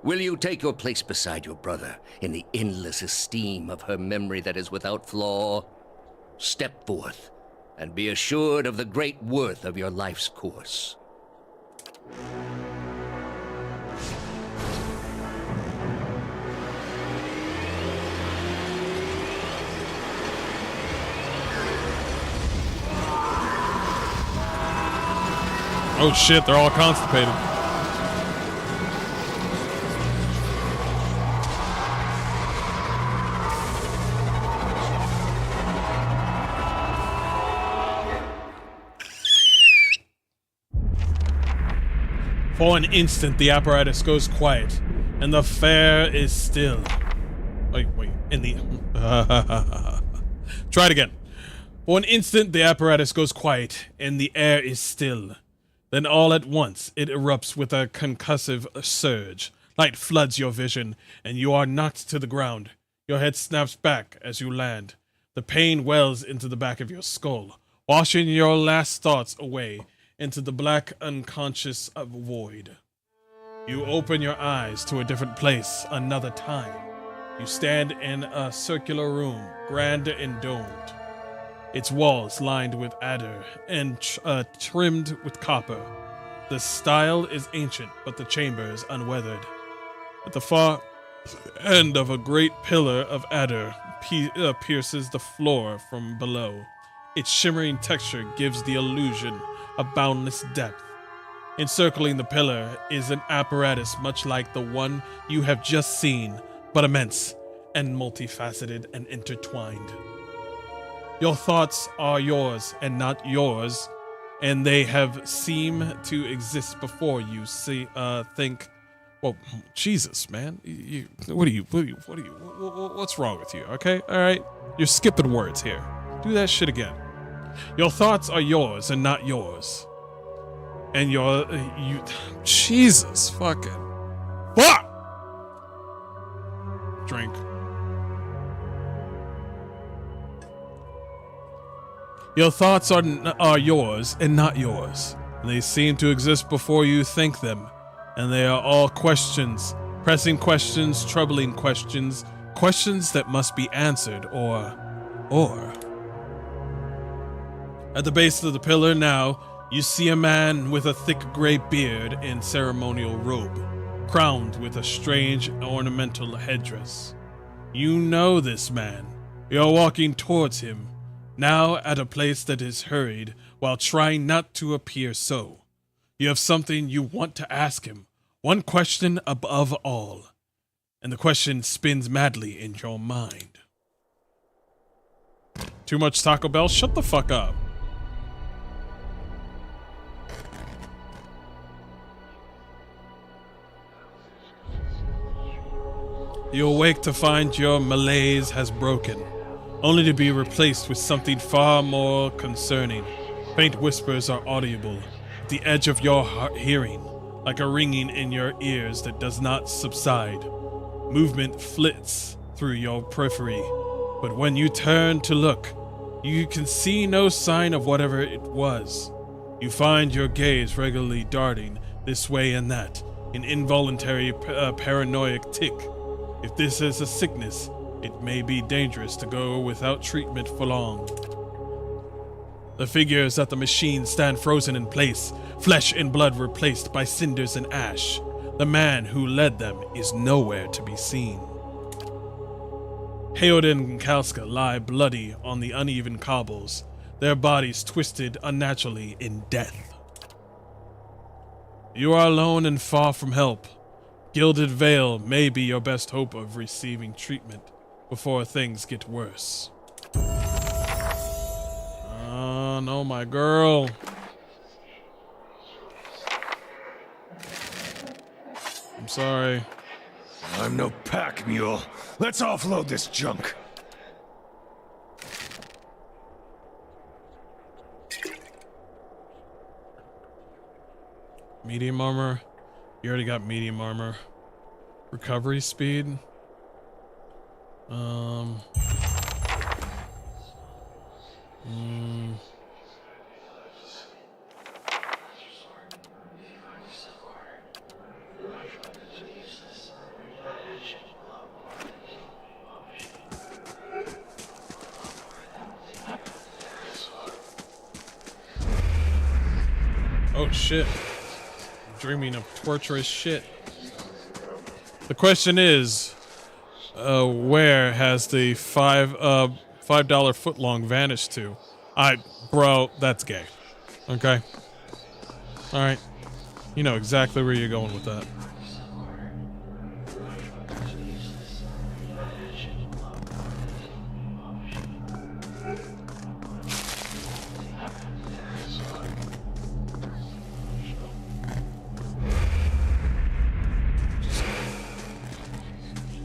Will you take your place beside your brother in the endless esteem of her memory that is without flaw? Step forth, and be assured of the great worth of your life's course. Oh shit, they're all constipated. For an instant, the apparatus goes quiet, and the fair is still. Wait, in the... Try it again. For an instant, the apparatus goes quiet, and the air is still. Then all at once, it erupts with a concussive surge. Light floods your vision, and you are knocked to the ground. Your head snaps back as you land. The pain wells into the back of your skull, washing your last thoughts away into the black, unconscious void. You open your eyes to a different place, another time. You stand in a circular room, grand and domed. Its walls lined with adder and trimmed with copper. The style is ancient, but the chamber is unweathered. At the far end of a great pillar of adder pierces the floor from below. Its shimmering texture gives the illusion of boundless depth. Encircling the pillar is an apparatus much like the one you have just seen, but immense and multifaceted and intertwined. Your thoughts are yours and not yours, and they have seemed to exist before you. Think. Well, Jesus, man, what's wrong with you? Okay, all right, you're skipping words here. Do that shit again. Your thoughts are yours and not yours, and Jesus, fuck. Drink. Your thoughts are yours and not yours. And they seem to exist before you think them. And they are all questions, pressing questions, troubling questions, questions that must be answered, or. At the base of the pillar now, you see a man with a thick gray beard and ceremonial robe, crowned with a strange ornamental headdress. You know this man. You're walking towards him, now at a place that is hurried, while trying not to appear so. You have something you want to ask him, one question above all, and the question spins madly in your mind. Too much Taco Bell? Shut the fuck up. You awake to find your malaise has broken, only to be replaced with something far more concerning. Faint whispers are audible at the edge of your hearing, like a ringing in your ears that does not subside. Movement flits through your periphery, but when you turn to look, you can see no sign of whatever it was. You find your gaze regularly darting this way and that, an involuntary paranoid tick. If this is a sickness, it may be dangerous to go without treatment for long. The figures at the machine stand frozen in place, flesh and blood replaced by cinders and ash. The man who led them is nowhere to be seen. Heoden and Kalska lie bloody on the uneven cobbles, their bodies twisted unnaturally in death. You are alone and far from help. Gilded Veil may be your best hope of receiving treatment before things get worse. Oh, no, my girl. I'm sorry. I'm no pack mule. Let's offload this junk. Medium armor. You already got medium armor. Recovery speed. Oh shit. I'm dreaming of torturous shit. The question is, where has the $5 footlong vanished to? Bro, that's gay. Okay. Alright. You know exactly where you're going with that.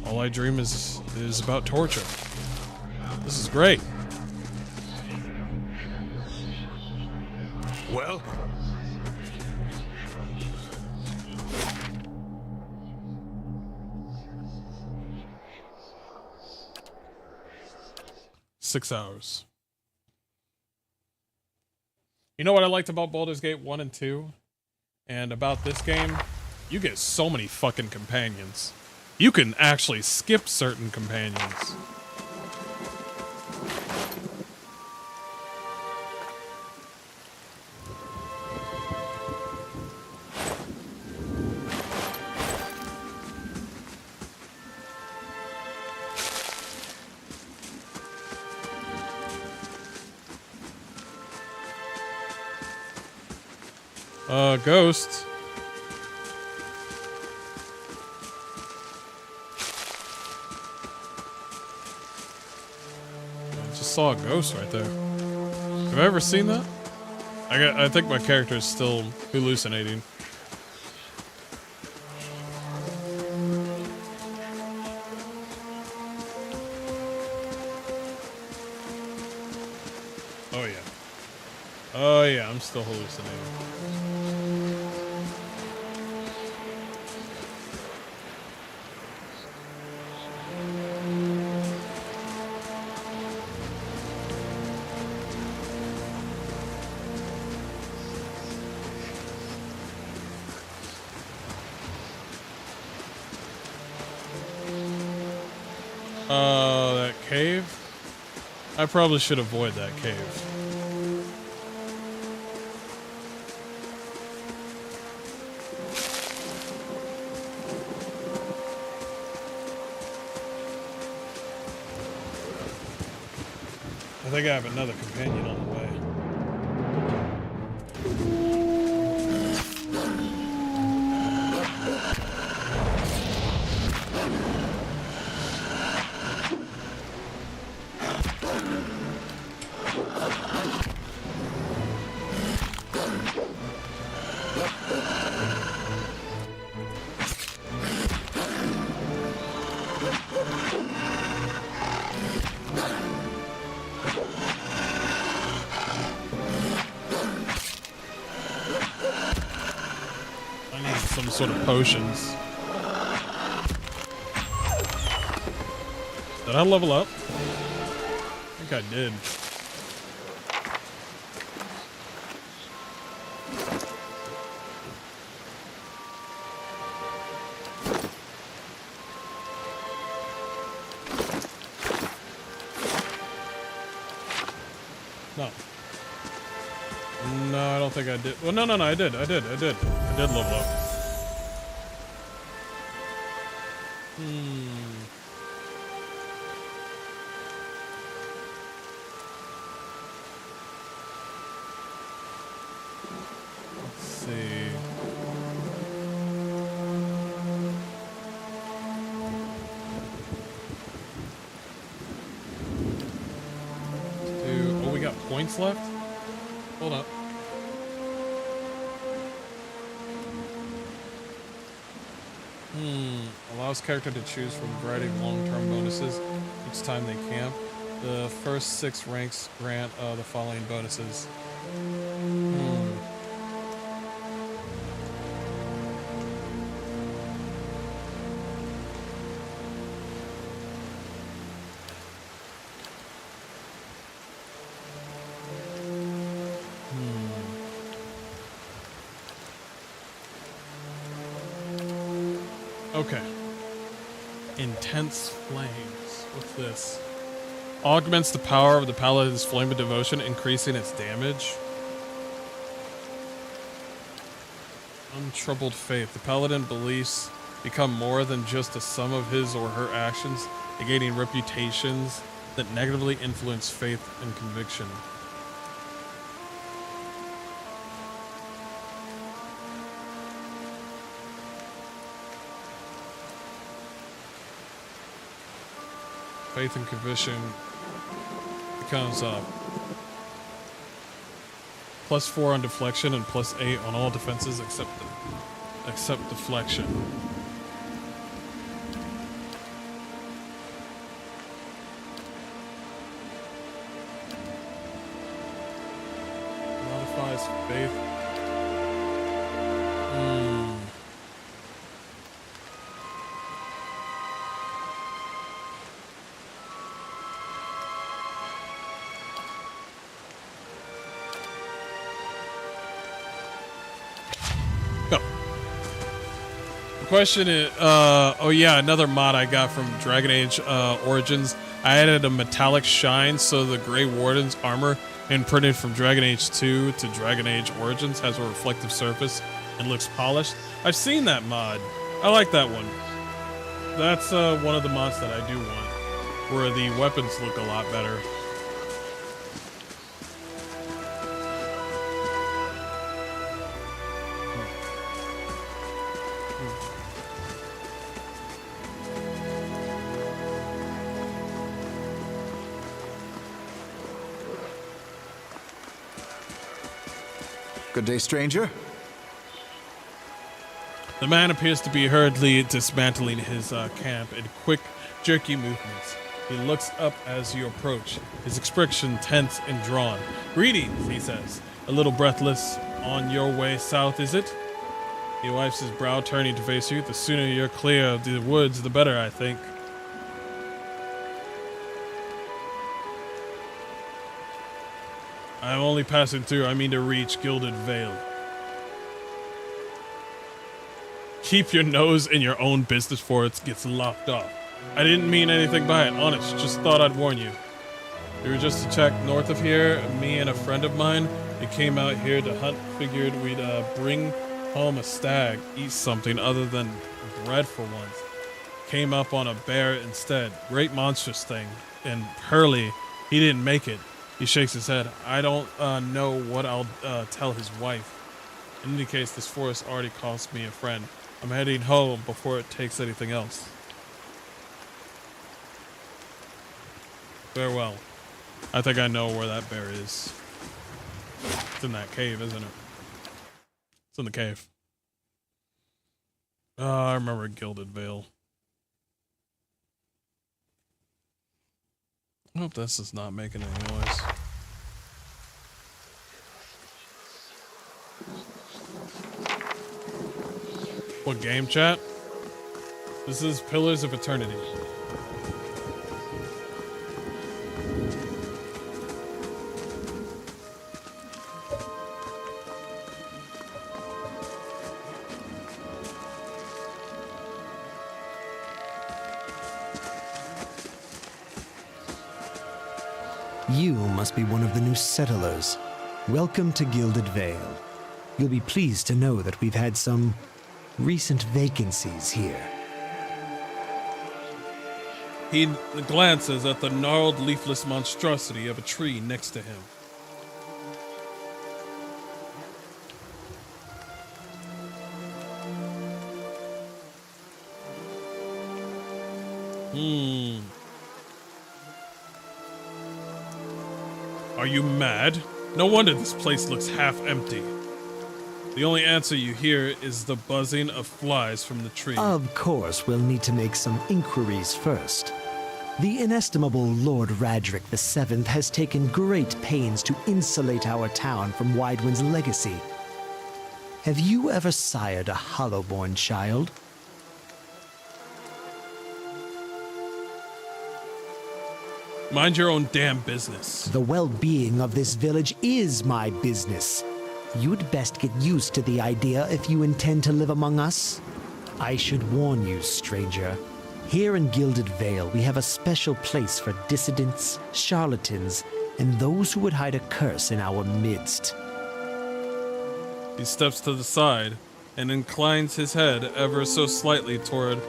All I dream is about torture. This is great. Well? Six hours. You know what I liked about Baldur's Gate 1 and 2? And about this game? You get so many fucking companions. You can actually skip certain companions. Ghost. Saw a ghost right there. Have I ever seen that? I think my character is still hallucinating. Oh yeah. Oh yeah, I'm still hallucinating. That cave? I probably should avoid that cave. think I have another companion on the way. Some sort of potions. Did I level up? I think I did. No. No, I don't think I did. Well, no, I did. I did level up. Let's see. Oh, we got points left? Hold up. Allows character to choose from a variety of long-term bonuses each time they camp. The first 6 ranks grant the following bonuses. Okay. Intense flames. What's this? Augments the power of the paladin's flame of devotion, increasing its damage. Untroubled faith. The paladin beliefs become more than just a sum of his or her actions, negating reputations that negatively influence faith and conviction. Faith and conviction becomes +4 on deflection and +8 on all defenses except deflection. Modifies faith. Question is, oh yeah, another mod I got from Dragon Age Origins. I added a metallic shine, so the Grey Warden's armor imprinted from Dragon Age 2 to Dragon Age Origins has a reflective surface and looks polished. I've seen that mod. I like that one. That's one of the mods that I do want, where the weapons look a lot better. Good day, stranger. The man appears to be hurriedly dismantling his camp in quick, jerky movements. He looks up as you approach, his expression tense and drawn. "Greetings," he says, a little breathless. "On your way south, is it?" He wipes his brow, turning to face you. "The sooner you're clear of the woods, the better, I think." "I'm only passing through. I mean to reach Gilded Vale." "Keep your nose in your own business before it gets locked off. I didn't mean anything by it, honest. Just thought I'd warn you. We were just to check north of here. Me and a friend of mine, we came out here to hunt. Figured we'd bring home a stag, eat something other than bread for once. Came up on a bear instead. Great monstrous thing. And Hurley, he didn't make it. He shakes his head. I don't know what I'll tell his wife. In any case, this forest already cost me a friend. I'm heading home before it takes anything else. Farewell. I think I know where that bear is. It's in that cave, isn't it? It's in the cave. I remember Gilded Vale. I hope this is not making any noise. What game, chat? This is Pillars of Eternity. You must be one of the new settlers. Welcome to Gilded Vale. You'll be pleased to know that we've had some recent vacancies here. He glances at the gnarled, leafless monstrosity of a tree next to him. Are you mad? No wonder this place looks half empty. The only answer you hear is the buzzing of flies from the tree. Of course, we'll need to make some inquiries first. The inestimable Lord Radric VII has taken great pains to insulate our town from Widewind's legacy. Have you ever sired a Hollowborn child? Mind your own damn business. The well-being of this village is my business. You'd best get used to the idea if you intend to live among us. I should warn you, stranger. Here in Gilded Vale, we have a special place for dissidents, charlatans, and those who would hide a curse in our midst. He steps to the side and inclines his head ever so slightly toward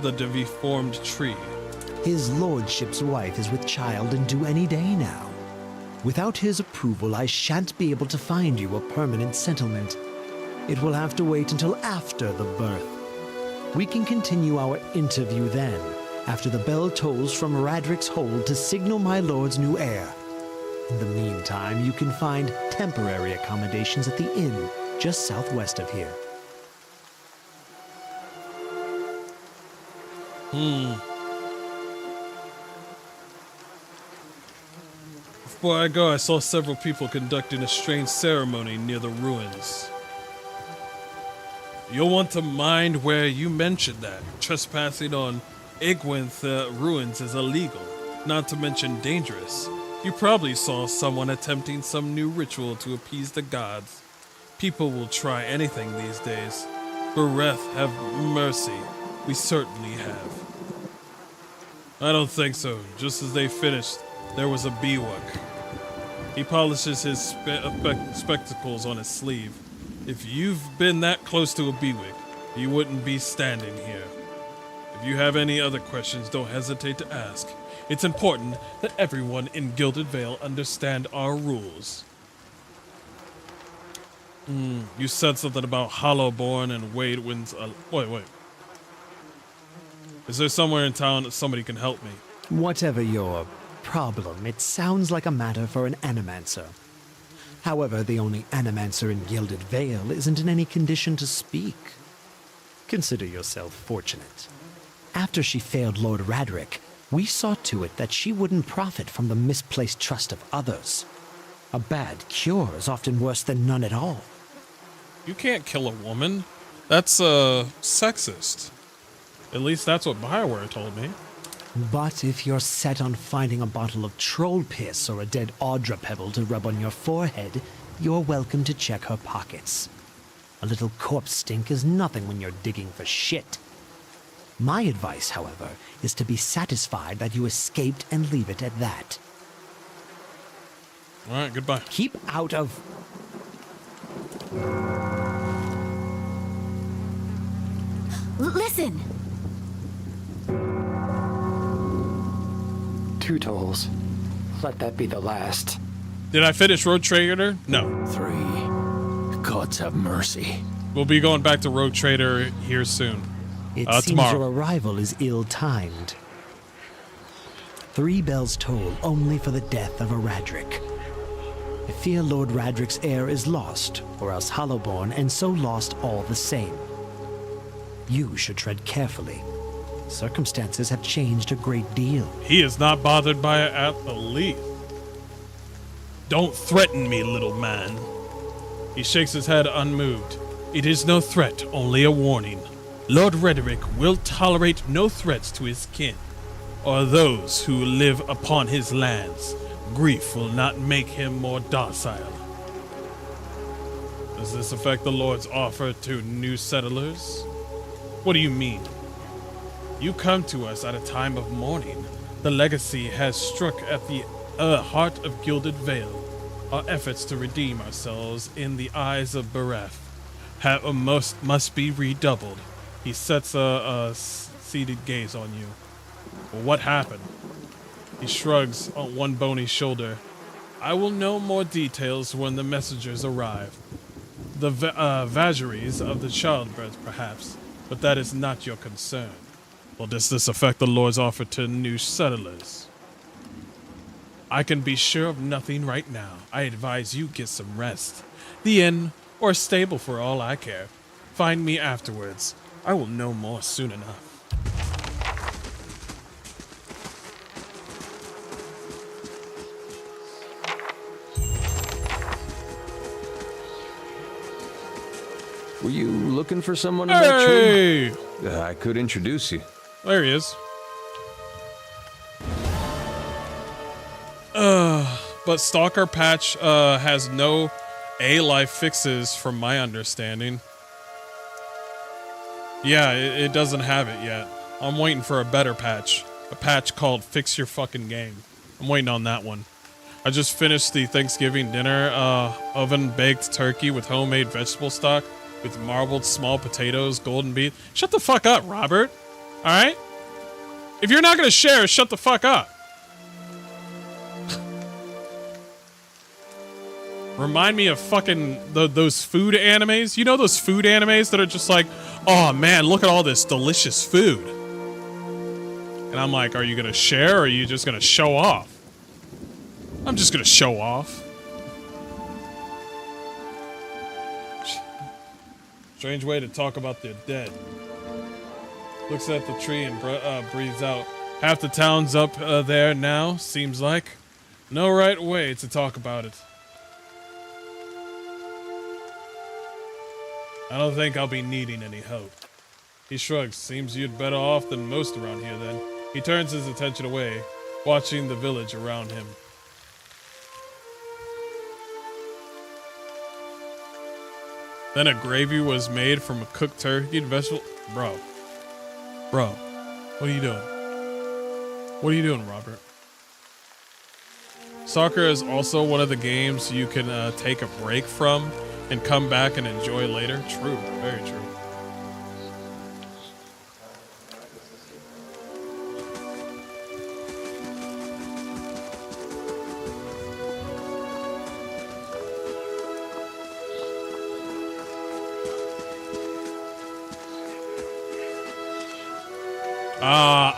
the deformed tree. His lordship's wife is with child and due any day now. Without his approval, I shan't be able to find you a permanent settlement. It will have to wait until after the birth. We can continue our interview then, after the bell tolls from Radric's hold to signal my lord's new heir. In the meantime, you can find temporary accommodations at the inn just southwest of here. Before I go, I saw several people conducting a strange ceremony near the ruins. You'll want to mind where you mentioned that. Trespassing on Igwinth ruins is illegal, not to mention dangerous. You probably saw someone attempting some new ritual to appease the gods. People will try anything these days. Bereth, have mercy. We certainly have. I don't think so. Just as they finished, there was a Biwak. He polishes his spectacles on his sleeve. If you've been that close to a Biwak, you wouldn't be standing here. If you have any other questions, don't hesitate to ask. It's important that everyone in Gilded Vale understand our rules. You said something about Hollowborn and Widewind's... Wait. Is there somewhere in town that somebody can help me? Whatever your problem, it sounds like a matter for an animancer. However, the only animancer in Gilded Vale isn't in any condition to speak. Consider yourself fortunate. After she failed Lord Radric, we saw to it that she wouldn't profit from the misplaced trust of others. A bad cure is often worse than none at all. You can't kill a woman. That's sexist. At least that's what Bioware told me. But if you're set on finding a bottle of troll piss or a dead Audra pebble to rub on your forehead, you're welcome to check her pockets. A little corpse stink is nothing when you're digging for shit. My advice, however, is to be satisfied that you escaped and leave it at that. All right, goodbye. Keep out of... Listen! 2 tolls. Let that be the last. Did I finish Road Trader? No. 3. Gods have mercy. We'll be going back to Road Trader here soon. It seems Tomorrow. your arrival is ill-timed. 3 bells toll only for the death of a Radric. I fear Lord Radric's heir is lost, or else Hollowborn, and so lost all the same. You should tread carefully. Circumstances have changed a great deal. He is not bothered by it at the least. Don't threaten me, little man. He shakes his head unmoved. It is no threat, only a warning. Lord Rederick will tolerate no threats to his kin, or those who live upon his lands. Grief will not make him more docile. Does this affect the Lord's offer to new settlers? What do you mean? You come to us at a time of mourning. The legacy has struck at the heart of Gilded Vale. Our efforts to redeem ourselves in the eyes of Bereth must be redoubled. He sets a seated gaze on you. Well, what happened? He shrugs on one bony shoulder. I will know more details when the messengers arrive. The vagaries of the childbirth, perhaps, but that is not your concern. Well, does this affect the Lord's offer to new settlers? I can be sure of nothing right now. I advise you get some rest. The inn, or a stable for all I care. Find me afterwards. I will know more soon enough. Were you looking for someone in that Hey! room? I could introduce you. There he is. But Stalker Patch has no A-life fixes from my understanding. Yeah, it doesn't have it yet. I'm waiting for a better patch. A patch called Fix Your Fucking Game. I'm waiting on that one. I just finished the Thanksgiving dinner, oven-baked turkey with homemade vegetable stock with marbled small potatoes, golden beef. Shut the fuck up, Robert. Alright? If you're not gonna share, shut the fuck up. Remind me of fucking those food animes. You know those food animes that are just like, oh man, look at all this delicious food. And I'm like, are you gonna share or are you just gonna show off? I'm just gonna show off. Strange way to talk about the dead. Looks at the tree and breathes out. Half the town's up there now, seems like. No right way to talk about it. I don't think I'll be needing any help. He shrugs. Seems you'd better off than most around here then. He turns his attention away, watching the village around him. Then a gravy was made from a cooked turkey and vegetable. Bro, what are you doing? What are you doing, Robert? Soccer is also one of the games you can take a break from and come back and enjoy later. True, very true.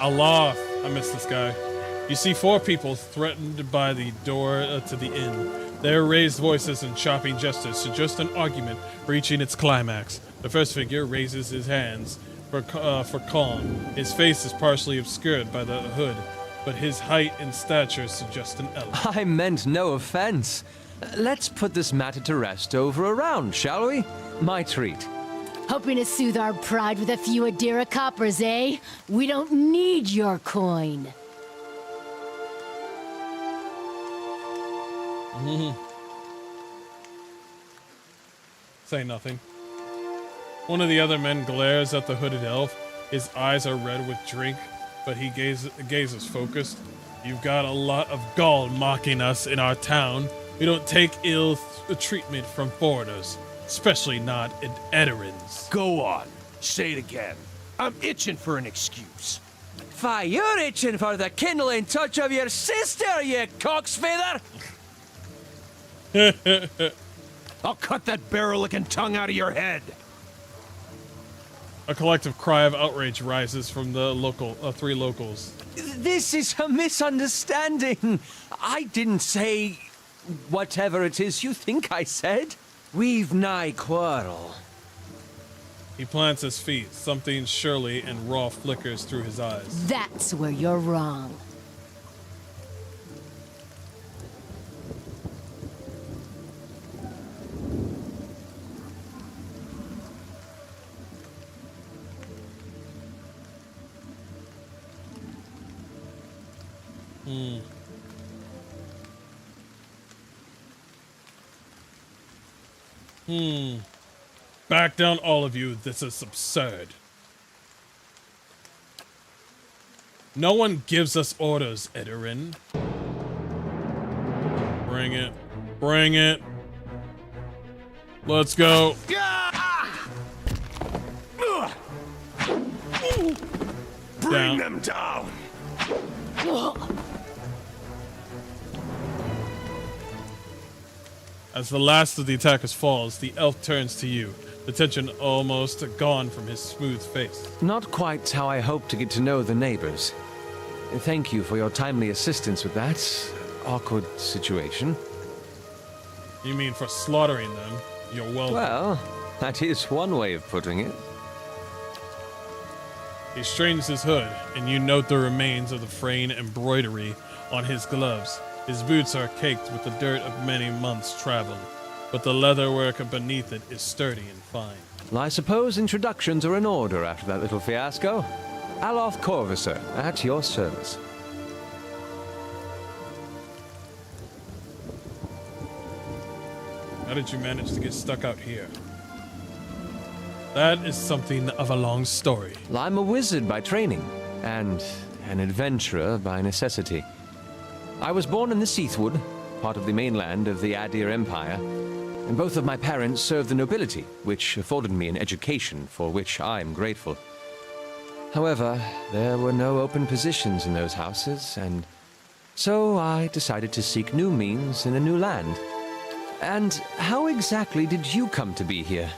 Allah, I miss this guy. You see 4 people threatened by the door to the inn. Their raised voices and chopping gestures suggest an argument reaching its climax. The first figure raises his hands for calm. His face is partially obscured by the hood, but his height and stature suggest an elf. I meant no offense. Let's put this matter to rest over a round, shall we? My treat. Hoping to soothe our pride with a few Adira coppers, eh? We don't need your coin. Say nothing. One of the other men glares at the hooded elf. His eyes are red with drink, but he gazes focused. You've got a lot of gall mocking us in our town. We don't take ill treatment from foreigners, especially not Edirans. Go on. Say it again. I'm itching for an excuse. Why, you're itching for the kindling touch of your sister, you cocksfeather! I'll cut that barrel-licking tongue out of your head. A collective cry of outrage rises from the three locals. This is a misunderstanding. I didn't say whatever it is you think I said. We've nigh quarrel. He plants his feet. Something surely and raw flickers through his eyes. That's where you're wrong. Back down, all of you. This is absurd. No one gives us orders, Edarin. Bring it. Bring it. Let's go. Bring them down. As the last of the attackers falls, the elf turns to you, the tension almost gone from his smooth face. Not quite how I hoped to get to know the neighbors. Thank you for your timely assistance with that awkward situation. You mean for slaughtering them? You're welcome. Well, that is one way of putting it. He straightens his hood, and you note the remains of the fraying embroidery on his gloves. His boots are caked with the dirt of many months' travel, but the leatherwork beneath it is sturdy and fine. Well, I suppose introductions are in order after that little fiasco. Aloth Corvisor, at your service. How did you manage to get stuck out here? That is something of a long story. Well, I'm a wizard by training, and an adventurer by necessity. I was born in the Seathwood, part of the mainland of the Adir Empire, and both of my parents served the nobility, which afforded me an education for which I'm grateful. However, there were no open positions in those houses, and so I decided to seek new means in a new land. And how exactly did you come to be here?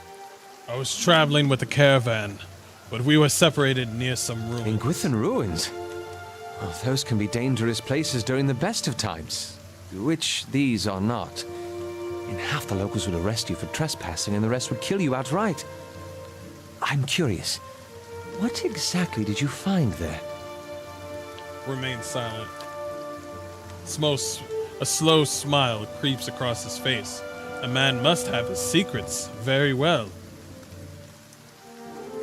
I was traveling with a caravan, but we were separated near some ruins. In Gwithan ruins? Well, those can be dangerous places during the best of times, which these are not. And half the locals would arrest you for trespassing, and the rest would kill you outright. I'm curious, what exactly did you find there? Remain silent. A slow smile creeps across his face. A man must have his secrets very well.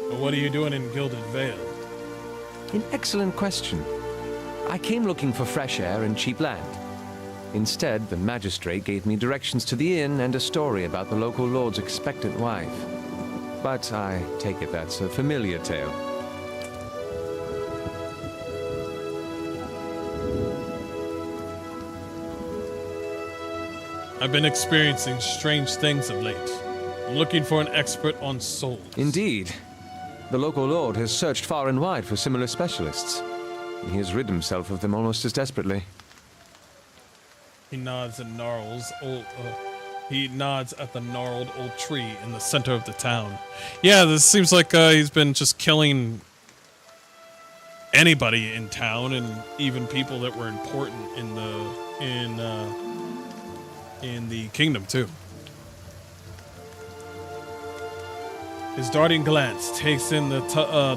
But what are you doing in Gilded Vale? An excellent question. I came looking for fresh air and cheap land. Instead, the magistrate gave me directions to the inn and a story about the local lord's expectant wife. But I take it that's a familiar tale. I've been experiencing strange things of late. I'm looking for an expert on souls. Indeed. The local lord has searched far and wide for similar specialists. He has rid himself of them almost as desperately. He nods and he nods at the gnarled old tree in the center of the town. Yeah, this seems like he's been just killing anybody in town, and even people that were important in the kingdom too. His darting glance takes in the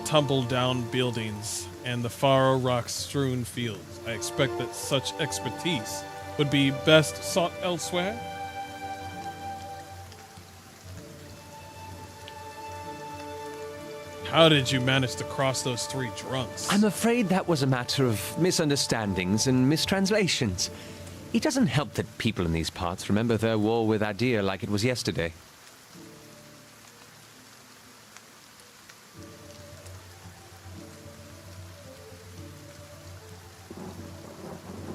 tumble-down buildings and the far rock-strewn fields. I expect that such expertise would be best sought elsewhere. How did you manage to cross those three drunks? I'm afraid that was a matter of misunderstandings and mistranslations. It doesn't help that people in these parts remember their war with Adir like it was yesterday.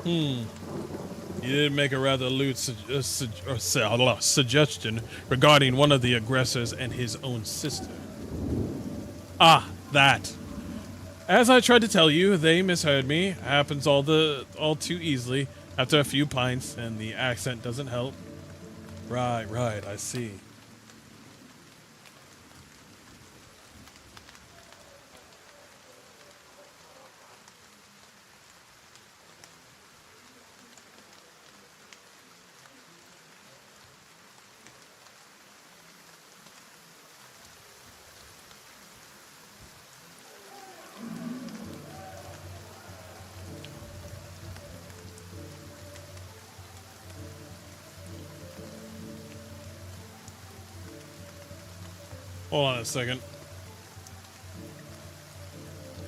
You did make a rather lewd suggestion regarding one of the aggressors and his own sister. Ah, that. As I tried to tell you, they misheard me. Happens all too easily after a few pints, and the accent doesn't help. Right, I see. Hold on a second.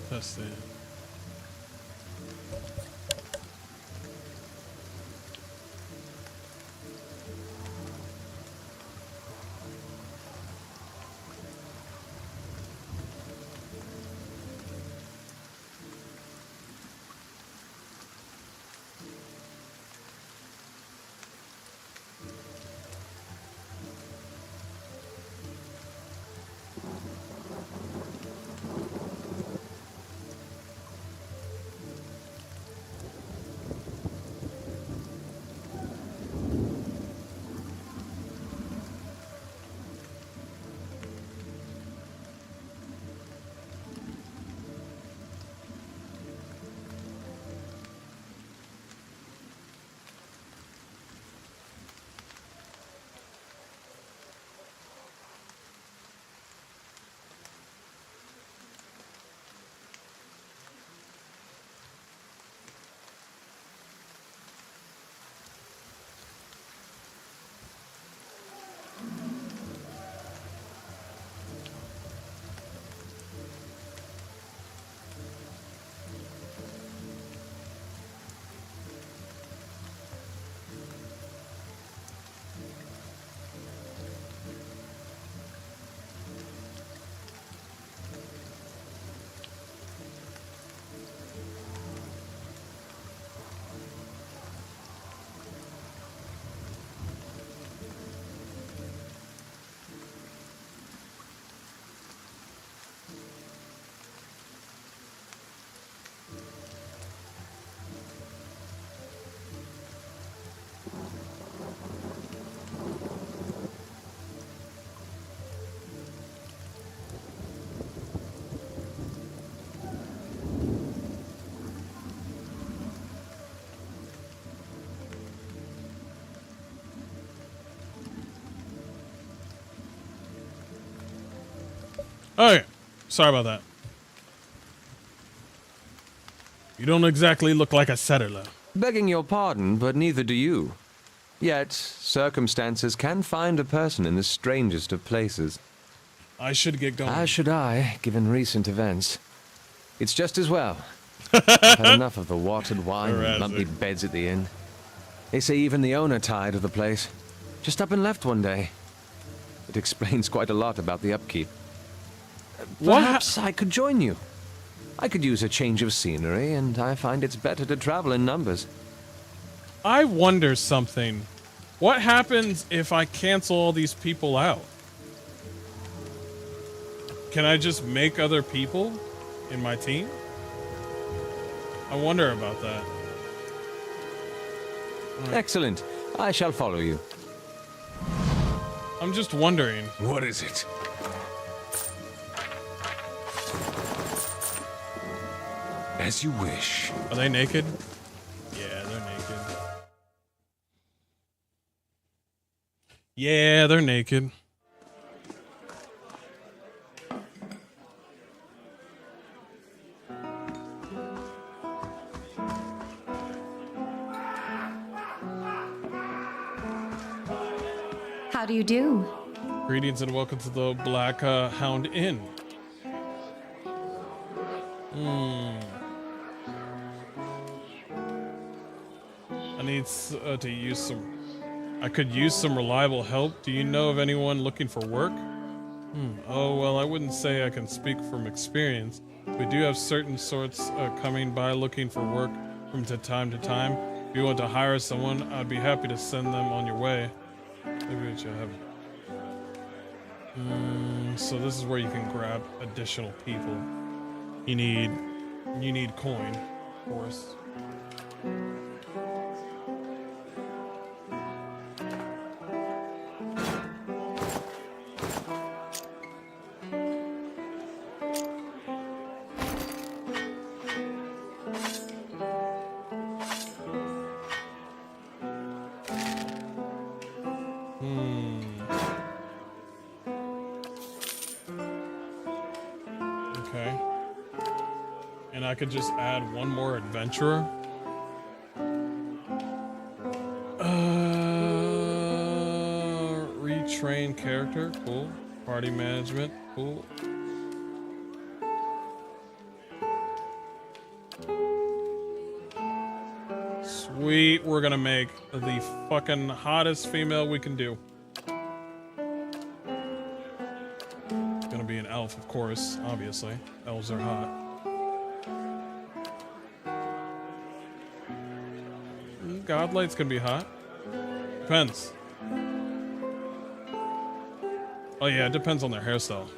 Test it. Okay, sorry about that. You don't exactly look like a settler. Begging your pardon, but neither do you. Yet, circumstances can find a person in the strangest of places. I should get going. As should I, given recent events. It's just as well. I've had enough of the watered wine and lumpy beds at the inn. They say even the owner tired of the place. Just up and left one day. It explains quite a lot about the upkeep. Perhaps I could join you. I could use a change of scenery, and I find it's better to travel in numbers. I wonder something. What happens if I cancel all these people out? Can I just make other people in my team? I wonder about that. Excellent. I shall follow you. I'm just wondering. What is it? As you wish. Are they naked? Yeah, they're naked. Yeah, they're naked. How do you do? Greetings and welcome to the Black Hound Inn. I need to use some... I could use some reliable help. Do you know of anyone looking for work? Oh, well, I wouldn't say I can speak from experience. We do have certain sorts coming by looking for work from time to time. If you want to hire someone, I'd be happy to send them on your way. Maybe what you have. So this is where you can grab additional people. You need coin, of course. And I could just add one more adventurer. Retrain character, cool. Party management, cool. Sweet, we're gonna make the fucking hottest female we can do. It's gonna be an elf, of course, obviously. Elves are hot. Godlight's gonna be hot. Depends. Oh yeah, it depends on their hairstyle.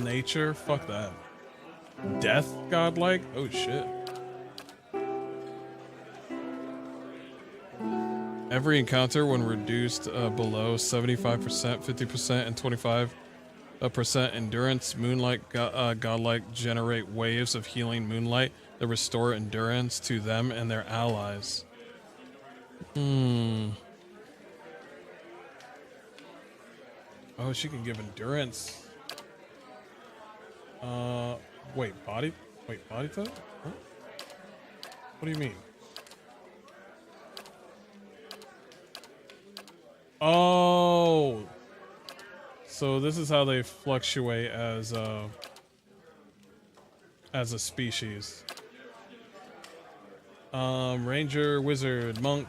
Nature? Fuck that. Death godlike? Oh shit. Every encounter when reduced below 75%, 50%, and 25% endurance, moonlight godlike generate waves of healing moonlight that restore endurance to them and their allies. Oh, she can give endurance. Wait, body type? What do you mean? Oh, so this is how they fluctuate as a species. Ranger, wizard, monk.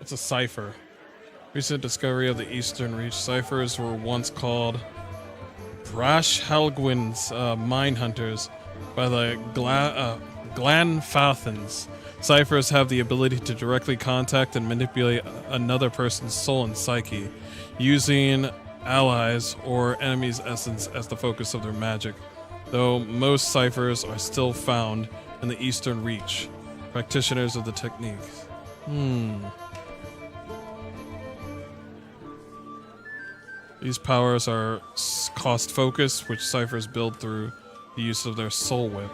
It's a cipher. Recent discovery of the Eastern Reach ciphers were once called Brash Halgwin's mine hunters by the Glanfathans. Ciphers have the ability to directly contact and manipulate another person's soul and psyche, using allies or enemies' essence as the focus of their magic, though most ciphers are still found in the Eastern Reach. Practitioners of the techniques. These powers are cost focused, which ciphers build through the use of their soul whip.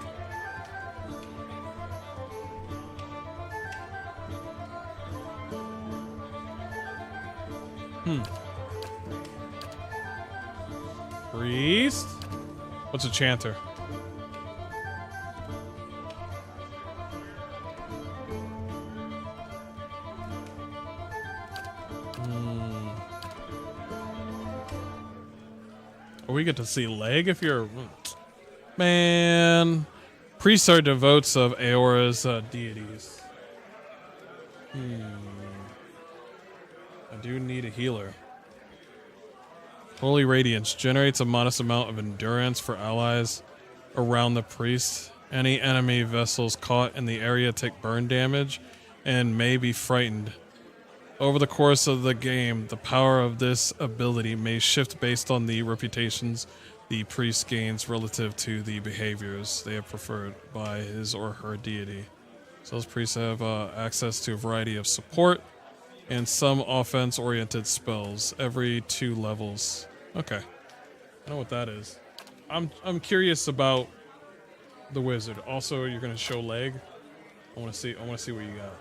Priest? What's a chanter? We get to see leg if you're... Man. Priests are devotes of Aora's deities. I do need a healer. Holy Radiance generates a modest amount of endurance for allies around the priest. Any enemy vessels caught in the area take burn damage and may be frightened. Over the course of the game, the power of this ability may shift based on the reputations the priest gains relative to the behaviors they have preferred by his or her deity. So those priests have access to a variety of support and some offense-oriented spells every 2 levels. Okay, I know what that is. I'm curious about the wizard. Also, you're gonna show leg. I want to see what you got.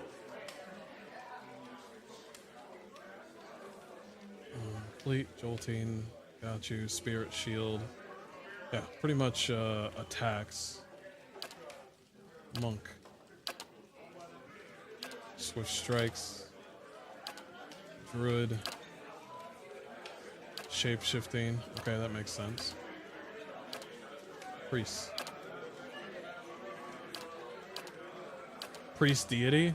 Fleet, jolting, got you. Spirit shield. Yeah, pretty much attacks. Monk. Swift strikes. Druid. Shape shifting. Okay, that makes sense. Priest. Priest deity?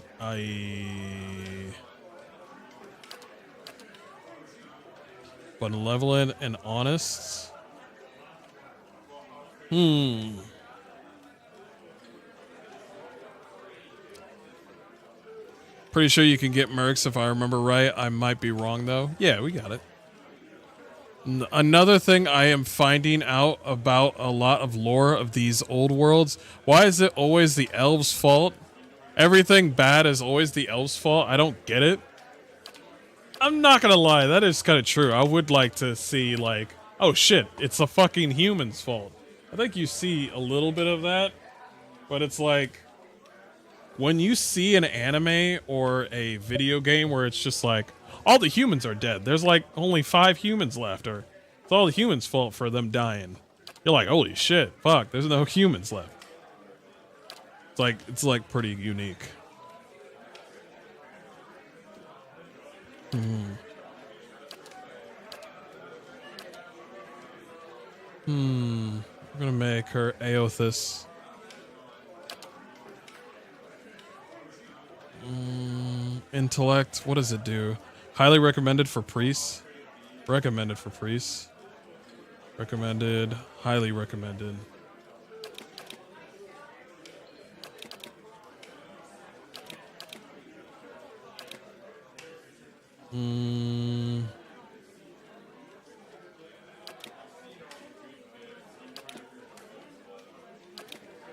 Benevolent and honest. Pretty sure you can get mercs if I remember right. I might be wrong though. Yeah, we got it. Another thing I am finding out about a lot of lore of these old worlds. Why is it always the elves' fault? Everything bad is always the elves' fault. I don't get it. I'm not gonna lie, that is kind of true. I would like to see, like, oh shit, it's the fucking human's fault. I think you see a little bit of that, but it's like, when you see an anime or a video game where it's just like, all the humans are dead. There's like only 5 humans left, or it's all the humans' fault for them dying. You're like, holy shit, fuck, there's no humans left. It's like pretty unique. We're gonna make her Aothis. Intellect, what does it do? Highly recommended for priests. Recommended for priests. Recommended, highly recommended.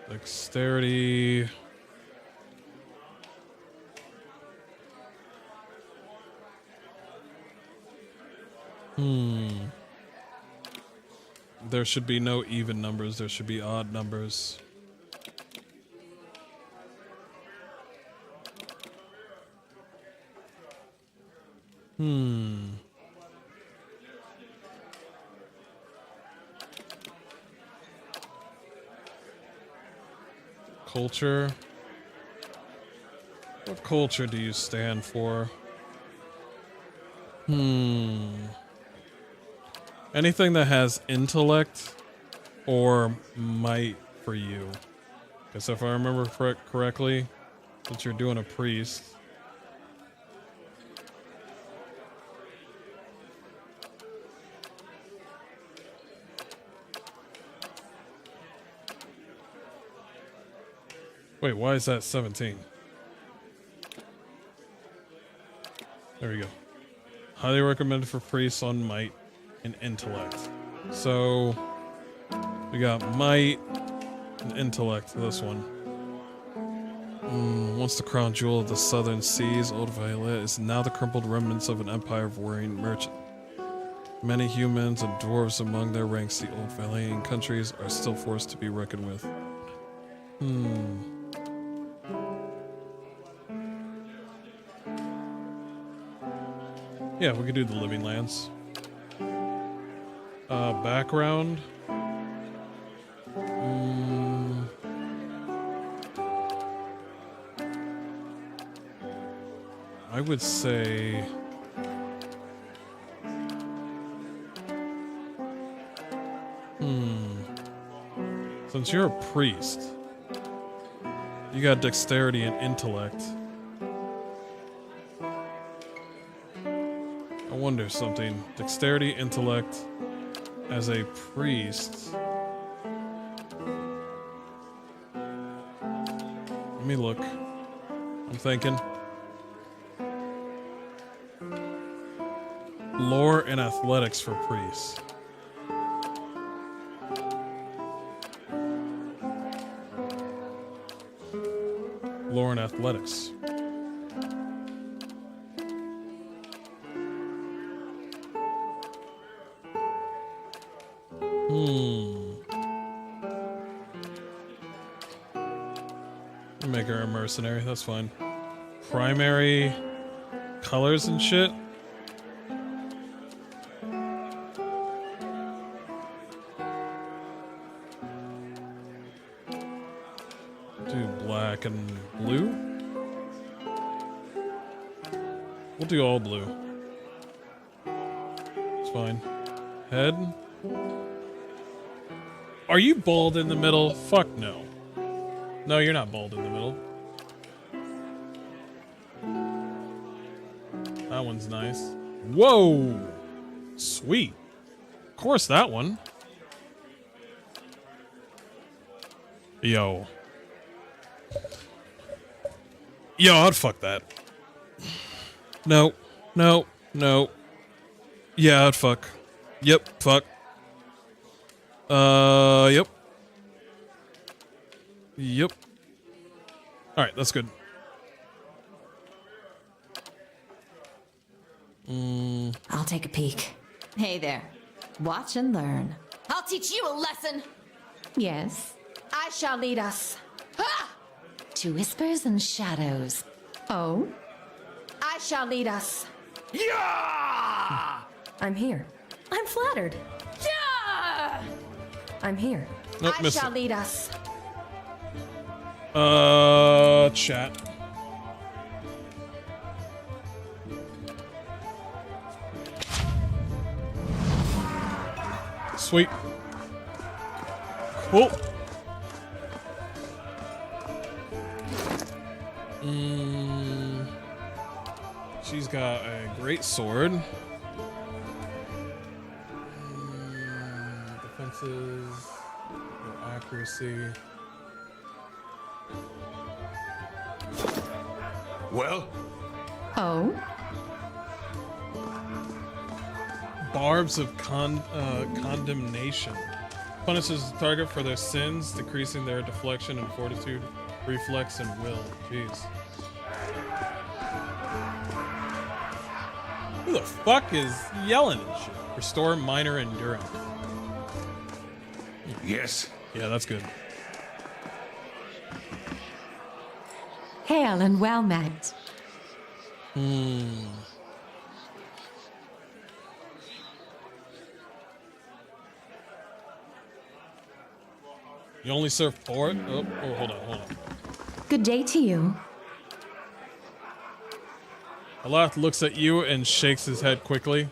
Dexterity. There should be no even numbers, there should be odd numbers. Culture. What culture do you stand for? Anything that has intellect or might for you. Because if I remember correctly, since you're doing a priest. Wait, why is that 17? There we go. Highly recommended for priests on might and intellect. So we got might and intellect, this one. Once the crown jewel of the southern seas, Old Violet is now the crumpled remnants of an empire of warring merchant. Many humans and dwarves among their ranks, the Old Valyrian countries are still forced to be reckoned with. Yeah, we could do the living lands. Background. I would say since you're a priest, you got dexterity and intellect. I wonder something. Dexterity, intellect, as a priest. Let me look. I'm thinking. Lore and athletics for priests. Lore and athletics. Make her a mercenary, that's fine. Primary colors and shit. Do black and blue. We'll do all blue. It's fine. Head. Are you bald in the middle? Fuck no. No, you're not bald in the middle. That one's nice. Whoa! Sweet. Of course that one. Yo. Yo, I'd fuck that. No. No. No. Yeah, I'd fuck. Yep, fuck. Yep. Yep. Alright, that's good. I'll take a peek. Hey there. Watch and learn. I'll teach you a lesson! Yes. I shall lead us. Ha! To whispers and shadows. Oh? I shall lead us. Yeah! I'm here. I'm flattered. Yeah! I'm here. Nope, I missed shall it. lead us. Chat. Sweet. Cool. She's got a great sword. Defenses, no accuracy. Well? Oh? Barbs of condemnation. Punishes the target for their sins, decreasing their deflection and fortitude, reflex, and will. Jeez. Who the fuck is yelling and shit? Restore minor endurance. Yes. Yeah, that's good. Hail and well met. You only serve 4? Oh, hold on. Good day to you. Alath looks at you and shakes his head quickly.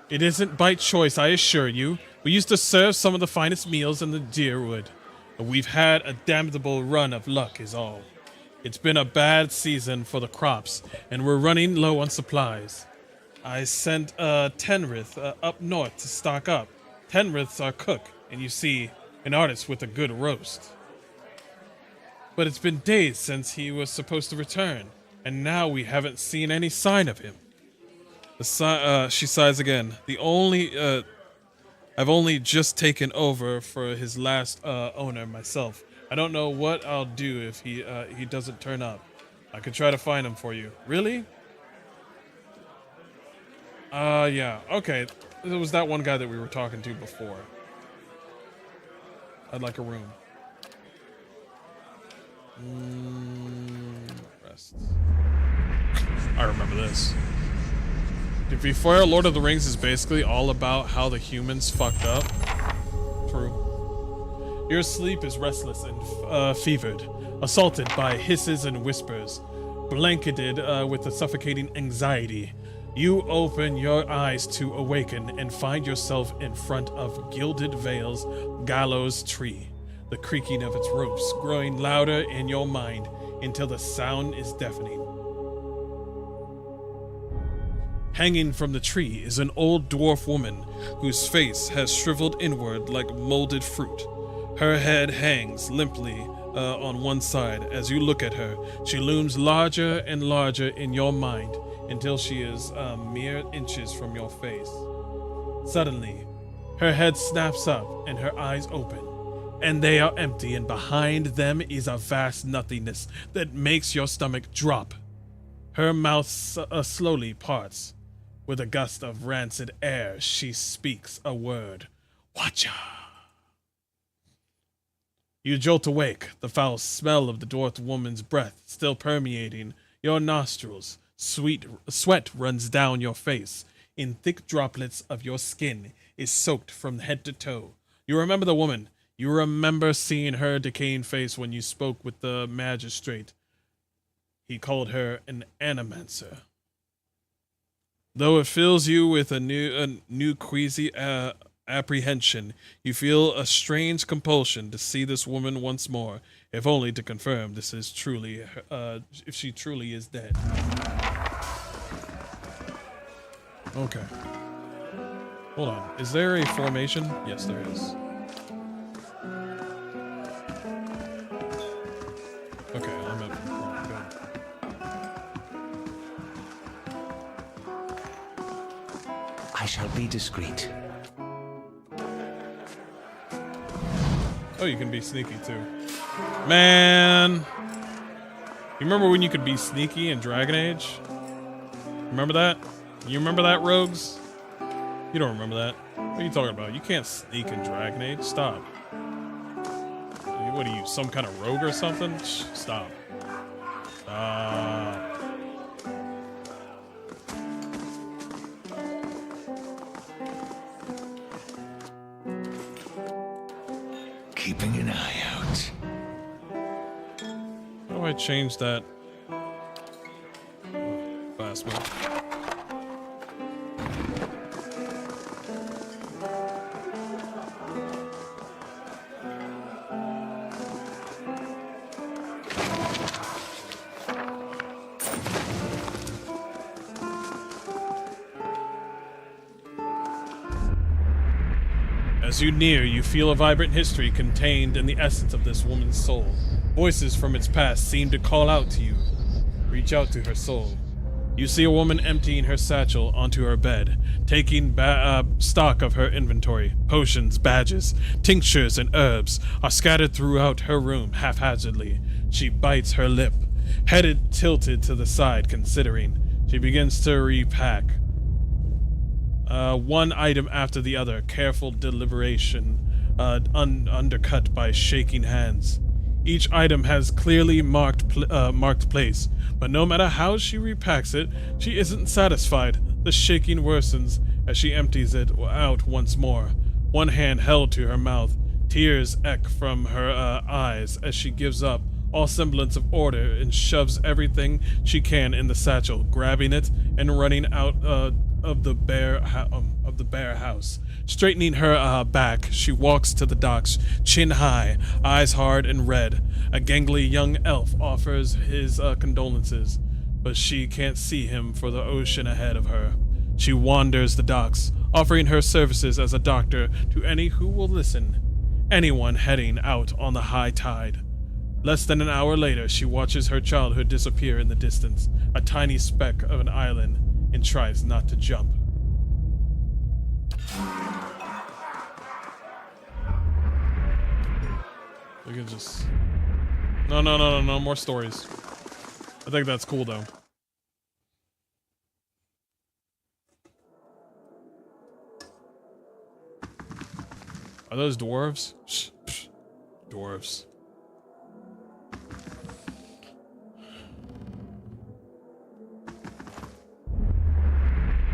It isn't by choice, I assure you. We used to serve some of the finest meals in the Deerwood. And we've had a damnable run of luck is all. It's been a bad season for the crops, and we're running low on supplies. I sent Tenrith up north to stock up. Tenrith's our cook, and you see, an artist with a good roast. But it's been days since he was supposed to return, and now we haven't seen any sign of him. She sighs again. I've only just taken over for his last owner myself. I don't know what I'll do if he doesn't turn up. I could try to find him for you. Really? Yeah. Okay. It was that one guy that we were talking to before. I'd like a room. Rest. I remember this. Before Lord of the Rings is basically all about how the humans fucked up. True. Your sleep is restless and fevered, assaulted by hisses and whispers, blanketed with a suffocating anxiety. You open your eyes to awaken and find yourself in front of Gilded Vale's gallows tree, the creaking of its ropes growing louder in your mind until the sound is deafening. Hanging from the tree is an old dwarf woman whose face has shriveled inward like molded fruit. Her head hangs limply on one side. As you look at her, she looms larger and larger in your mind until she is mere inches from your face. Suddenly, her head snaps up and her eyes open, and they are empty, and behind them is a vast nothingness that makes your stomach drop. Her mouth slowly parts. With a gust of rancid air, she speaks a word. Watcha! You jolt awake, the foul smell of the dwarf woman's breath still permeating your nostrils. Sweat runs down your face. In thick droplets of your skin is soaked from head to toe. You remember the woman. You remember seeing her decaying face when you spoke with the magistrate. He called her an animancer. Though it fills you with a new queasy apprehension, you feel a strange compulsion to see this woman once more, if only to confirm this is truly, if she truly is dead. Okay. Hold on. Is there a formation? Yes, there is. Okay, I'm at good. I shall be discreet. Oh, you can be sneaky too. Man! You remember when you could be sneaky in Dragon Age? Remember that? You remember that, rogues? You don't remember that. What are you talking about? You can't sneak in Dragon Age. Stop. What are you, some kind of rogue or something? Shh, stop. Stop. keeping an eye out. How do I change that? Fast mode. As you near, you feel a vibrant history contained in the essence of this woman's soul. Voices from its past seem to call out to you. Reach out to her soul. You see a woman emptying her satchel onto her bed, taking stock of her inventory. Potions, badges, tinctures, and herbs are scattered throughout her room haphazardly. She bites her lip, head tilted to the side, considering. She begins to repack. One item after the other, careful deliberation, undercut by shaking hands. Each item has clearly marked place, but no matter how she repacks it, she isn't satisfied. The shaking worsens as she empties it out once more, one hand held to her mouth. Tears echo from her eyes as she gives up all semblance of order and shoves everything she can in the satchel, grabbing it and running out of the bare house. Straightening her back, she walks to the docks, chin high, eyes hard and red. A gangly young elf offers his condolences, but she can't see him for the ocean ahead of her. She wanders the docks, offering her services as a doctor to any who will listen. Anyone heading out on the high tide. Less than an hour later, she watches her childhood disappear in the distance, a tiny speck of an island, and tries not to jump. We can just... No, more stories. I think that's cool, though. Are those dwarves? Dwarves.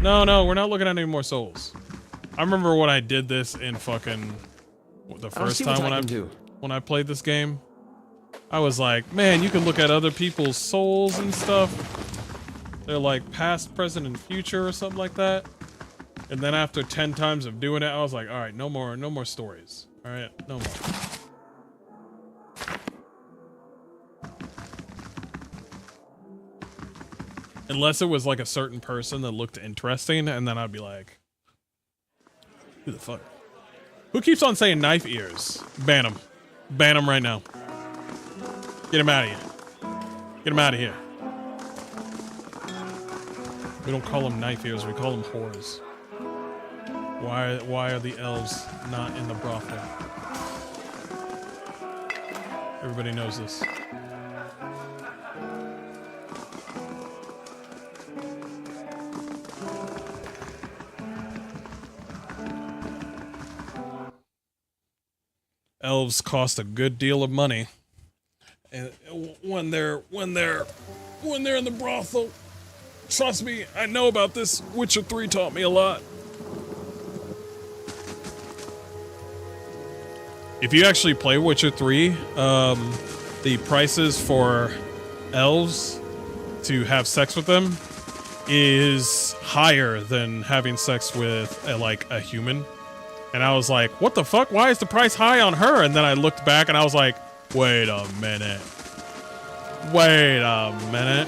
No, we're not looking at any more souls. I remember when I did this in fucking the first time when I played this game. I was like, man, you can look at other people's souls and stuff. They're like past, present, and future or something like that. And then after 10 times of doing it, I was like, all right, no more stories. All right, no more. Unless it was like a certain person that looked interesting, and then I'd be like, who the fuck? Who keeps on saying knife ears? Ban him. Ban him right now. Get him out of here. Get him out of here. We don't call them knife ears, we call them whores. Why are the elves not in the brothel? Everybody knows this. Elves cost a good deal of money, and when they're in the brothel, trust me, I know about this. Witcher 3 taught me a lot. If you actually play Witcher 3, the prices for elves to have sex with them is higher than having sex with a human. And I was like, what the fuck? Why is the price high on her? And then I looked back and I was like, wait a minute. Wait a minute.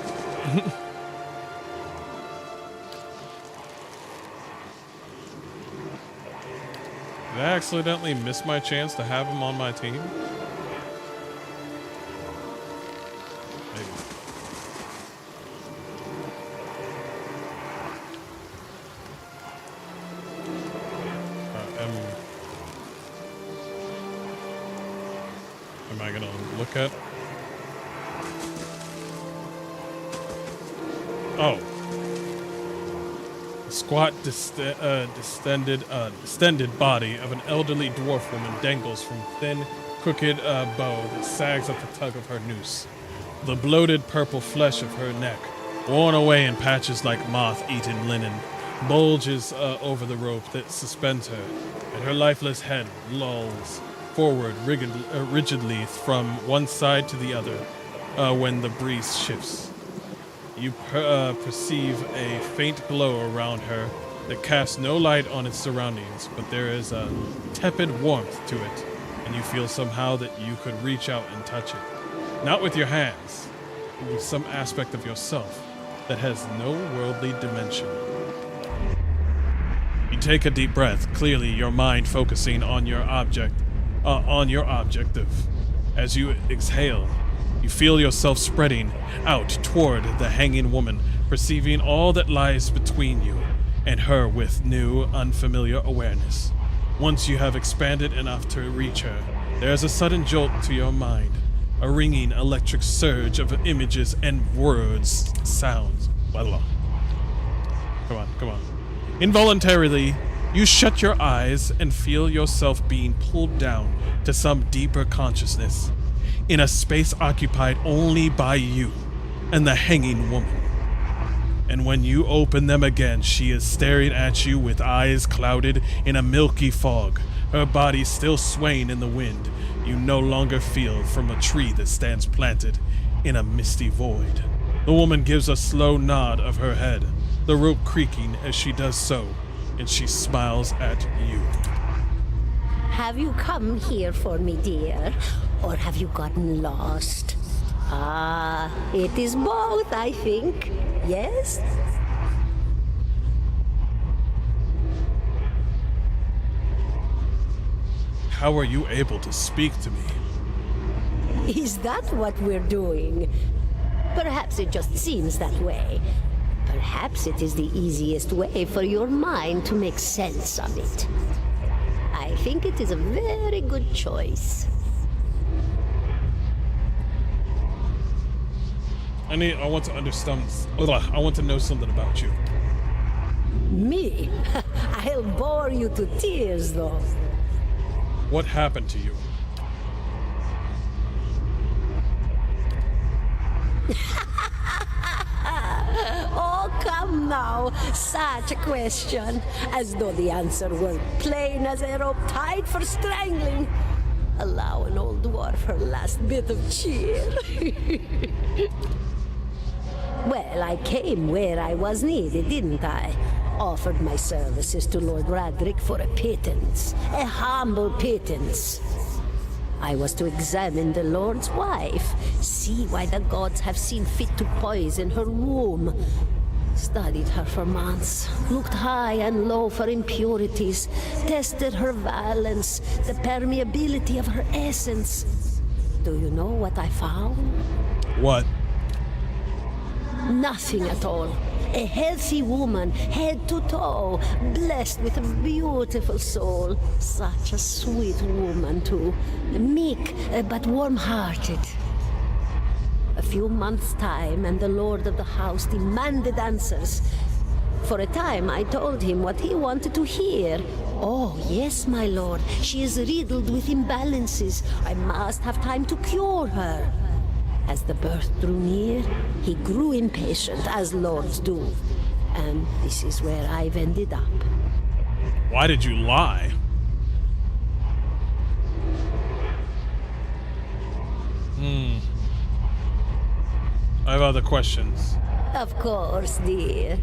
Did I accidentally miss my chance to have him on my team? Maybe. Am I gonna look at? Oh. The squat, distended body of an elderly dwarf woman dangles from thin, crooked bow that sags at the tug of her noose. The bloated purple flesh of her neck, worn away in patches like moth-eaten linen, bulges over the rope that suspends her, and her lifeless head lolls forward rigidly from one side to the other when the breeze shifts. You perceive a faint glow around her that casts no light on its surroundings, but there is a tepid warmth to it, and you feel somehow that you could reach out and touch it. Not with your hands, but with some aspect of yourself that has no worldly dimension. You take a deep breath, clearly your mind focusing on your objective. As you exhale, you feel yourself spreading out toward the hanging woman, perceiving all that lies between you and her with new, unfamiliar awareness. Once you have expanded enough to reach her, there is a sudden jolt to your mind, a ringing electric surge of images and words, sounds. Come on. Involuntarily, you shut your eyes and feel yourself being pulled down to some deeper consciousness, in a space occupied only by you and the hanging woman. And when you open them again, she is staring at you with eyes clouded in a milky fog, her body still swaying in the wind you no longer feel from a tree that stands planted in a misty void. The woman gives a slow nod of her head, the rope creaking as she does so, and she smiles at you. Have you come here for me, dear? Or have you gotten lost? Ah, it is both, I think. Yes? How are you able to speak to me? Is that what we're doing? Perhaps it just seems that way. Perhaps it is the easiest way for your mind to make sense of it. I think it is a very good choice. I want to understand. I want to know something about you. Me? I'll bore you to tears, though. What happened to you? Oh, come now. Such a question. As though the answer were plain as a rope tied for strangling. Allow an old dwarf her last bit of cheer. Well, I came where I was needed, didn't I? Offered my services to Lord Radric for a pittance. A humble pittance. I was to examine the Lord's wife, see why the gods have seen fit to poison her womb. Studied her for months, looked high and low for impurities, tested her valence, the permeability of her essence. Do you know what I found? What? Nothing at all. A healthy woman, head to toe, blessed with a beautiful soul. Such a sweet woman, too. Meek, but warm-hearted. A few months' time, and the lord of the house demanded answers. For a time, I told him what he wanted to hear. Oh, yes, my lord. She is riddled with imbalances. I must have time to cure her. As the birth drew near, he grew impatient, as lords do. And this is where I've ended up. Why did you lie? I have other questions. Of course, dear.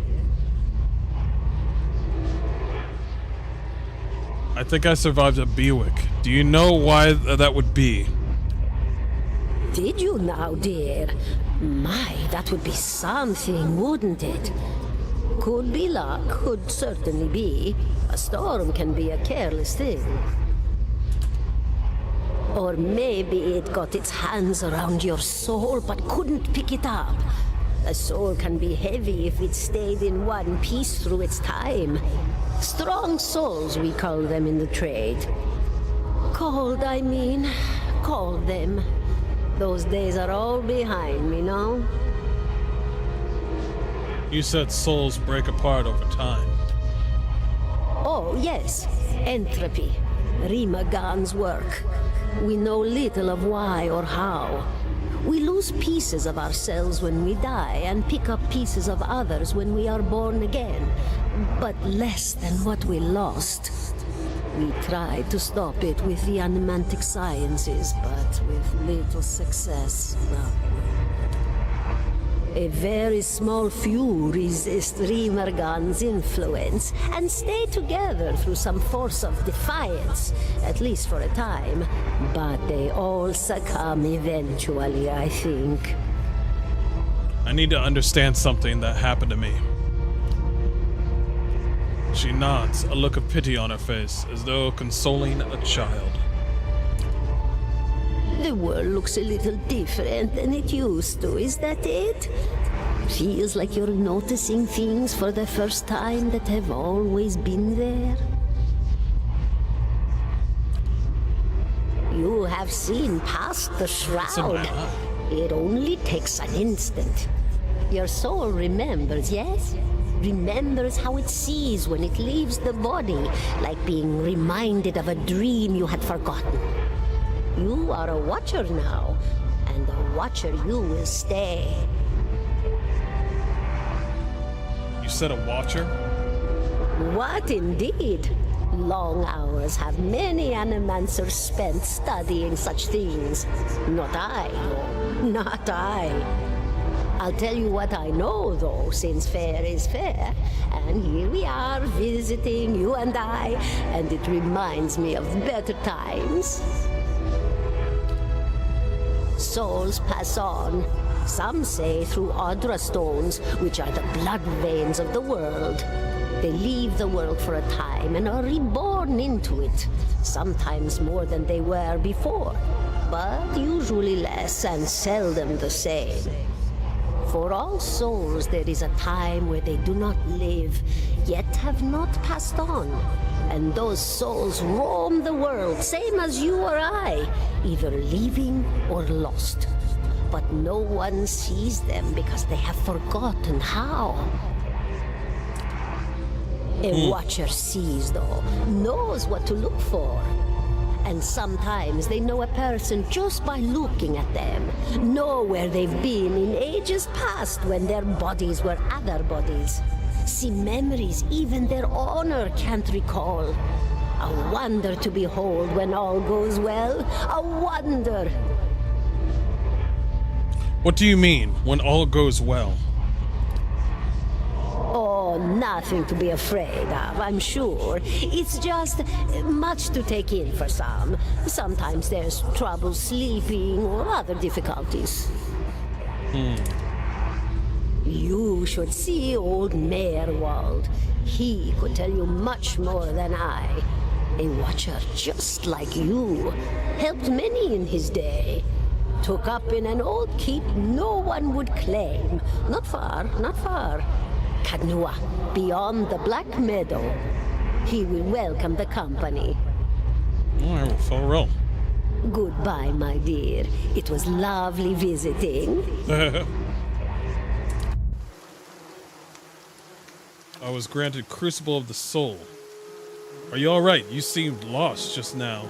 I think I survived a Bewick. Do you know why that would be? Did you now, dear? My, that would be something, wouldn't it? Could be luck, could certainly be. A storm can be a careless thing. Or maybe it got its hands around your soul but couldn't pick it up. A soul can be heavy if it stayed in one piece through its time. Strong souls, we call them in the trade. Cold, I mean. Call them. Those days are all behind me, no? You said souls break apart over time. Oh, yes. Entropy. Rimagan's work. We know little of why or how. We lose pieces of ourselves when we die and pick up pieces of others when we are born again. But less than what we lost. We tried to stop it with the animantic sciences, but with little success. A very small few resist Remergan's influence and stay together through some force of defiance, at least for a time. But they all succumb eventually, I think. I need to understand something that happened to me. She nods, a look of pity on her face, as though consoling a child. The world looks a little different than it used to, is that it? Feels like you're noticing things for the first time that have always been there. You have seen past the shroud. It only takes an instant. Your soul remembers, yes? Remembers how it sees when it leaves the body, like being reminded of a dream you had forgotten. You are a watcher now, and a watcher you will stay. You said a watcher? What indeed? Long hours have many animancers spent studying such things. Not I, no, not I. I'll tell you what I know, though, since fair is fair. And here we are, visiting, you and I, and it reminds me of better times. Souls pass on. Some say through Audra stones, which are the blood veins of the world. They leave the world for a time and are reborn into it, sometimes more than they were before, but usually less and seldom the same. For all souls, there is a time where they do not live, yet have not passed on. And those souls roam the world, same as you or I, either living or lost. But no one sees them because they have forgotten how. A watcher sees, though, knows what to look for. And sometimes they know a person just by looking at them, know where they've been in ages past when their bodies were other bodies. See memories even their owner can't recall. A wonder to behold when all goes well, a wonder. What do you mean, when all goes well? Oh, nothing to be afraid of, I'm sure. It's just much to take in for some. Sometimes there's trouble sleeping or other difficulties. You should see old Meerwald. He could tell you much more than I. A watcher just like you. Helped many in his day. Took up in an old keep no one would claim. Not far, not far. Kadnua, beyond the Black Meadow. He will welcome the company. All right, well, full roll. Goodbye, my dear. It was lovely visiting. I was granted Crucible of the Soul. Are you all right? You seemed lost just now.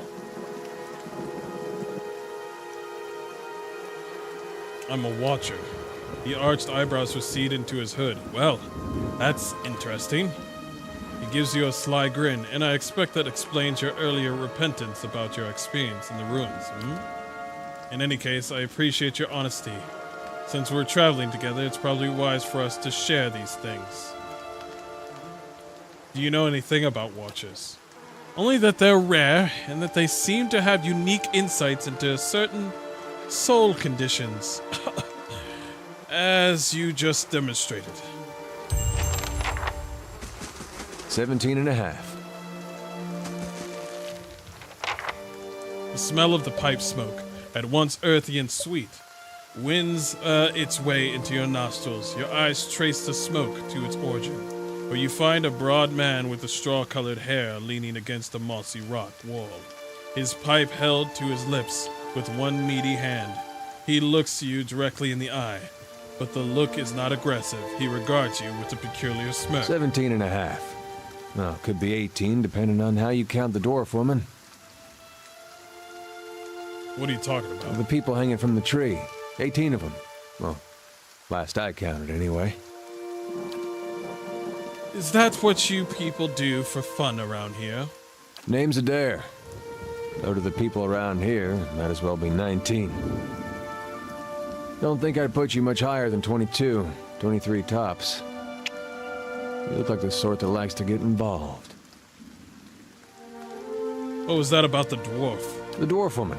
I'm a watcher. He arched eyebrows recede into his hood. Well, that's interesting. He gives you a sly grin, and I expect that explains your earlier repentance about your experience in the ruins. In any case, I appreciate your honesty. Since we're traveling together, it's probably wise for us to share these things. Do you know anything about watchers? Only that they're rare, and that they seem to have unique insights into certain soul conditions. As you just demonstrated. 17.5. The smell of the pipe smoke, at once earthy and sweet, winds its way into your nostrils. Your eyes trace the smoke to its origin, where you find a broad man with a straw-colored hair leaning against a mossy rock wall, his pipe held to his lips with one meaty hand. He looks you directly in the eye, but the look is not aggressive. He regards you with a peculiar smirk. 17.5. Well, could be 18, depending on how you count the dwarf woman. What are you talking about? The people hanging from the tree. 18 of them. Well, last I counted, anyway. Is that what you people do for fun around here? Name's Adair. Though to the people around here, might as well be 19. Don't think I'd put you much higher than 22, 23 tops. You look like the sort that likes to get involved. What was that about the dwarf? The dwarf woman.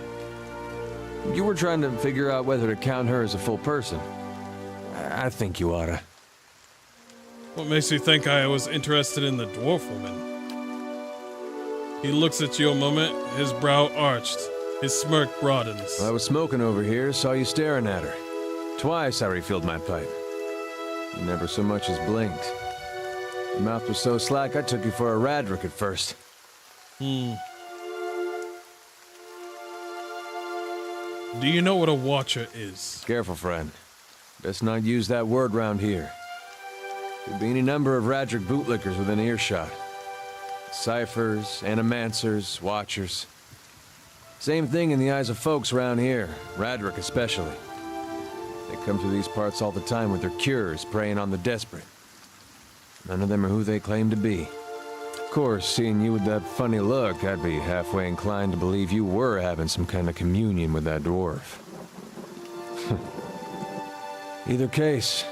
You were trying to figure out whether to count her as a full person. I think you oughta. What makes you think I was interested in the dwarf woman? He looks at you a moment, his brow arched, his smirk broadens. I was smoking over here, saw you staring at her. Twice I refilled my pipe. You never so much as blinked. Your mouth was so slack I took you for a Radric at first. Do you know what a watcher is? Careful, friend. Best not use that word round here. Could be any number of Radric bootlickers within earshot. Ciphers, animancers, watchers. Same thing in the eyes of folks around here, Radric especially. They come through these parts all the time with their cures, preying on the desperate. None of them are who they claim to be. Of course, seeing you with that funny look, I'd be halfway inclined to believe you were having some kind of communion with that dwarf. Either case,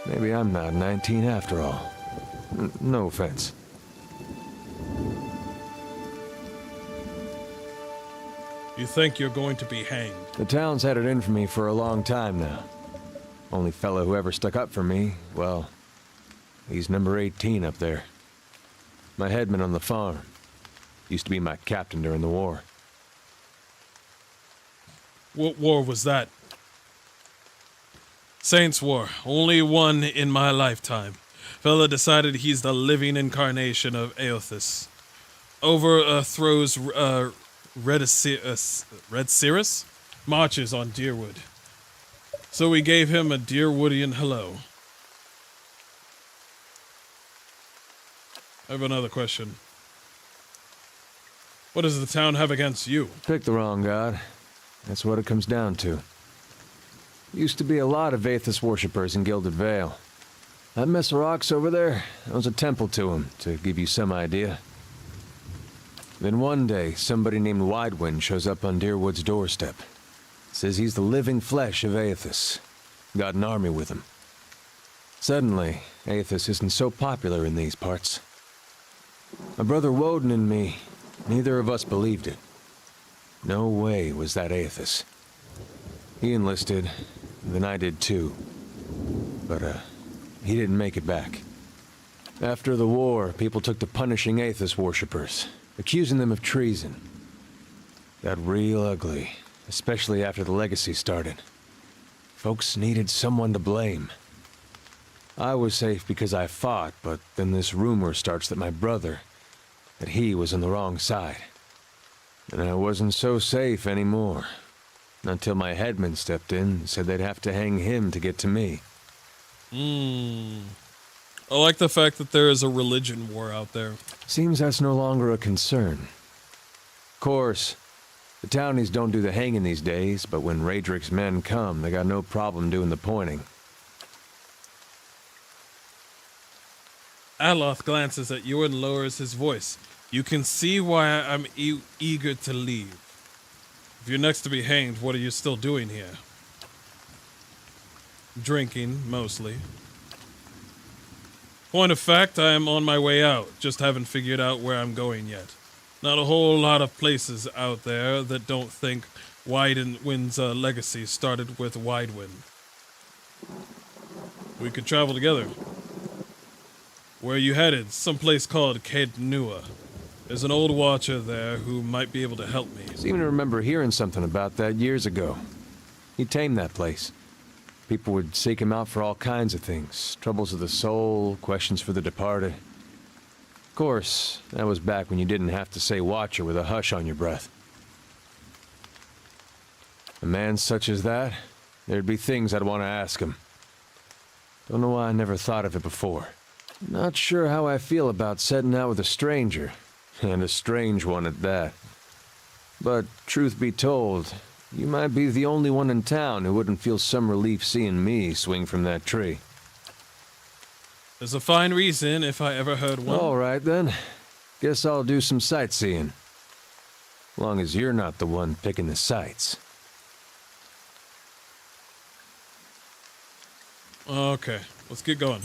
maybe I'm not 19 after all. No offense. You think you're going to be hanged? The town's had it in for me for a long time now. Only fellow who ever stuck up for me, well, he's number 18 up there. My headman on the farm. Used to be my captain during the war. What war was that? Saints' War. Only one in my lifetime. Fella decided he's the living incarnation of Aothis. Overthrows Restream marches on Deerwood. So we gave him a Deerwoodian hello. I have another question. What does the town have against you? Pick the wrong god. That's what it comes down to. Used to be a lot of Aethys worshippers in Gilded Vale. That mess of rocks over there, that was a temple to him, to give you some idea. Then one day, somebody named Widewind shows up on Deerwood's doorstep. Says he's the living flesh of Aethys. Got an army with him. Suddenly, Aethys isn't so popular in these parts. My brother Woden and me, neither of us believed it. No way was that Aethys. He enlisted, then I did too. But, he didn't make it back. After the war, people took to punishing Aethys worshippers, accusing them of treason. Got real ugly, especially after the legacy started. Folks needed someone to blame. I was safe because I fought, but then this rumor starts that my brother, that he was on the wrong side. And I wasn't so safe anymore. Until my headman stepped in and said they'd have to hang him to get to me. I like the fact that there is a religion war out there. Seems that's no longer a concern. Of course, the townies don't do the hanging these days, but when Radric's men come, they got no problem doing the pointing. Aloth glances at you and lowers his voice. You can see why I'm eager to leave. If you're next to be hanged, what are you still doing here? Drinking, mostly. Point of fact, I am on my way out. Just haven't figured out where I'm going yet. Not a whole lot of places out there that don't think Widewind's legacy started with Widewind. We could travel together. Where are you headed? Someplace called Cadenua. There's an old watcher there who might be able to help me. Seem to remember hearing something about that years ago. He tamed that place. People would seek him out for all kinds of things. Troubles of the soul, questions for the departed. Of course, that was back when you didn't have to say watcher with a hush on your breath. A man such as that, there'd be things I'd want to ask him. Don't know why I never thought of it before. Not sure how I feel about setting out with a stranger. And a strange one at that. But, truth be told, you might be the only one in town who wouldn't feel some relief seeing me swing from that tree. There's a fine reason if I ever heard one. All right, then. Guess I'll do some sightseeing. Long as you're not the one picking the sights. Okay, let's get going.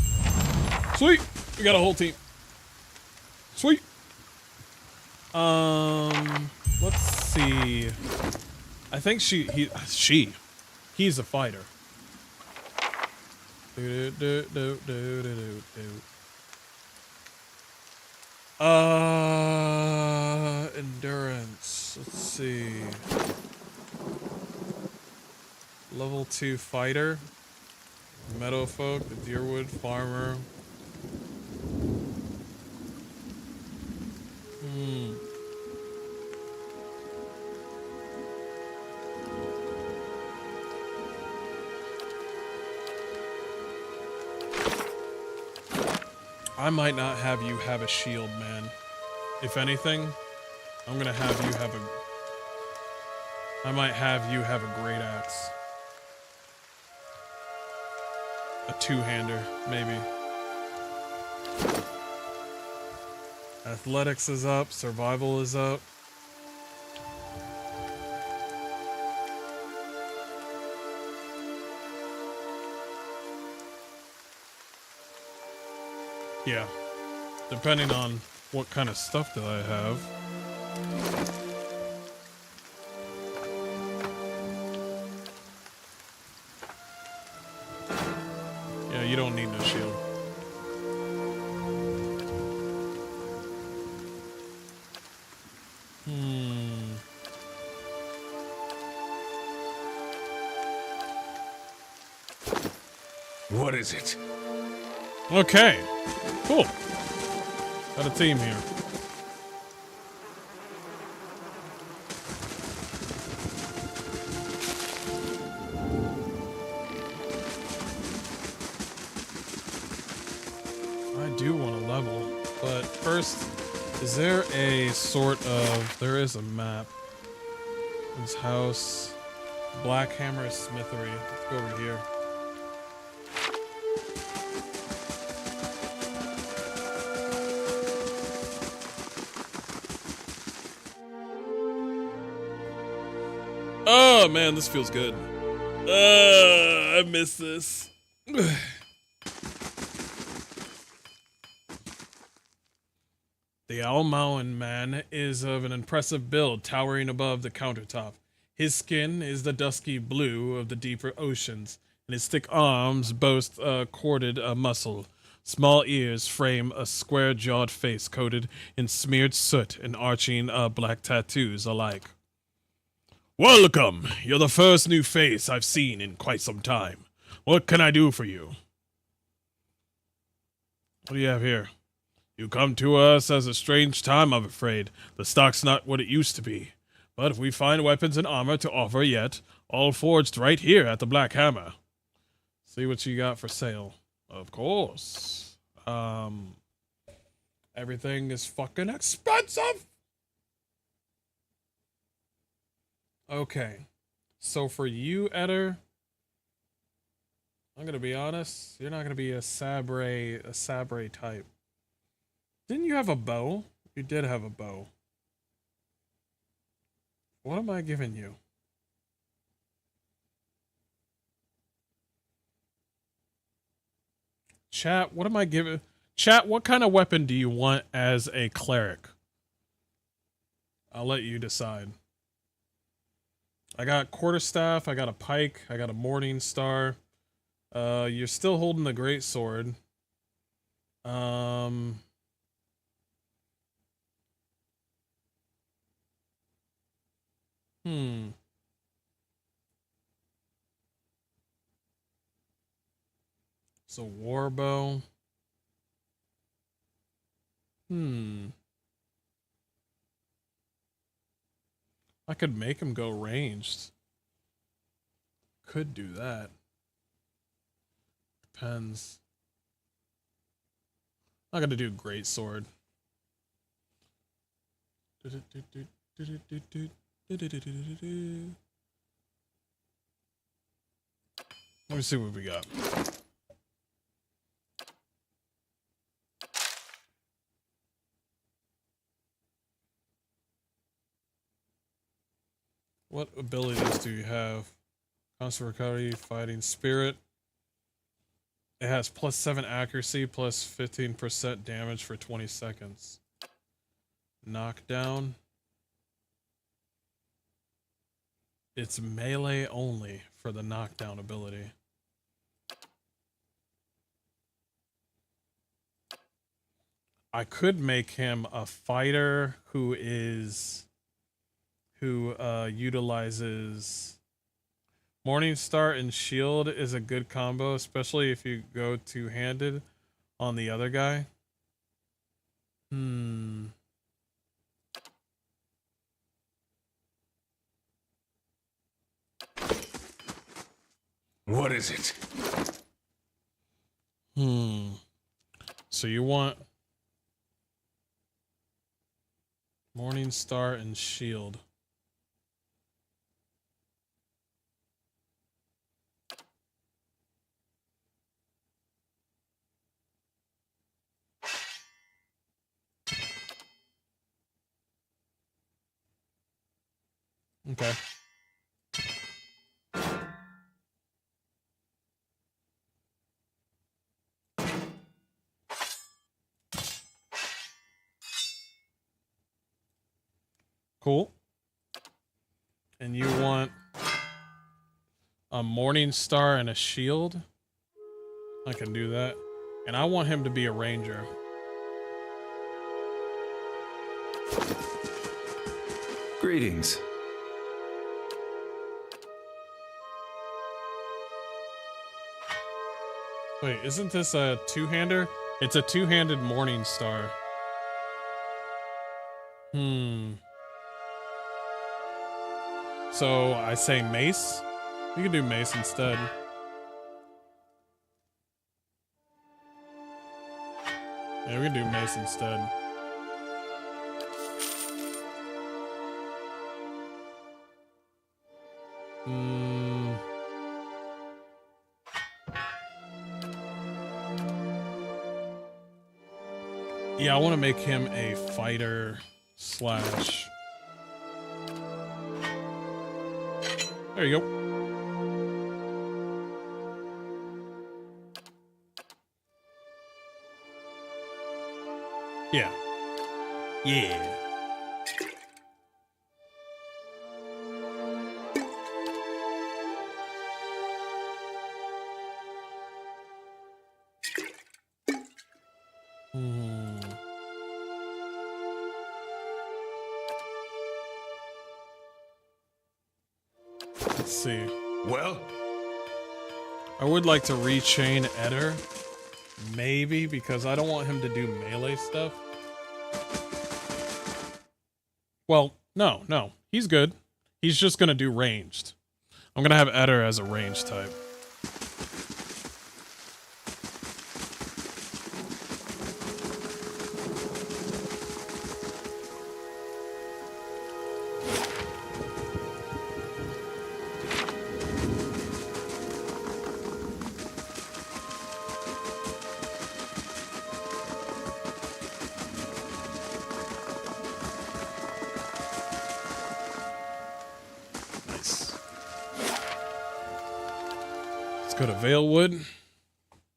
Sweet! We got a whole team. Sweet! Let's see. I think he's a fighter. Endurance. Let's see. Level 2 fighter. Meadowfolk, the Deerwood farmer. I might not have you have a shield, man. If anything, I'm gonna have you have I might have you have a great axe. A two-hander, maybe. Athletics is up, survival is up. Yeah, depending on what kind of stuff that I have. Yeah, you don't need no shield. What is it? Okay, cool. Got a team here. I do want to level, but first, is there a sort of... There is a map. His house. Black Hammer Smithery. Let's go over here. Oh man, this feels good. I miss this. The Owl Mountain Man is of an impressive build, towering above the countertop. His skin is the dusky blue of the deeper oceans, and his thick arms boast a corded muscle. Small ears frame a square-jawed face coated in smeared soot and arching black tattoos alike. Welcome! You're the first new face I've seen in quite some time. What can I do for you? What do you have here? You come to us as a strange time, I'm afraid. The stock's not what it used to be. But if we find weapons and armor to offer yet, all forged right here at the Black Hammer. See what you got for sale. Of course. Everything is fucking expensive! Okay, so for you, Eder, I'm gonna be honest, you're not gonna be a sabre type. Didn't you have a bow? You did have a bow. What am I giving you? Chat, what am I giving? Chat, what kind of weapon do you want as a cleric? I'll let you decide. I got quarterstaff, I got a pike, I got a morning star. You're still holding the great sword. So warbow. I could make him go ranged. Could do that. Depends. I'm gonna do great sword. Let me see what we got. What abilities do you have? Constant recovery, fighting spirit. It has +7 accuracy, plus 15% damage for 20 seconds. Knockdown. It's melee only for the knockdown ability. I could make him a fighter who utilizes Morningstar and Shield is a good combo, especially if you go two-handed on the other guy. What is it? So you want Morningstar and Shield. Okay. Cool. And you want a Morningstar and a Shield? I can do that. And I want him to be a Ranger. Greetings. Wait, isn't this a two-hander? It's a two-handed Morningstar. So I say mace? We can do mace instead. Yeah, we can do mace instead. Yeah, I want to make him a fighter slash. There you go. Yeah. Yeah. Let's see. Well, I would like to rechain Eder, maybe, because I don't want him to do melee stuff. Well, no, he's good. He's just gonna do ranged. I'm gonna have Eder as a ranged type. Go to Valewood.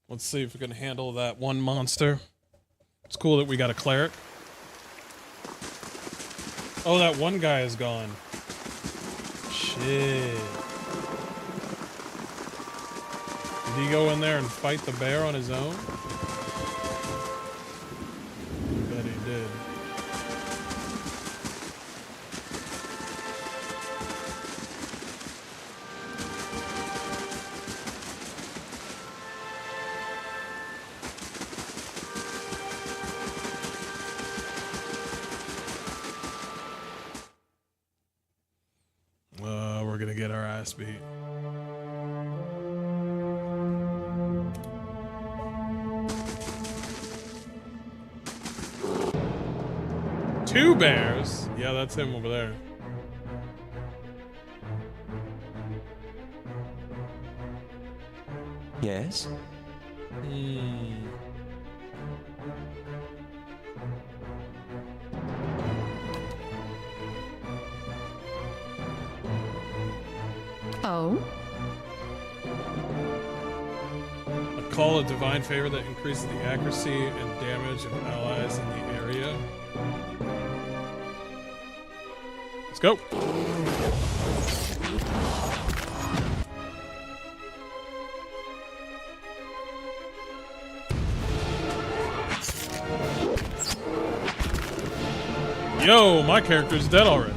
Let's see if we can handle that one monster. It's cool that we got a cleric. Oh, that one guy is gone. Shit. Did he go in there and fight the bear on his own? I bet he did. We're gonna get our ass beat. Two bears? Yeah, that's him over there. Yes? Oh? A call of divine favor that increases the accuracy and damage of allies in the area. Let's go. Yo, my character's dead already.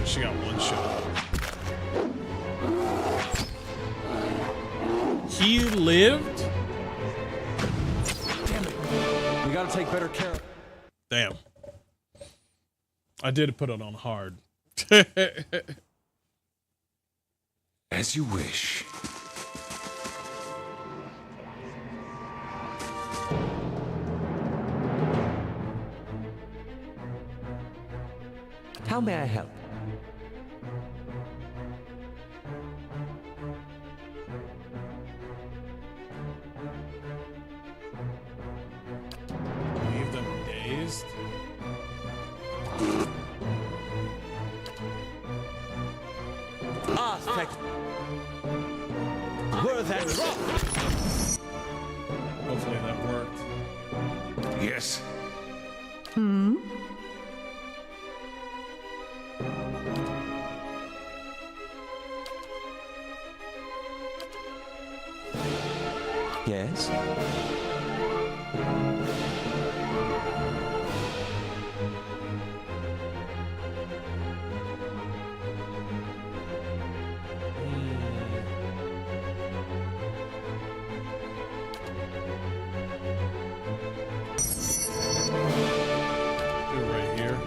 She got one shot. He lived? Damn it. We gotta take better care of. Damn. I did put it on hard. As you wish. How may I help? Leave them dazed. Ah, thank you. Were that rock? Hopefully that worked. Yes. Hmm? Yes. Right here.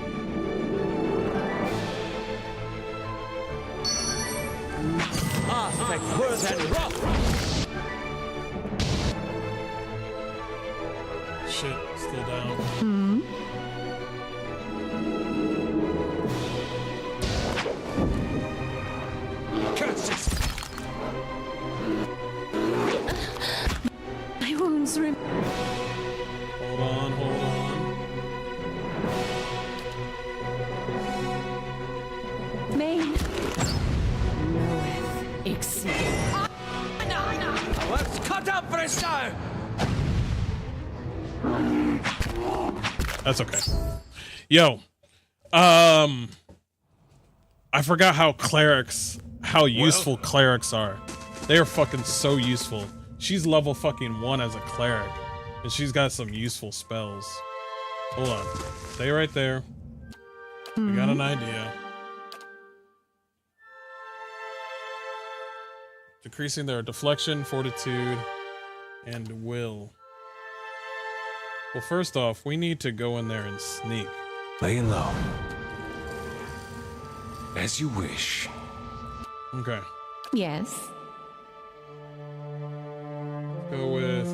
Ah, thank you. Were that rock? Shit, still down. Hmm? Curses! My wounds remain. Hold on, hold on. Main. Knoweth exceed. Let's cut up presto! That's okay. Yo. I forgot how useful clerics are. They are fucking so useful. She's level fucking 1 as a cleric. And she's got some useful spells. Hold on. Stay right there. We got an idea. Decreasing their deflection, fortitude, and will. Well, first off, we need to go in there and sneak. Lay low. As you wish. Okay. Yes. Go with...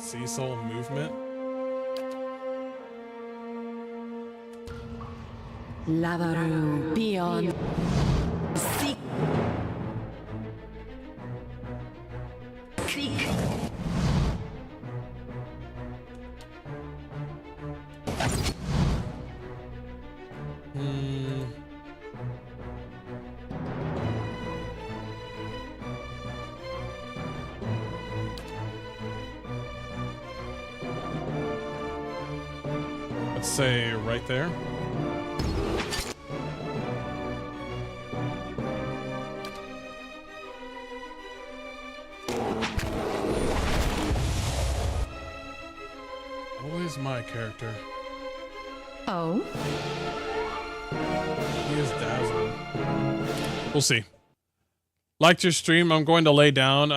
Sea Soul movement. Lavaru beyond. Seek. Creek. Let's say right there. Always my character. Oh? He is dazzling. We'll see. Liked your stream. I'm going to lay down.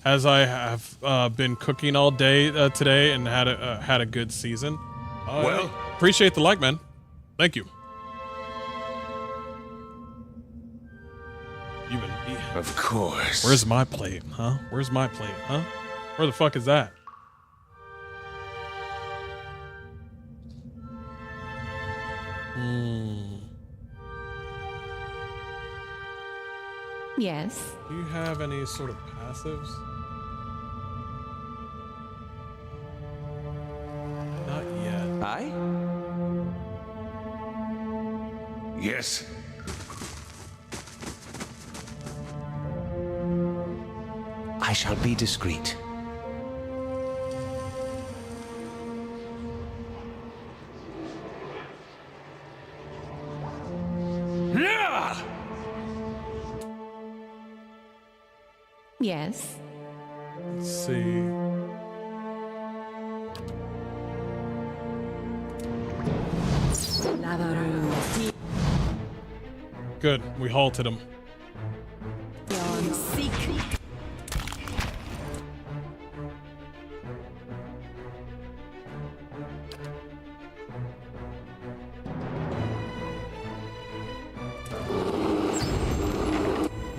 As I have been cooking all day today and had a good season. Well, appreciate the like, man. Thank you. Of course. Where's my plate, huh? Where's my plate, huh? Where the fuck is that? Yes. Do you have any sort of passives? Not yet. Aye? Yes. I shall be discreet. Yeah! Yes. Let's see. Good. We halted him.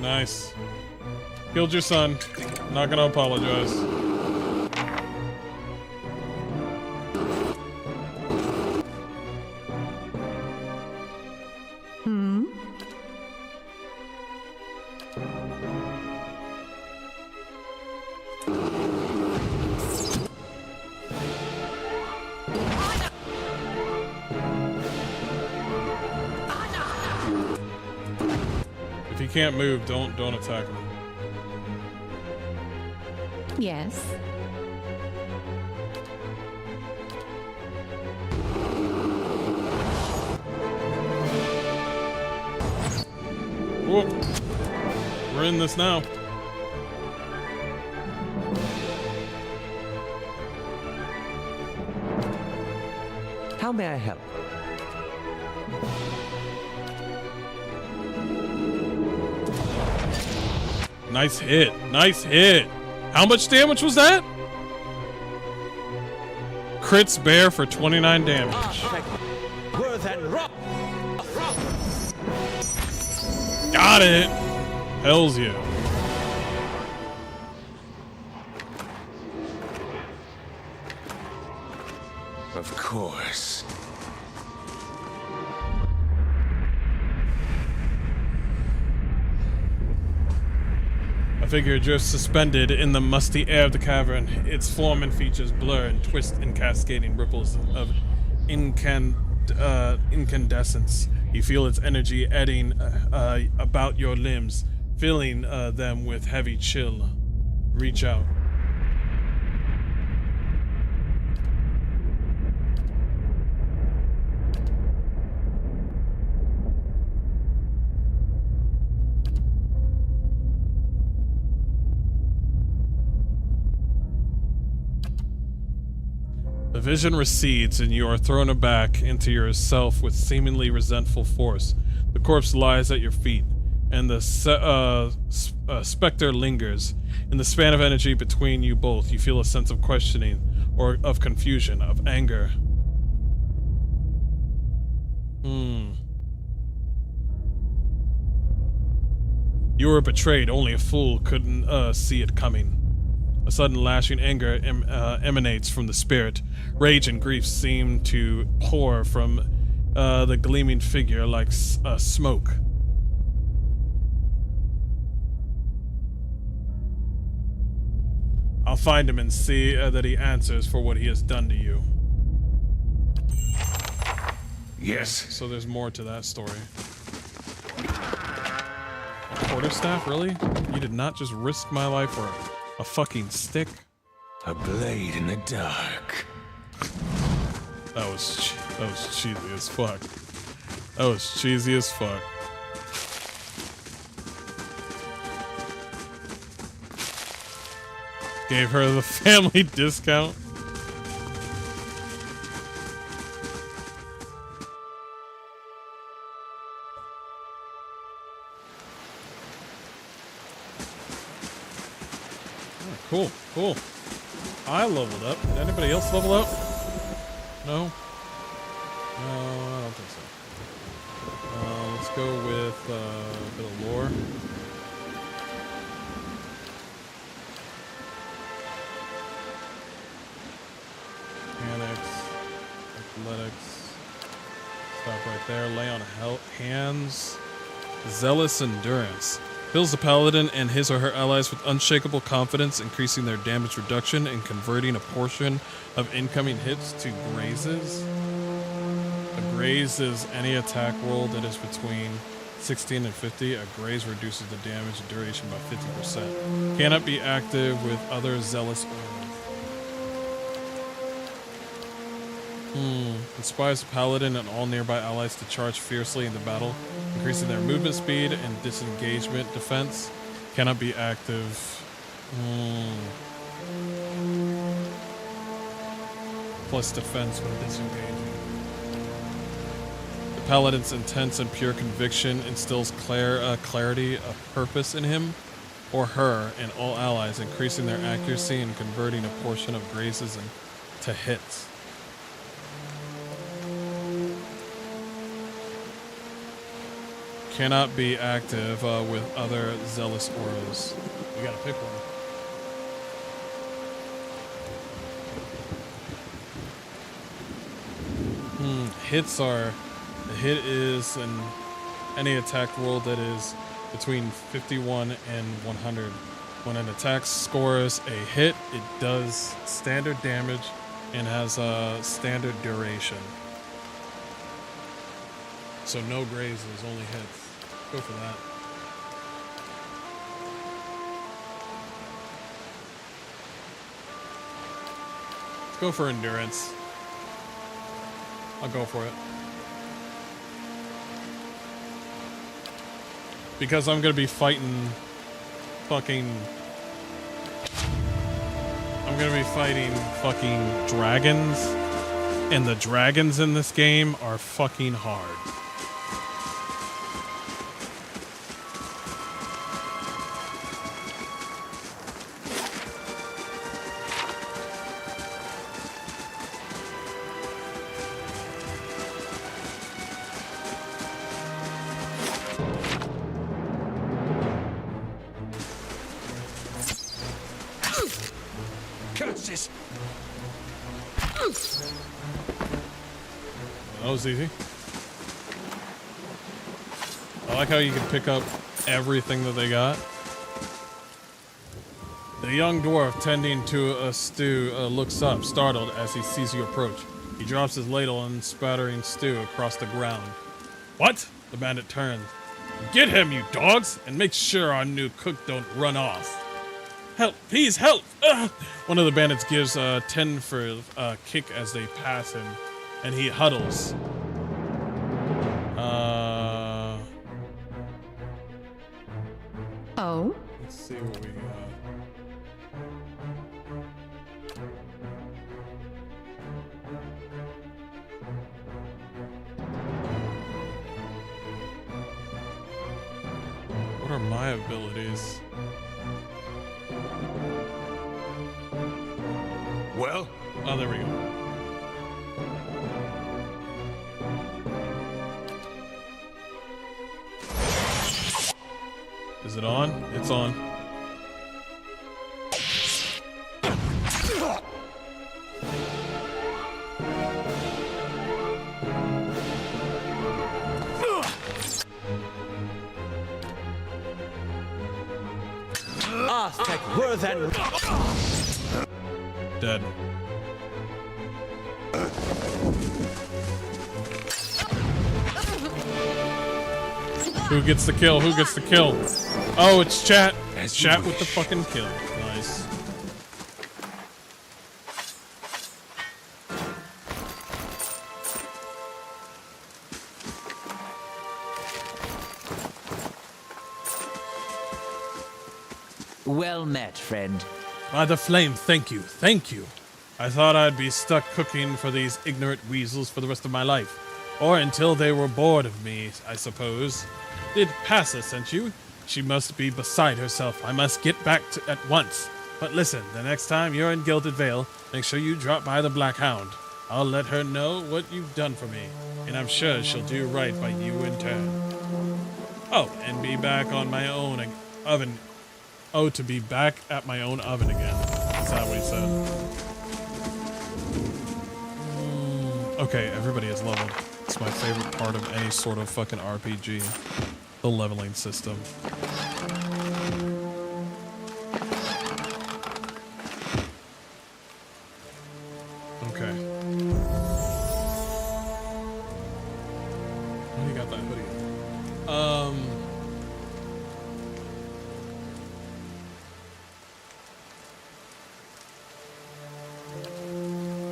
Nice. Killed your son. Not gonna apologize. If he can't move, don't attack him. Yes. Whoop. We're in this now. How may I help? Nice hit. Nice hit. How much damage was that? Crits bear for 29 damage. Got it. Hells yeah. Of course. A figure just suspended in the musty air of the cavern, its form and features blur and twist in cascading ripples of incandescence. You feel its energy eddying about your limbs, filling them with heavy chill. Reach out. The vision recedes and you are thrown aback into yourself with seemingly resentful force. The corpse lies at your feet, and the specter lingers. In the span of energy between you both, you feel a sense of questioning, or of confusion, of anger. You were betrayed, only a fool couldn't see it coming. A sudden lashing anger emanates from the spirit. Rage and grief seem to pour from the gleaming figure like smoke. I'll find him and see that he answers for what he has done to you. Yes. So there's more to that story. Quarterstaff, really? You did not just risk my life for a fucking stick? A blade in the dark. That was cheesy as fuck. That was cheesy as fuck. Gave her the family discount. Cool, cool. I leveled up. Did anybody else level up? No? No, I don't think so. Let's go with a bit of lore. Mechanics, athletics. Stop right there. Lay on hands. Zealous endurance. Fills the paladin and his or her allies with unshakable confidence, increasing their damage reduction and converting a portion of incoming hits to grazes. A graze is any attack roll that is between 16 and 50. A graze reduces the damage duration by 50%. Cannot be active with other zealous ornaments. Inspires the paladin and all nearby allies to charge fiercely into battle, increasing their movement speed and disengagement defense. Cannot be active. Plus defense when disengaging. The paladin's intense and pure conviction instills clarity of purpose in him or her and all allies, increasing their accuracy and converting a portion of grazes into hits. Cannot be active with other zealous auras. You gotta pick one. Hits are... The hit is any attack roll that is between 51 and 100. When an attack scores a hit, it does standard damage and has a standard duration. So no grazes, only hits. Go for that. Let's go for endurance. I'll go for it. Because I'm gonna be fighting fucking dragons. And the dragons in this game are fucking hard. That was easy. I like how you can pick up everything that they got. The young dwarf tending to a stew looks up, startled as he sees you approach. He drops his ladle and spattering stew across the ground. What? The bandit turns. Get him, you dogs, and make sure our new cook don't run off. Help, please help! One of the bandits gives 10 for a kick as they pass him, and he huddles. Oh? Let's see what we got. What are my abilities? Well? Oh, there we go. Is it on? It's on. Dead. Who gets the kill? Who gets the kill? Oh, it's chat. Chat with the fucking kill. Nice. Well met, friend. By the flame, thank you, thank you. I thought I'd be stuck cooking for these ignorant weasels for the rest of my life. Or until they were bored of me, I suppose. Did Passa sent you? She must be beside herself. I must get back at once. But listen, the next time you're in Gilded Vale, make sure you drop by the Black Hound. I'll let her know what you've done for me, and I'm sure she'll do right by you in turn. Oh, and be back on my own oven. Oh, to be back at my own oven again. That's not what he said. Okay, everybody is leveled. It's my favorite part of any sort of fucking RPG. The leveling system. Okay. Oh, you got that hoodie.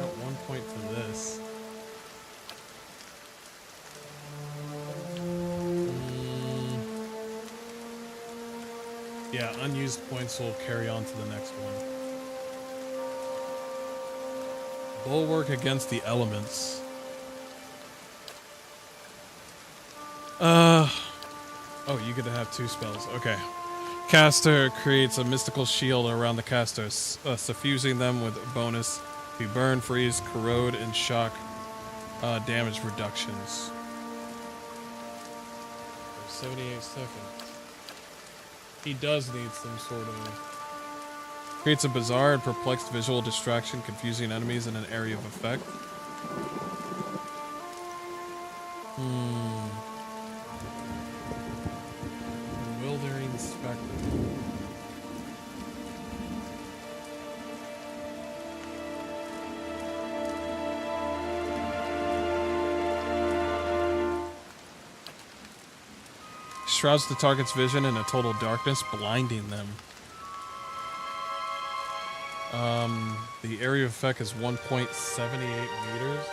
Got 1 point for this. Yeah, unused points will carry on to the next one. Bulwark against the elements. Oh, you get to have 2 spells. Okay. Caster creates a mystical shield around the caster, suffusing them with a bonus to burn, freeze, corrode, and shock damage reductions. 78 seconds. He does need some sort of... Creates a bizarre and perplexed visual distraction, confusing enemies in an area of effect. Bewildering spectacle. Shrouds the target's vision in a total darkness, blinding them. The area of effect is 1.78 meters.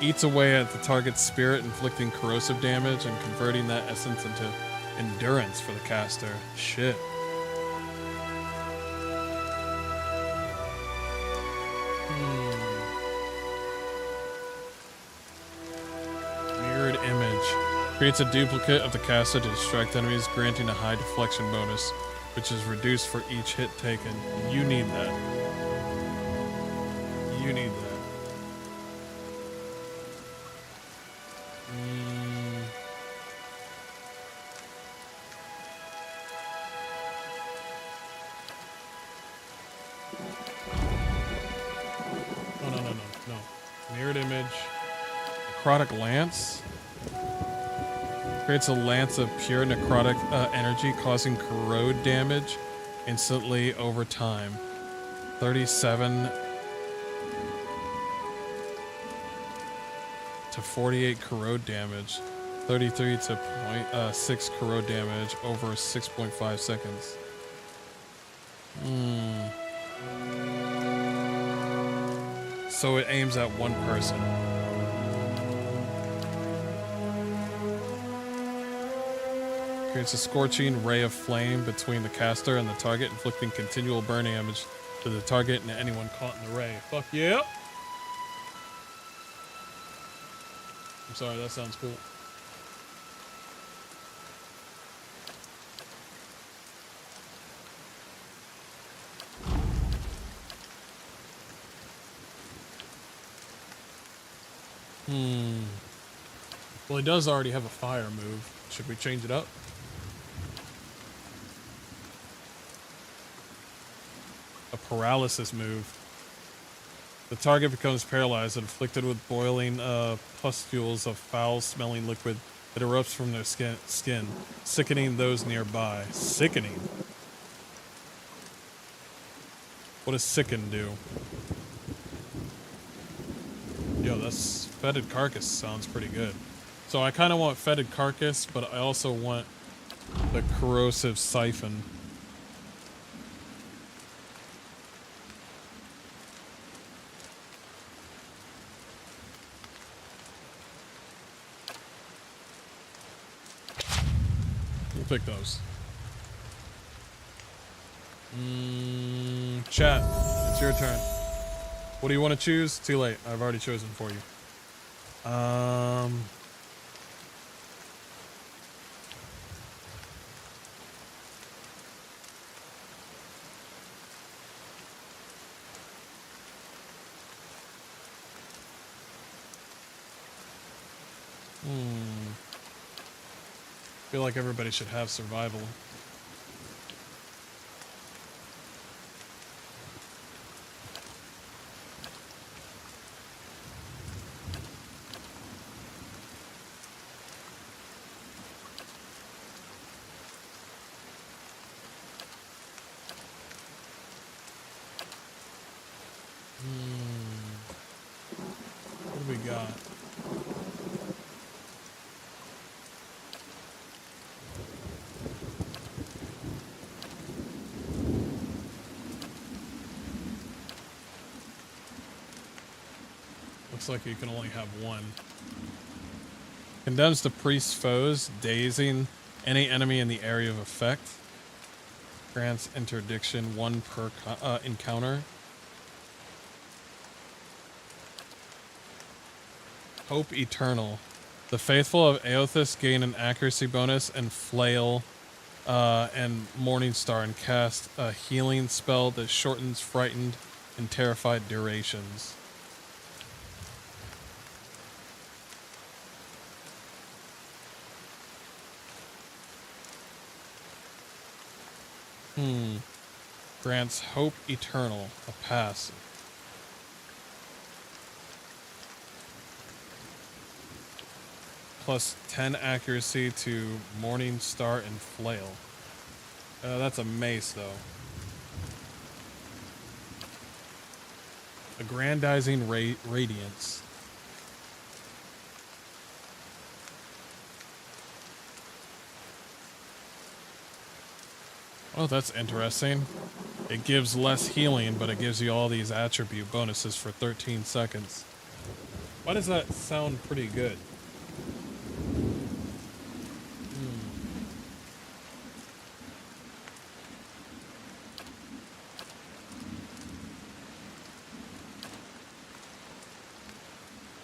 Eats away at the target's spirit, inflicting corrosive damage and converting that essence into endurance for the caster. Shit. Mirrored image. Creates a duplicate of the caster to distract enemies, granting a high deflection bonus, which is reduced for each hit taken. You need that. You need that. No. Mirrored image. Necrotic lance. Creates a lance of pure necrotic energy, causing corrode damage instantly over time. 37 to 48 corrode damage. 33 to 0.6 corrode damage over 6.5 seconds. So it aims at one person. Creates a scorching ray of flame between the caster and the target, inflicting continual burn damage to the target and anyone caught in the ray. Fuck yeah! I'm sorry, that sounds cool. Well, he does already have a fire move. Should we change it up? A paralysis move. The target becomes paralyzed and afflicted with boiling pustules of foul-smelling liquid that erupts from their skin, sickening those nearby. Sickening? What does sicken do? Yo, that's fetid carcass sounds pretty good. So I kind of want fetid carcass, but I also want the corrosive siphon. We'll pick those. Chat, it's your turn. What do you want to choose? Too late. I've already chosen for you. I feel like everybody should have survival. got? Looks like you can only have one. Condemns the priest's foes, dazing any enemy in the area of effect. Grants interdiction 1 per encounter. Hope Eternal. The faithful of Aothis gain an accuracy bonus and flail and Morningstar and cast a healing spell that shortens frightened and terrified durations. Grants Hope Eternal, a pass. Plus 10 accuracy to Morningstar and Flail. That's a mace, though. Aggrandizing Radiance. Oh, that's interesting. It gives less healing, but it gives you all these attribute bonuses for 13 seconds. Why does that sound pretty good?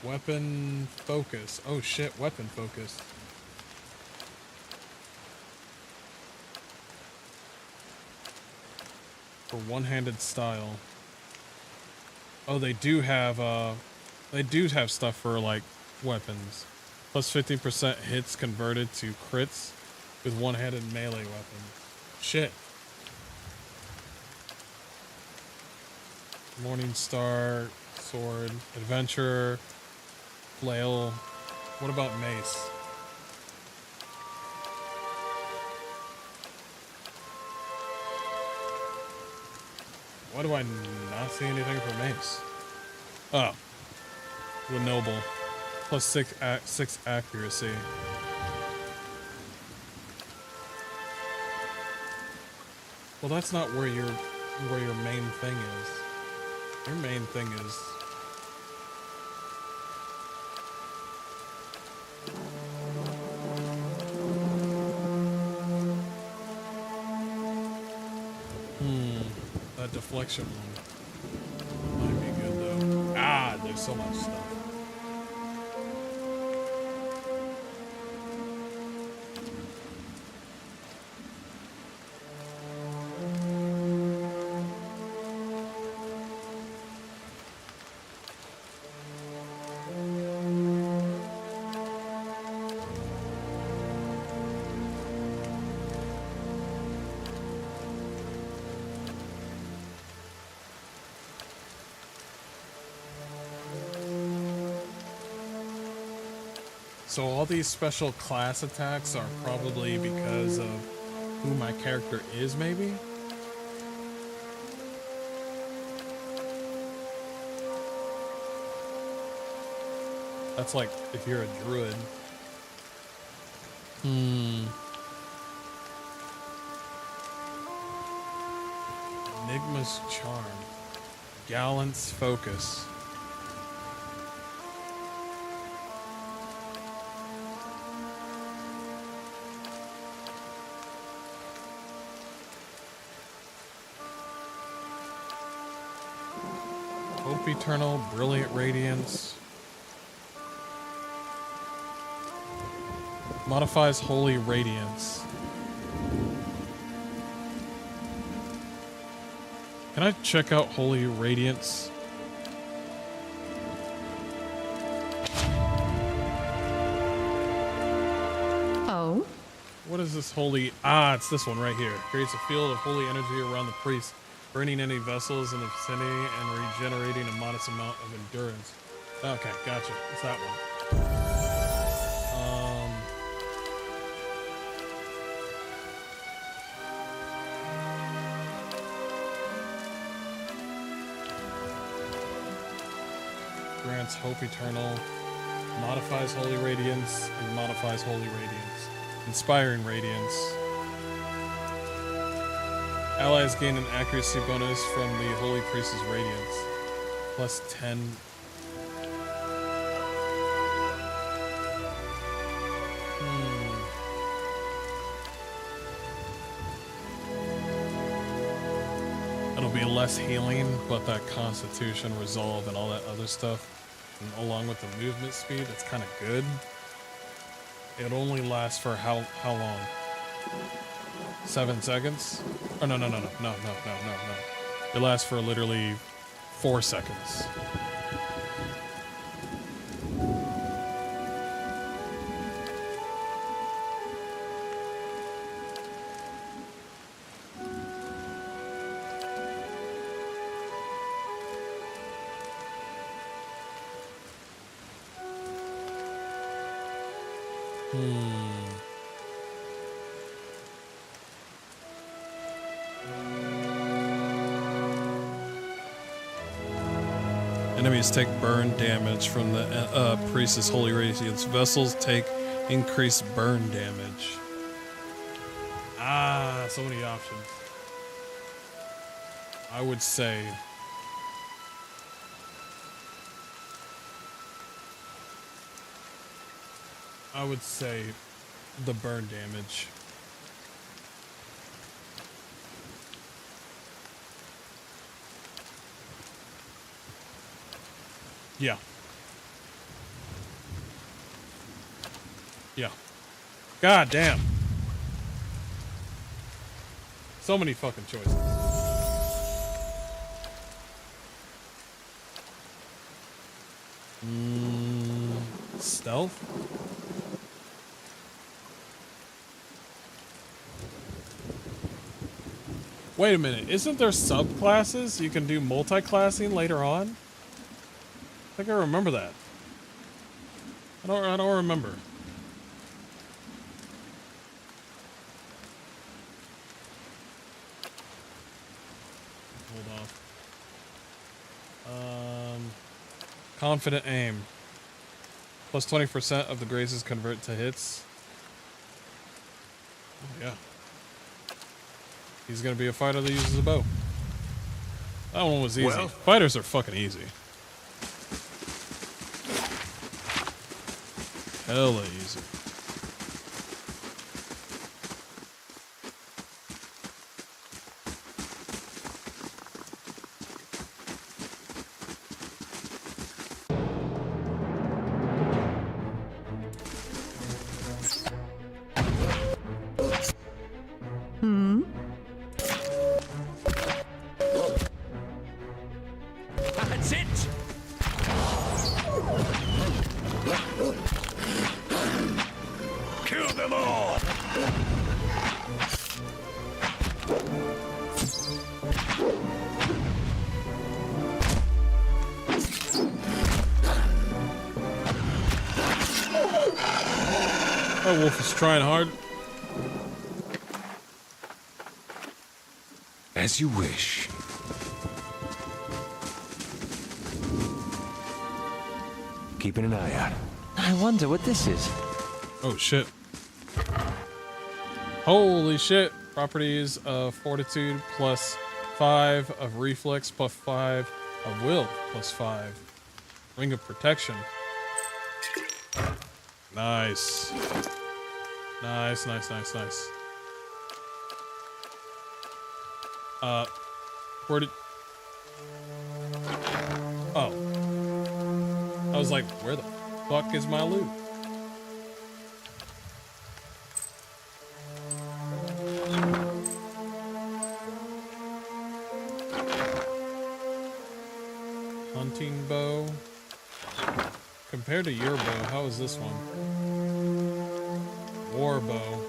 Weapon focus. Oh shit, weapon focus. For one-handed style. Oh, they do have stuff for like weapons. Plus 50% hits converted to crits with one-handed melee weapons. Shit. Morningstar, sword, adventurer, flail. What about mace? Why do I not see anything for mace? Oh. The noble. Plus 6 accuracy. Well, that's not where your main thing is. Your main thing is that deflection one might be good though. Ah, there's so much stuff. So all these special class attacks are probably because of who my character is, maybe? That's like if you're a druid. Enigma's Charm. Gallant's Focus. Hope Eternal, Brilliant Radiance. Modifies Holy Radiance. Can I check out Holy Radiance? Oh? What is this holy? Ah, it's this one right here. Creates a field of holy energy around the priest, burning any vessels in the vicinity and regenerating a modest amount of endurance. Okay, gotcha. It's that one. Grant grants hope eternal, modifies holy radiance, and modifies holy radiance. Inspiring radiance. Allies gain an accuracy bonus from the holy priest's radiance. Plus 10. It'll be less healing, but that constitution, resolve, and all that other stuff, and along with the movement speed, it's kind of good. It only lasts for how long? 7 seconds? Oh, no. It lasts for literally 4 seconds. Enemies take burn damage from the priest's holy radiance. Vessels take increased burn damage. Ah, so many options. I would say the burn damage. Yeah. Yeah. God damn. So many fucking choices. Stealth? Wait a minute. Isn't there subclasses? You can do multi-classing later on? I think I remember that. I don't remember. Hold on. Confident aim. Plus 20% of the grazes convert to hits. Oh, yeah. He's gonna be a fighter that uses a bow. That one was easy. Well, fighters are fucking easy. Hella easy. That's it! Kill them all! Oh, Wolf is trying hard. As you wish. Keeping an eye out. I wonder what this is. Oh, shit. Holy shit. Properties of fortitude plus 5 of reflex plus 5 of will plus 5. Ring of protection. Nice. Nice. Where did... Oh. I was like, where the fuck is my loot? Hunting bow. Compared to your bow, how is this one? War bow.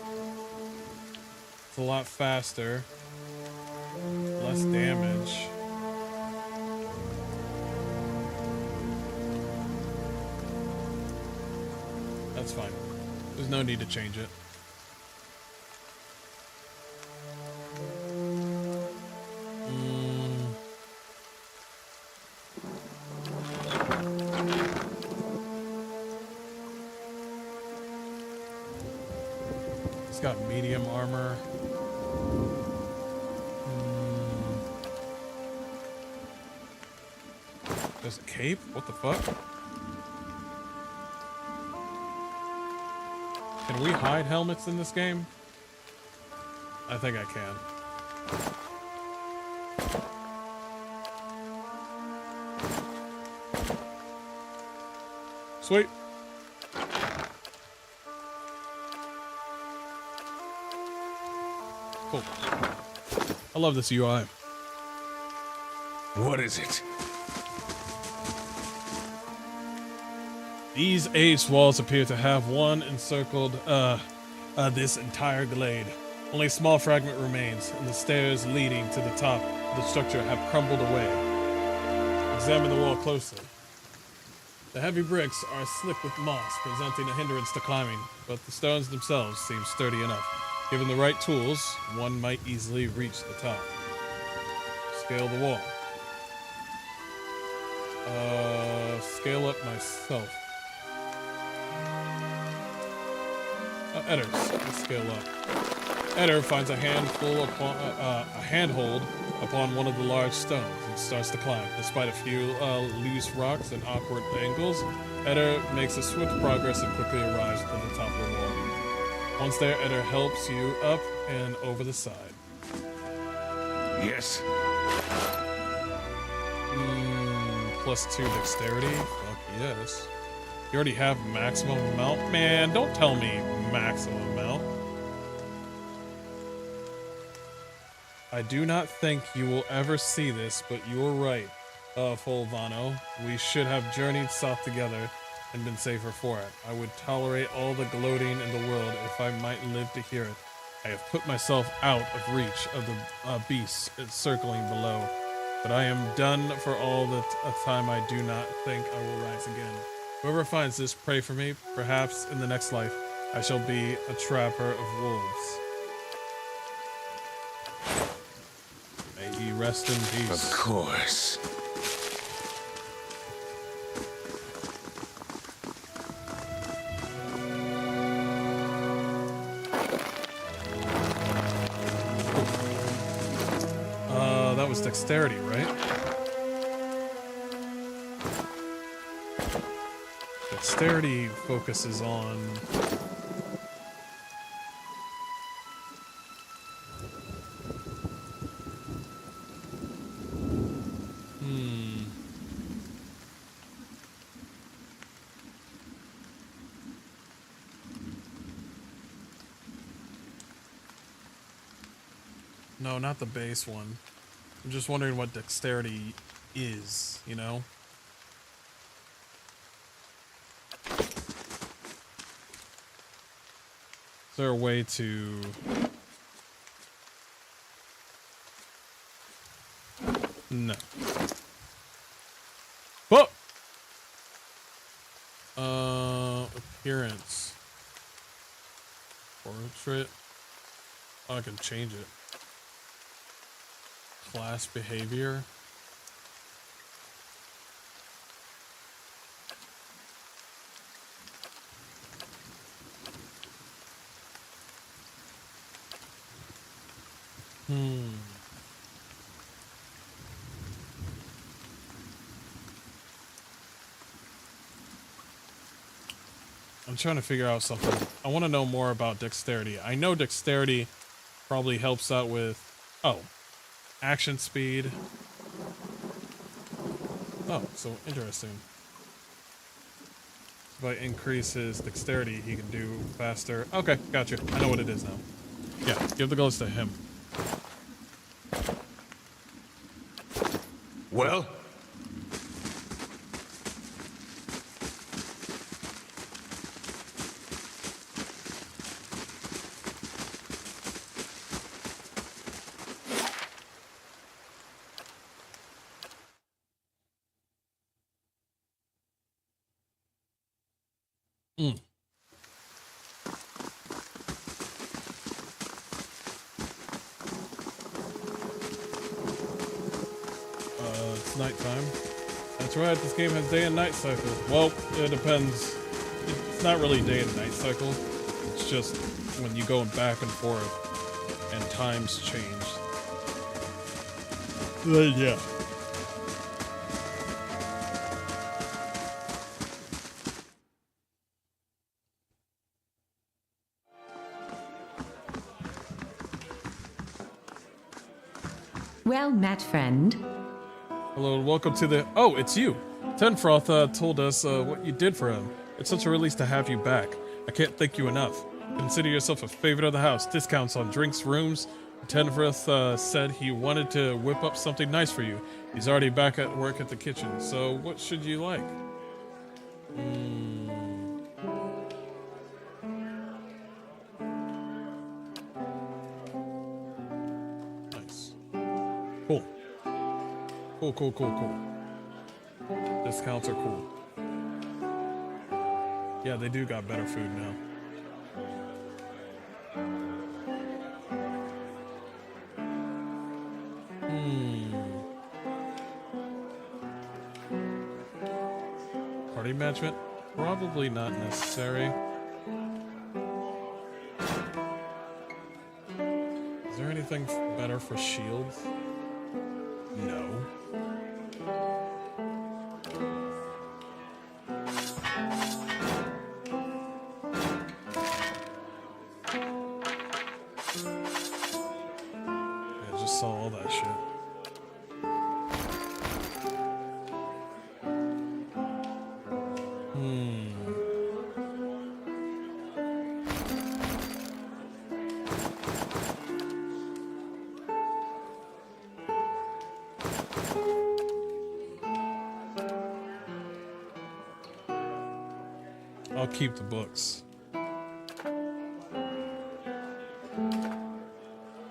It's a lot faster. Less damage. That's fine. There's no need to change it. It's got medium armor. There's a cape? What the fuck? Can we hide helmets in this game? I think I can. Sweet. Cool. I love this UI. What is it? These aged walls appear to have one encircled this entire glade. Only a small fragment remains, and the stairs leading to the top of the structure have crumbled away. Examine the wall closely. The heavy bricks are slick with moss, presenting a hindrance to climbing, but the stones themselves seem sturdy enough. Given the right tools, one might easily reach the top. Scale the wall. Scale up myself. Eder, let's scale up. Eder finds a handhold upon one of the large stones and starts to climb. Despite a few loose rocks and awkward angles, Eder makes a swift progress and quickly arrives at the top of the wall. Once there, Eder helps you up and over the side. Yes. +2 dexterity? Fuck yes. You already have maximum amount? Man, don't tell me maximum amount. I do not think you will ever see this, but you were right, Fulvano. We should have journeyed south together and been safer for it. I would tolerate all the gloating in the world if I might live to hear it. I have put myself out of reach of the beasts circling below, but I am done for all the time. I do not think I will rise again. Whoever finds this, pray for me. Perhaps in the next life, I shall be a trapper of wolves. May he rest in peace. Of course. That was dexterity, right? Dexterity focuses on... No, not the base one. I'm just wondering what dexterity is, you know? Is there a way to... No. Oh! Appearance. Portrait. Oh, I can change it. Class behavior. I'm trying to figure out something. I want to know more about dexterity. I know dexterity probably helps out with... Oh. Action speed. Oh, so interesting. If I increase his dexterity, he can do faster. Okay, gotcha. I know what it is now. Yeah, give the gloves to him. Well? It's nighttime. That's right, this game has day and night cycle. Well, it depends. It's not really day and night cycle. It's just when you go back and forth and times change. Yeah. Well met, friend. Hello and welcome to the... Oh, it's you. Tenfroth told us what you did for him. It's such a release to have you back. I can't thank you enough. Consider yourself a favorite of the house. Discounts on drinks, rooms. Tenfroth said he wanted to whip up something nice for you. He's already back at work at the kitchen. So what should you like? Nice. Cool. Cool. Discounts are cool. Yeah, they do got better food now. Party management? Probably not necessary. Is there anything better for shields? No. I just saw all that shit. I'll keep the books.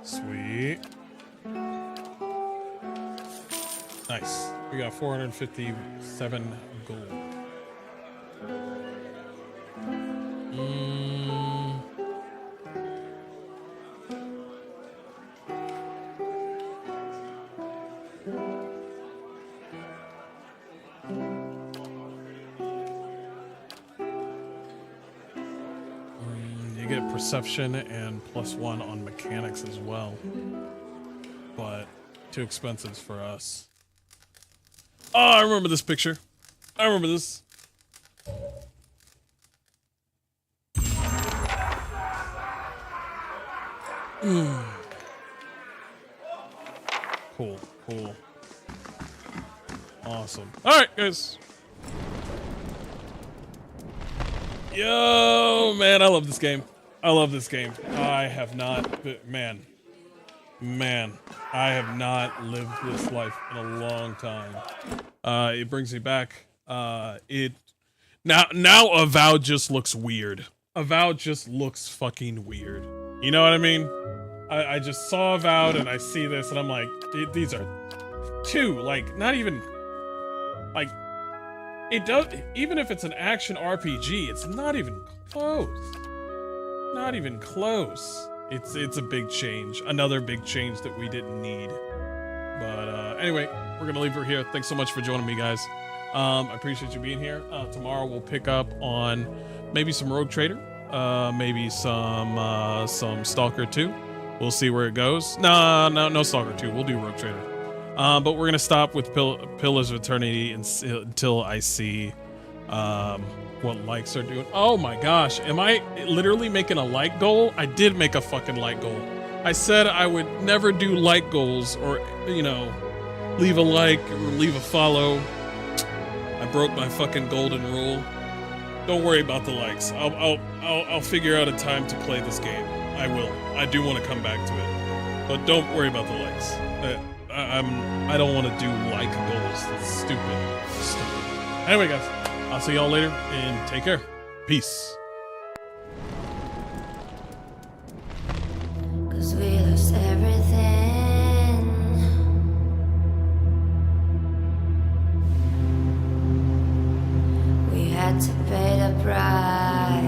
Sweet. Nice. We got 457 gold. You get perception and +1 on mechanics as well, but too expensive for us. Oh, I remember this picture. I remember this. Cool. Awesome. All right, guys. Yo, man, I love this game. I have not, man, I have not lived this life in a long time. It brings me back. Now Avowed just looks weird. Avowed just looks fucking weird. You know what I mean? I just saw Avowed and I see this and I'm like, these are two, like, not even, like, it does, even if it's an action RPG, it's not even close. Not even close. It's a big change. Another big change that we didn't need. But anyway, we're gonna leave it here. Thanks so much for joining me, guys. I appreciate you being here. Tomorrow we'll pick up on maybe some Rogue Trader, maybe some Stalker 2. We'll see where it goes. No Stalker 2. We'll do Rogue Trader. But we're gonna stop with Pillars of Eternity until I see what likes are doing. Oh my gosh, am I literally making a like goal? I did make a fucking like goal. I said I would never do like goals or, you know, leave a like or leave a follow. I broke my fucking golden rule. Don't worry about the likes. I'll figure out a time to play this game. I will. I do want to come back to it, but don't worry about the likes. I don't want to do like goals. That's stupid. Anyway, guys, I'll see y'all later and take care. Peace. 'Cause we lost everything. We had to pay the price.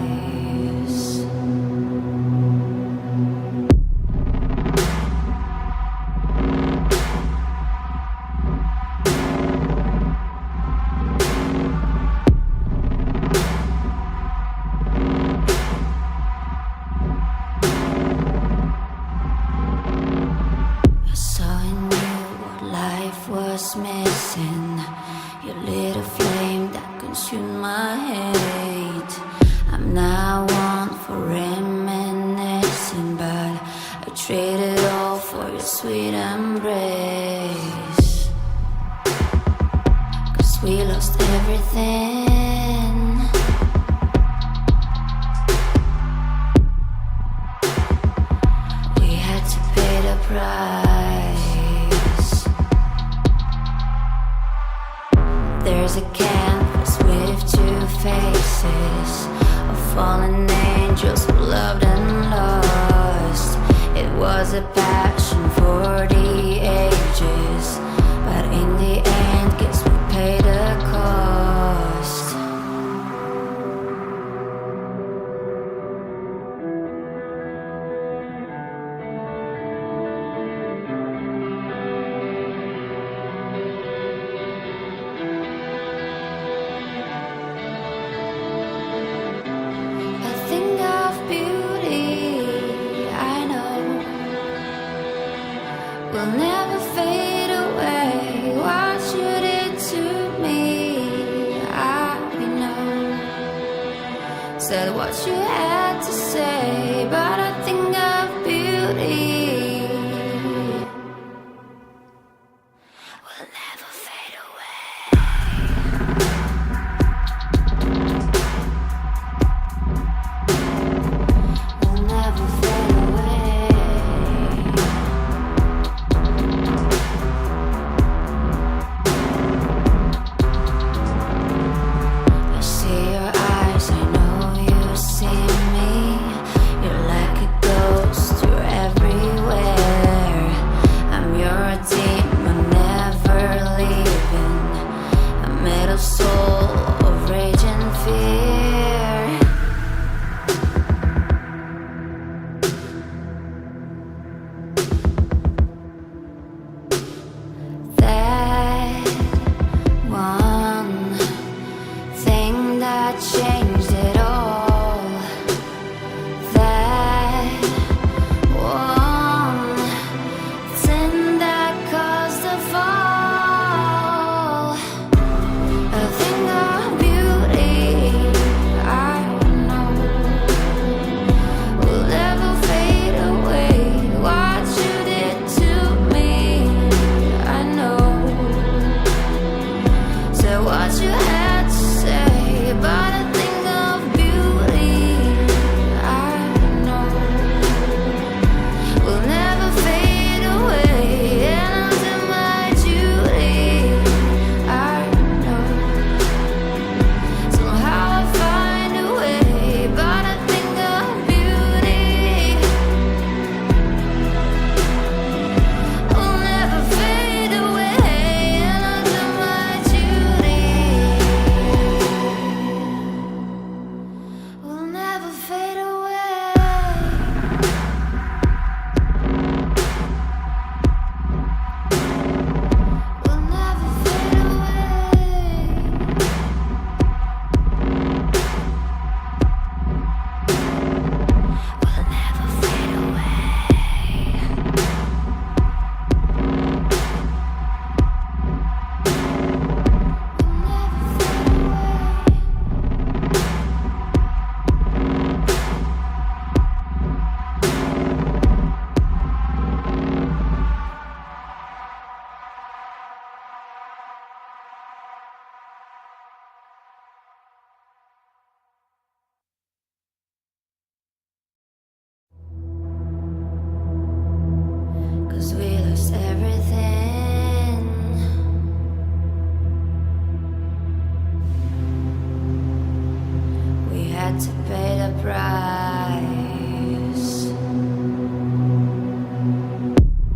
price. There's a canvas with two faces of fallen angels who loved and lost. It was a passion for the ages, but in the end, guess we paid a cost. A thing of beauty, I know, will never fade away. What you did to me, I know. Said what you had to say, but I think I